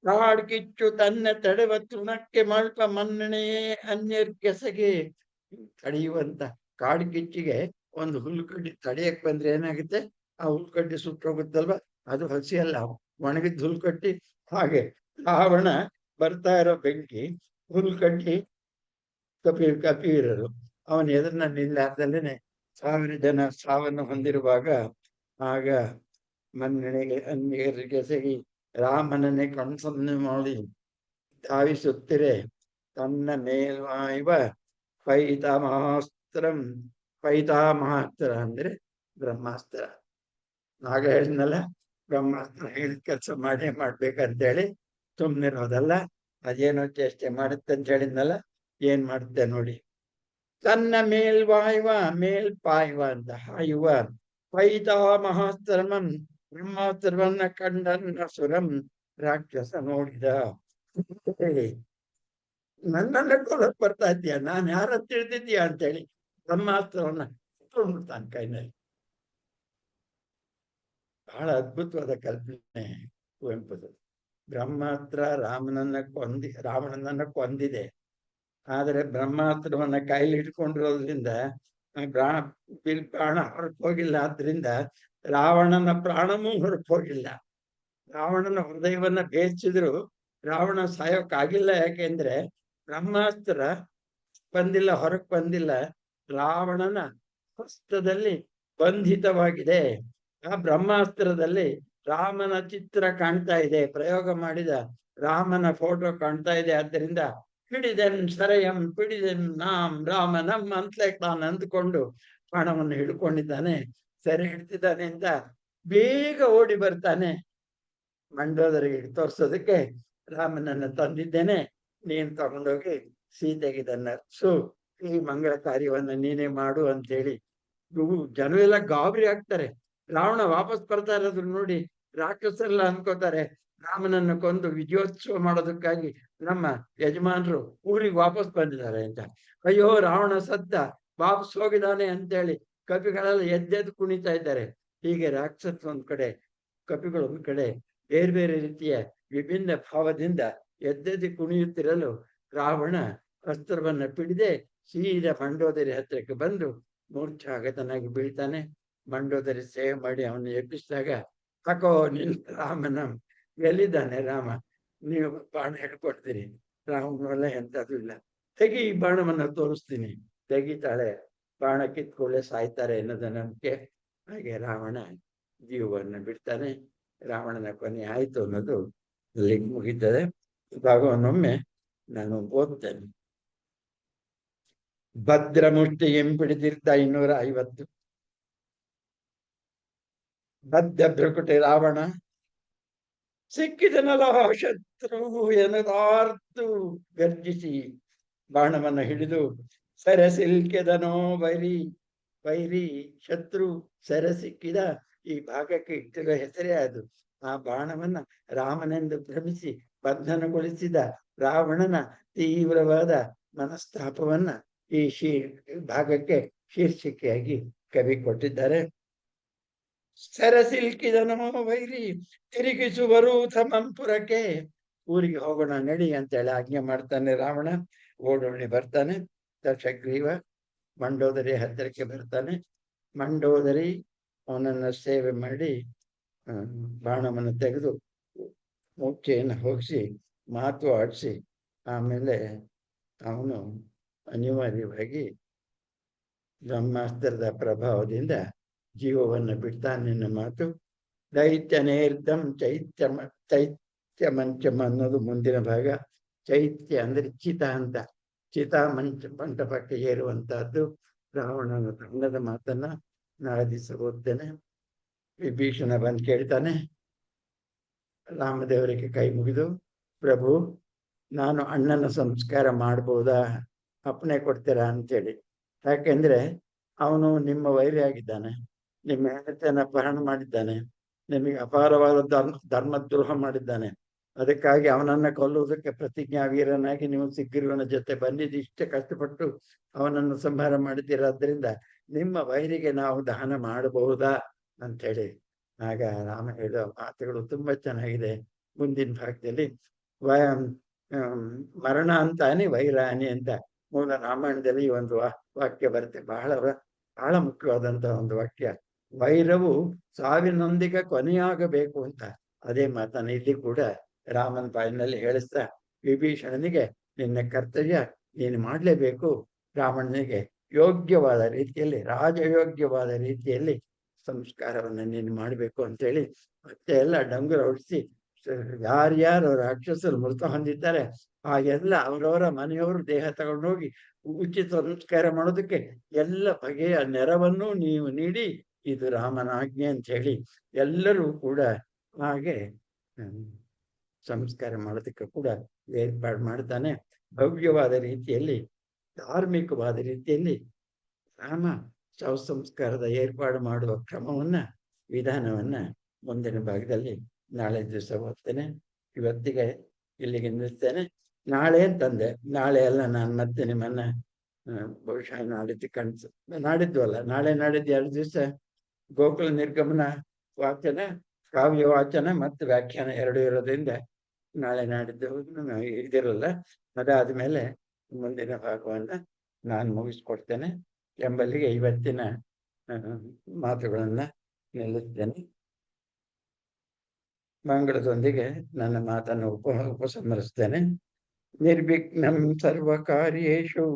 ಕಾಡ್ಕಿಚ್ಚು ತನ್ನ ತಡೆವ ತೃಣಕ್ಕೆ ಮಲ್ಪ ಮನ್ನಣೆಯೇ ಅನ್ಯರ್ಕೆಸಗೆ. ತಡೆಯುವಂತ ಕಾಡ್ಕಿಚ್ಚಿಗೆ ಒಂದು ಹುಲ್ಕಡ್ಡಿ ತಡೆಯಕ್ ಬಂದ್ರೆ ಏನಾಗುತ್ತೆ? ಆ ಹುಲ್ಕಡ್ಡಿ ಸುಟ್ಟೋಗುತ್ತಲ್ವ, ಅದು ಹಸಿ ಅಲ್ಲ, ಒಣಗಿದ ಹುಲ್ಕಡ್ಡಿ. ಹಾಗೆ ರಾವಣ ಬರ್ತಾ ಇರೋ ಬೆಂಕಿ ಹುಲ್ಕಡ್ಡಿ ಕಪೀರರು ಅವನ ಎದುರನ್ನ ನಿಲ್ಲಾರ್ದಲ್ಲೇನೆ 1000 ಜನ ಸಾವನ್ನು ಹೊಂದಿರುವಾಗ, ಆಗ ಮನ್ನಣೆಗೆ ಅನ್ಯರಿಗೆಸಗಿ ರಾಮನನ್ನೇ ಕಣ್ಸನ್ನೆ ಮಾಡಿ ಧಾವಿಸುತ್ತಿರೆ ತನ್ನ ಮೇಲ್ವಾಯುವ ಪೈತಾಮಹಾಸ್ತ್ರ ಅಂದ್ರೆ ಬ್ರಹ್ಮಾಸ್ತ್ರ. ಆಗ ಹೇಳಿದ್ನಲ್ಲ, ಬ್ರಹ್ಮಾಸ್ತ್ರ ಹೇಳಿದ ಕೆಲಸ ಮಾಡೇ ಮಾಡ್ಬೇಕಂತೇಳಿ ಸುಮ್ನಿರೋದಲ್ಲ. ಅದೇನೋ ಚೇಷ್ಟೆ ಮಾಡುತ್ತೆ ಅಂತ ಹೇಳಿದ್ನಲ್ಲ, ಏನ್ ಮಾಡುತ್ತೆ ನೋಡಿ. ತನ್ನ ಮೇಲ್ವಾಯುವ ಮೇಲ್ಪಾಯುವ ಅಂತ ಹಾಯುವ ಪೈತಾಮಹಾಸ್ತ್ರಮಂ ಬ್ರಹ್ಮಾಸ್ತ್ರವನ್ನ ಕಂಡನ್ನ ಸುರಂ ರಾಕ್ಷಸ ನೋಡಿದ. ಹೇಳಿ, ನನ್ನನ್ನ ಕೊಲಕ್ ಬರ್ತಾ ಇದ್ದೀಯ, ನಾನ್ ಯಾರ ತಿಳಿದಿದ್ದೀಯ ಅಂತೇಳಿ ಬ್ರಹ್ಮಾಸ್ತ್ರವನ್ನ ಕಿತ್ಕೊಂಡ್ಬಿಡ್ತಾನೆ ಕೈನಲ್ಲಿ. ಬಹಳ ಅದ್ಭುತವಾದ ಕಲ್ಪನೆ ಕುವೆಂಪುದು. ಬ್ರಹ್ಮಾಸ್ತ್ರ ರಾವಣನನ್ನ ಕೊಂದಿದೆ. ಆದರೆ ಬ್ರಹ್ಮಾಸ್ತ್ರವನ್ನ ಕೈಲಿ ಇಟ್ಕೊಂಡಿರೋದ್ರಿಂದ ಪ್ರಾಣ ಹೊರಟು ಹೋಗಿಲ್ಲ. ಆದ್ರಿಂದ ರಾವಣನ ಪ್ರಾಣವೂ ಹೊರಟು ಹೋಗಿಲ್ಲ. ರಾವಣನ ಹೃದಯವನ್ನ ಭೇದಿಸಿದ್ರು ರಾವಣ ಸಾಯೋಕ್ಕಾಗಿಲ್ಲ. ಯಾಕೆಂದ್ರೆ ಬ್ರಹ್ಮಾಸ್ತ್ರ ಬಂದಿಲ್ಲ, ಹೊರಕ್ ಬಂದಿಲ್ಲ. ರಾವಣನ ಹಸ್ತದಲ್ಲಿ ಬಂಧಿತವಾಗಿದೆ. ಆ ಬ್ರಹ್ಮಾಸ್ತ್ರದಲ್ಲಿ ರಾಮನ ಚಿತ್ರ ಕಾಣ್ತಾ ಇದೆ, ಪ್ರಯೋಗ ಮಾಡಿದ ರಾಮನ ಫೋಟೋ ಕಾಣ್ತಾ ಇದೆ. ಆದ್ದರಿಂದ ಹಿಡಿದೆನ್ ಸರೆಯಂ ಪಿಡಿದೆನ್ ನಾಂ ರಾಮನಂ ಅಂತಲೇ ತಾನು ಅಂದುಕೊಂಡು ಬಾಣವನ್ನು ಹಿಡ್ಕೊಂಡಿದ್ದಾನೆ. ಸೆರೆ ಹಿಡ್ತಿದ್ದಾನೆ ಅಂತ ಬೇಗ ಓಡಿ ಬರ್ತಾನೆ. ಮಂಡೋದರಿಗೆ ತೋರ್ಸೋದಕ್ಕೆ ರಾಮನನ್ನ ತಂದಿದ್ದೇನೆ, ನೀನ್ ತಗೊಂಡೋಗಿ ಸೀತೆಗೆ ಇದನ್ನ ಈ ಮಂಗಳ ಕಾರ್ಯವನ್ನ ನೀನೇ ಮಾಡು ಅಂತ ಹೇಳಿ ಜನವೆಲ್ಲ ಗಾಬರಿ ಆಗ್ತಾರೆ. ರಾವಣ ವಾಪಸ್ ಬರ್ತಾ ಇರೋದ್ರ ನೋಡಿ ರಾಕ್ಷಸರೆಲ್ಲ ಅನ್ಕೋತಾರೆ ರಾಮನನ್ನು ಕೊಂದು ವಿಜಯೋತ್ಸವ ಮಾಡೋದಕ್ಕಾಗಿ ನಮ್ಮ ಯಜಮಾನರು ಊರಿಗೆ ವಾಪಸ್ ಬಂದಿದ್ದಾರೆ ಅಂತ. ಅಯ್ಯೋ, ರಾವಣ ಸತ್ತ, ವಾಪಸ್ ಹೋಗಿದ್ದಾನೆ ಅಂತೇಳಿ ಕಪಿಗಳೆಲ್ಲ ಎದ್ದೆದ್ದು ಕುಣಿತಾ ಇದ್ದಾರೆ. ಹೀಗೆ ರಾಕ್ಷಸ ಒಂದ್ ಕಡೆ, ಕಪಿಗಳು ಒಂದ್ ಕಡೆ ಬೇರೆ ಬೇರೆ ರೀತಿಯ ವಿಭಿನ್ನ ಭಾವದಿಂದ ಎದ್ದೆದ್ದು ಕುಣಿಯುತ್ತಿರಲು ರಾವಣ ಅಸ್ತ್ರವನ್ನ ಪಿಡಿದೆ ಸೀದಾ ಮಂಡೋದರಿ ಹತ್ತಿರಕ್ಕೆ ಬಂದು ಮೂರ್ಛಾಗತನಾಗಿ ಬೀಳ್ತಾನೆ. ಮಂಡೋದರಿ ಸೇವೆ ಮಾಡಿ ಅವನು ಎಬ್ಬಿಸಿದಾಗ, ಹಾಕೋ ನಿನ್ ರಾಮನ, ಎಲ್ಲಿದ್ದಾನೆ ರಾಮ, ನೀವು ಬಾಣ ಹಿಡ್ಕೊಡ್ತೀರಿ, ರಾಮನೆಲ್ಲ ಎಂಥದ್ದು ಇಲ್ಲ, ತೆಗಿ ಈ ಬಾಣವನ್ನ ತೋರಿಸ್ತೀನಿ. ತೆಗಿತಾಳೆ, ಬಾಣ ಕಿತ್ಕೊಳ್ಳೆ ಸಾಯ್ತಾರೆ ಅನ್ನೋದ ನಂಬಿಕೆ. ಹಾಗೆ ರಾವಣ ಜೀವವನ್ನು ಬಿಡ್ತಾನೆ. ರಾವಣನ ಕೊನೆ ಆಯ್ತು ಅನ್ನೋದು ಅಲ್ಲಿಗೆ ಮುಗಿತದೆ. ಭಾಗವನ್ನೊಮ್ಮೆ ನಾನು ಓದ್ತೇನೆ. ಭದ್ರ ಮುಷ್ಟಿ ಎಂಪಿಡಿದಿರ್ತ 550. ಬದ್ಧ ಭ್ರಕುಟಿ ರಾವಣ ಸಿಕ್ಕಿದನಲ್ಲ ಶತ್ರು ಎನ್ನದಾರ್ತು ಗರ್ಜಿಸಿ ಬಾಣವನ್ನು ಹಿಡಿದು ಸೆರೆಸಿಲ್ಕೆದನೋ ವೈರಿ ಶತ್ರು ಸೆರೆ ಸಿಕ್ಕಿದ. ಈ ಭಾಗಕ್ಕೆ ಇಟ್ಟಿರೋ ಹೆಸರೇ ಅದು. ಆ ಬಾಣವನ್ನ ರಾಮನೆಂದು ಭ್ರಮಿಸಿ ಬಂಧನಗೊಳಿಸಿದ ರಾವಣನ ತೀವ್ರವಾದ ಮನಸ್ತಾಪವನ್ನ ಈ ಭಾಗಕ್ಕೆ ಶೀರ್ಷಿಕೆಯಾಗಿ ಕವಿ ಕೊಟ್ಟಿದ್ದಾರೆ. ಸೆರೆಸಿಲ್ಕಿದನೋ ವೈರಿ ತಿರುಗಿಸುವರು ತಮಂಪುರಕ್ಕೆ. ಊರಿಗೆ ಹೋಗೋಣ ನಡಿ ಅಂತೇಳಿ ಆಜ್ಞೆ ಮಾಡ್ತಾನೆ ರಾವಣ. ಓಡೋಣಿ ಬರ್ತಾನೆ. ದಶಗ್ರೀವ ಮಂಡೋದರಿ ಹತ್ತಿರಕ್ಕೆ ಬರ್ತಾನೆ. ಮಂಡೋದರಿ ಅವನನ್ನ ಸೇವೆ ಮಾಡಿ ಬಾಣವನ್ನು ತೆಗೆದು ಮೂರ್ಛೆಯನ್ನು ಹೋಗಿಸಿ ಮಾತು ಆಡಿಸಿ ಆಮೇಲೆ ಅವನು ಅನಿವಾರ್ಯವಾಗಿ ಬ್ರಹ್ಮಾಸ್ತ್ರದ ಪ್ರಭಾವದಿಂದ ಜೀವವನ್ನು ಬಿಡ್ತಾನೆ. ನಿನ್ನ ಮಾತು ದೈತ್ಯನೇರ್ಧಂ ಚೈತ್ಯ ಮಂಚಮ ಅನ್ನೋದು ಮುಂದಿನ ಭಾಗ. ಚೈತ್ಯ ಅಂದ್ರೆ ಚಿತ ಅಂತ, ಚಿತಾ ಮಂಟಪಕ್ಕೆ ಏರುವಂತಹದ್ದು. ರಾವಣನ ತಂಡದ ಮಾತನ್ನ ನಾಳೆ ದಿವಸ ಓದ್ತೇನೆ. ವಿಭೀಷಣ ಬಂದು ಕೇಳ್ತಾನೆ, ರಾಮದೇವರಿಗೆ ಕೈ ಮುಗಿದು, ಪ್ರಭು ನಾನು ಅಣ್ಣನ ಸಂಸ್ಕಾರ ಮಾಡ್ಬೋದಾ, ಅಪ್ಪಣೆ ಕೊಡ್ತೀರಾ ಅಂತೇಳಿ. ಯಾಕೆಂದ್ರೆ ಅವನು ನಿಮ್ಮ ವೈರಿ ಆಗಿದ್ದಾನೆ, ನಿಮ್ಮ ಹೆಂಡತಿಯನ್ನ ಅಪಹರಣ ಮಾಡಿದ್ದಾನೆ, ನಿಮಗೆ ಅಪಾರವಾದ ಧರ್ಮದ್ರೋಹ ಮಾಡಿದ್ದಾನೆ. ಅದಕ್ಕಾಗಿ ಅವನನ್ನ ಕೊಲ್ಲುವುದಕ್ಕೆ ಪ್ರತಿಜ್ಞಾ ವೀರನಾಗಿ ನೀವು ಸಿಗ್ರೀವನ ಜೊತೆ ಬಂದಿದ್ದು, ಇಷ್ಟೇ ಕಷ್ಟಪಟ್ಟು ಅವನನ್ನು ಸಂಹಾರ ಮಾಡಿದ್ದೀರಾದ್ರಿಂದ ನಿಮ್ಮ ವೈರಿಗೆ ನಾವು ದಹನ ಮಾಡಬಹುದಾ ಅಂತೇಳಿ. ಆಗ ರಾಮ ಹೇಳುವ ಮಾತುಗಳು ತುಂಬಾ ಚೆನ್ನಾಗಿದೆ. ಮುಂದಿನ ಭಾಗದಲ್ಲಿ ಮರಣ ಅಂತಾನೆ ವೈರಾನಿ ಅಂತ ಮೂಲ ರಾಮಾಯಣದಲ್ಲಿ ಈ ಒಂದು ವಾಕ್ಯ ಬರುತ್ತೆ. ಬಹಳ ಮುಖ್ಯವಾದಂತಹ ಒಂದು ವಾಕ್ಯ. ವೈರವು ಸಾವಿನೊಂದಿಗೆ ಕೊನೆಯಾಗಬೇಕು ಅಂತ. ಅದೇ ಮಾತನ್ನ ಇಲ್ಲಿ ಕೂಡ ರಾಮನ ಬಾಯಿನಲ್ಲಿ ಹೇಳಿಸ್ತಾ, ವಿಭೀಷಣನಿಗೆ ನಿನ್ನ ಕರ್ತವ್ಯ ನೀನು ಮಾಡಲೇಬೇಕು, ರಾವಣನಿಗೆ ಯೋಗ್ಯವಾದ ರೀತಿಯಲ್ಲಿ, ರಾಜಯೋಗ್ಯವಾದ ರೀತಿಯಲ್ಲಿ ಸಂಸ್ಕಾರವನ್ನು ನೀನು ಮಾಡಬೇಕು ಅಂತೇಳಿ ಮತ್ತೆ ಎಲ್ಲ ಡಂಗುರ ಹೊಡಿಸಿ ಯಾರ್ಯಾರು ರಾಕ್ಷಸರು ಮೃತ ಹೊಂದಿದ್ದಾರೆ ಆ ಎಲ್ಲ ಅವರವರ ಮನೆಯವರು ದೇಹ ತಗೊಂಡೋಗಿ ಉಚಿತ ಸಂಸ್ಕಾರ ಮಾಡೋದಕ್ಕೆ ಎಲ್ಲ ಬಗೆಯ ನೆರವನ್ನು ನೀವು ನೀಡಿ, ಇದು ರಾಮನ ಆಜ್ಞೆ ಅಂತ ಹೇಳಿ ಎಲ್ಲರೂ ಕೂಡ ಹಾಗೆ ಸಂಸ್ಕಾರ ಮಾಡೋದಕ್ಕೆ ಕೂಡ ಏರ್ಪಾಡು ಮಾಡ್ತಾನೆ. ಭವ್ಯವಾದ ರೀತಿಯಲ್ಲಿ, ಧಾರ್ಮಿಕವಾದ ರೀತಿಯಲ್ಲಿ ರಾಮ ಶವ ಸಂಸ್ಕಾರದ ಏರ್ಪಾಡು ಮಾಡುವ ಕ್ರಮವನ್ನ, ವಿಧಾನವನ್ನ ಮುಂದಿನ ಭಾಗದಲ್ಲಿ ನಾಳೆ ದಿವಸ ಓದ್ತೇನೆ. ಇವತ್ತಿಗೆ ಇಲ್ಲಿಗೆ ನಿಲ್ಲಿಸ್ತೇನೆ. ನಾಳೆ ಅಂತಂದೆ, ನಾಳೆ ಅಲ್ಲ, ನಾನು ಮತ್ತೆ ನಿಮ್ಮನ್ನ ಬಹುಶಃ ನಾಡಿದ್ದು ಅಲ್ಲ, ನಾಳೆ ನಾಡಿದ್ದು 2 ದಿವಸ ಗೋಕುಲ ನಿರ್ಗಮನ ವಾಚನ, ಕಾವ್ಯ ವಾಚನ ಮತ್ತು ವ್ಯಾಖ್ಯಾನ 2 ಇರೋದ್ರಿಂದ ನಾಳೆ ನಾಡಿದ್ದು ಇದಿರಲ್ಲ. ಅದಾದ ಮೇಲೆ ಮುಂದಿನ ಭಾಗವನ್ನ ನಾನು ಮುಗಿಸ್ಕೊಡ್ತೇನೆ ಎಂಬಲ್ಲಿಗೆ ಇವತ್ತಿನ ಮಾತುಗಳನ್ನ ನಿಲ್ಲಿಸ್ತೇನೆ. ಮಂಗಳದೊಂದಿಗೆ ನನ್ನ ಮಾತನ್ನು ಉಪಸಂಹರಿಸ್ತೇನೆ. ನಿರ್ವಿಘ್ನಂ ಸರ್ವಕಾರ್ಯೇಷು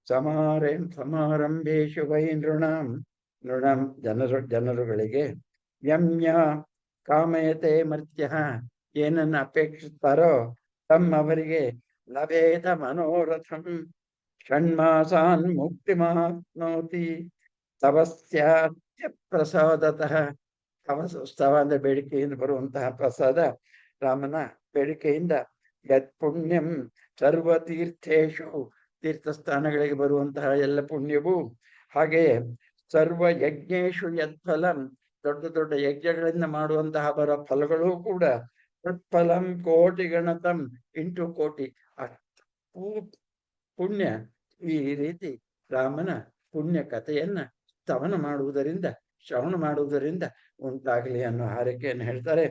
ಸಮಾರಂಭೇಷು ವೈ ನೃಣಂ ಜನರುಗಳಿಗೆ ಯಮ್ಯ ಕಾಮಯತೆ ಮರ್ತ್ಯ ಏನನ್ನ ಅಪೇಕ್ಷಿಸ್ತಾರೋ ಅವರಿಗೆ ಲಭೇತ ಮನೋರಥಂ ಷಣ್ಮಾಸಾನ್ ಮುಕ್ತಿಮಾಪ್ನೋತಿ ತಪಸ್ಯಾತ್ಯ ಪ್ರಸಾದತಃ. ತಪಸ್ಸವ ಅಂದ್ರೆ ಬೇಡಿಕೆಯಿಂದ ಬರುವಂತಹ ಪ್ರಸಾದ, ರಾಮನ ಬೇಡಿಕೆಯಿಂದ. ಯತ್ ಪುಣ್ಯಂ ಸರ್ವ ತೀರ್ಥೇಶು, ತೀರ್ಥಸ್ಥಾನಗಳಿಗೆ ಬರುವಂತಹ ಎಲ್ಲ ಪುಣ್ಯವು, ಹಾಗೆಯೇ ಸರ್ವ ಯಜ್ಞೇಶು ಯತ್ಫಲಂ, ದೊಡ್ಡ ದೊಡ್ಡ ಯಜ್ಞಗಳಿಂದ ಮಾಡುವಂತಹ ಬರೋ ಫಲಗಳು ಕೂಡ ತತ್ಫಲಂ ಕೋಟಿ ಗಣತಂ, 8 ಕೋಟಿ ಅಷ್ಟು ಪುಣ್ಯ. ಈ ರೀತಿ ರಾಮನ ಪುಣ್ಯ ಕಥೆಯನ್ನ ಶ್ರವಣ ಮಾಡುವುದರಿಂದ ಉಂಟಾಗಲಿ ಅನ್ನೋ ಹಾರೈಕೆಯನ್ನು ಹೇಳ್ತಾರೆ.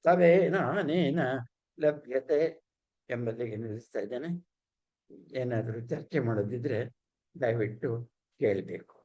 ತವೇನಾನೇನ ಲಭ್ಯತೆ ಎಂಬಲ್ಲಿಗೆ ನಿಲ್ಲಿಸ್ತಾ ಇದ್ದೇನೆ. ಏನಾದರೂ ಚರ್ಚೆ ಮಾಡೋದಿದ್ರೆ ದಯವಿಟ್ಟು ಕೇಳಬೇಕು.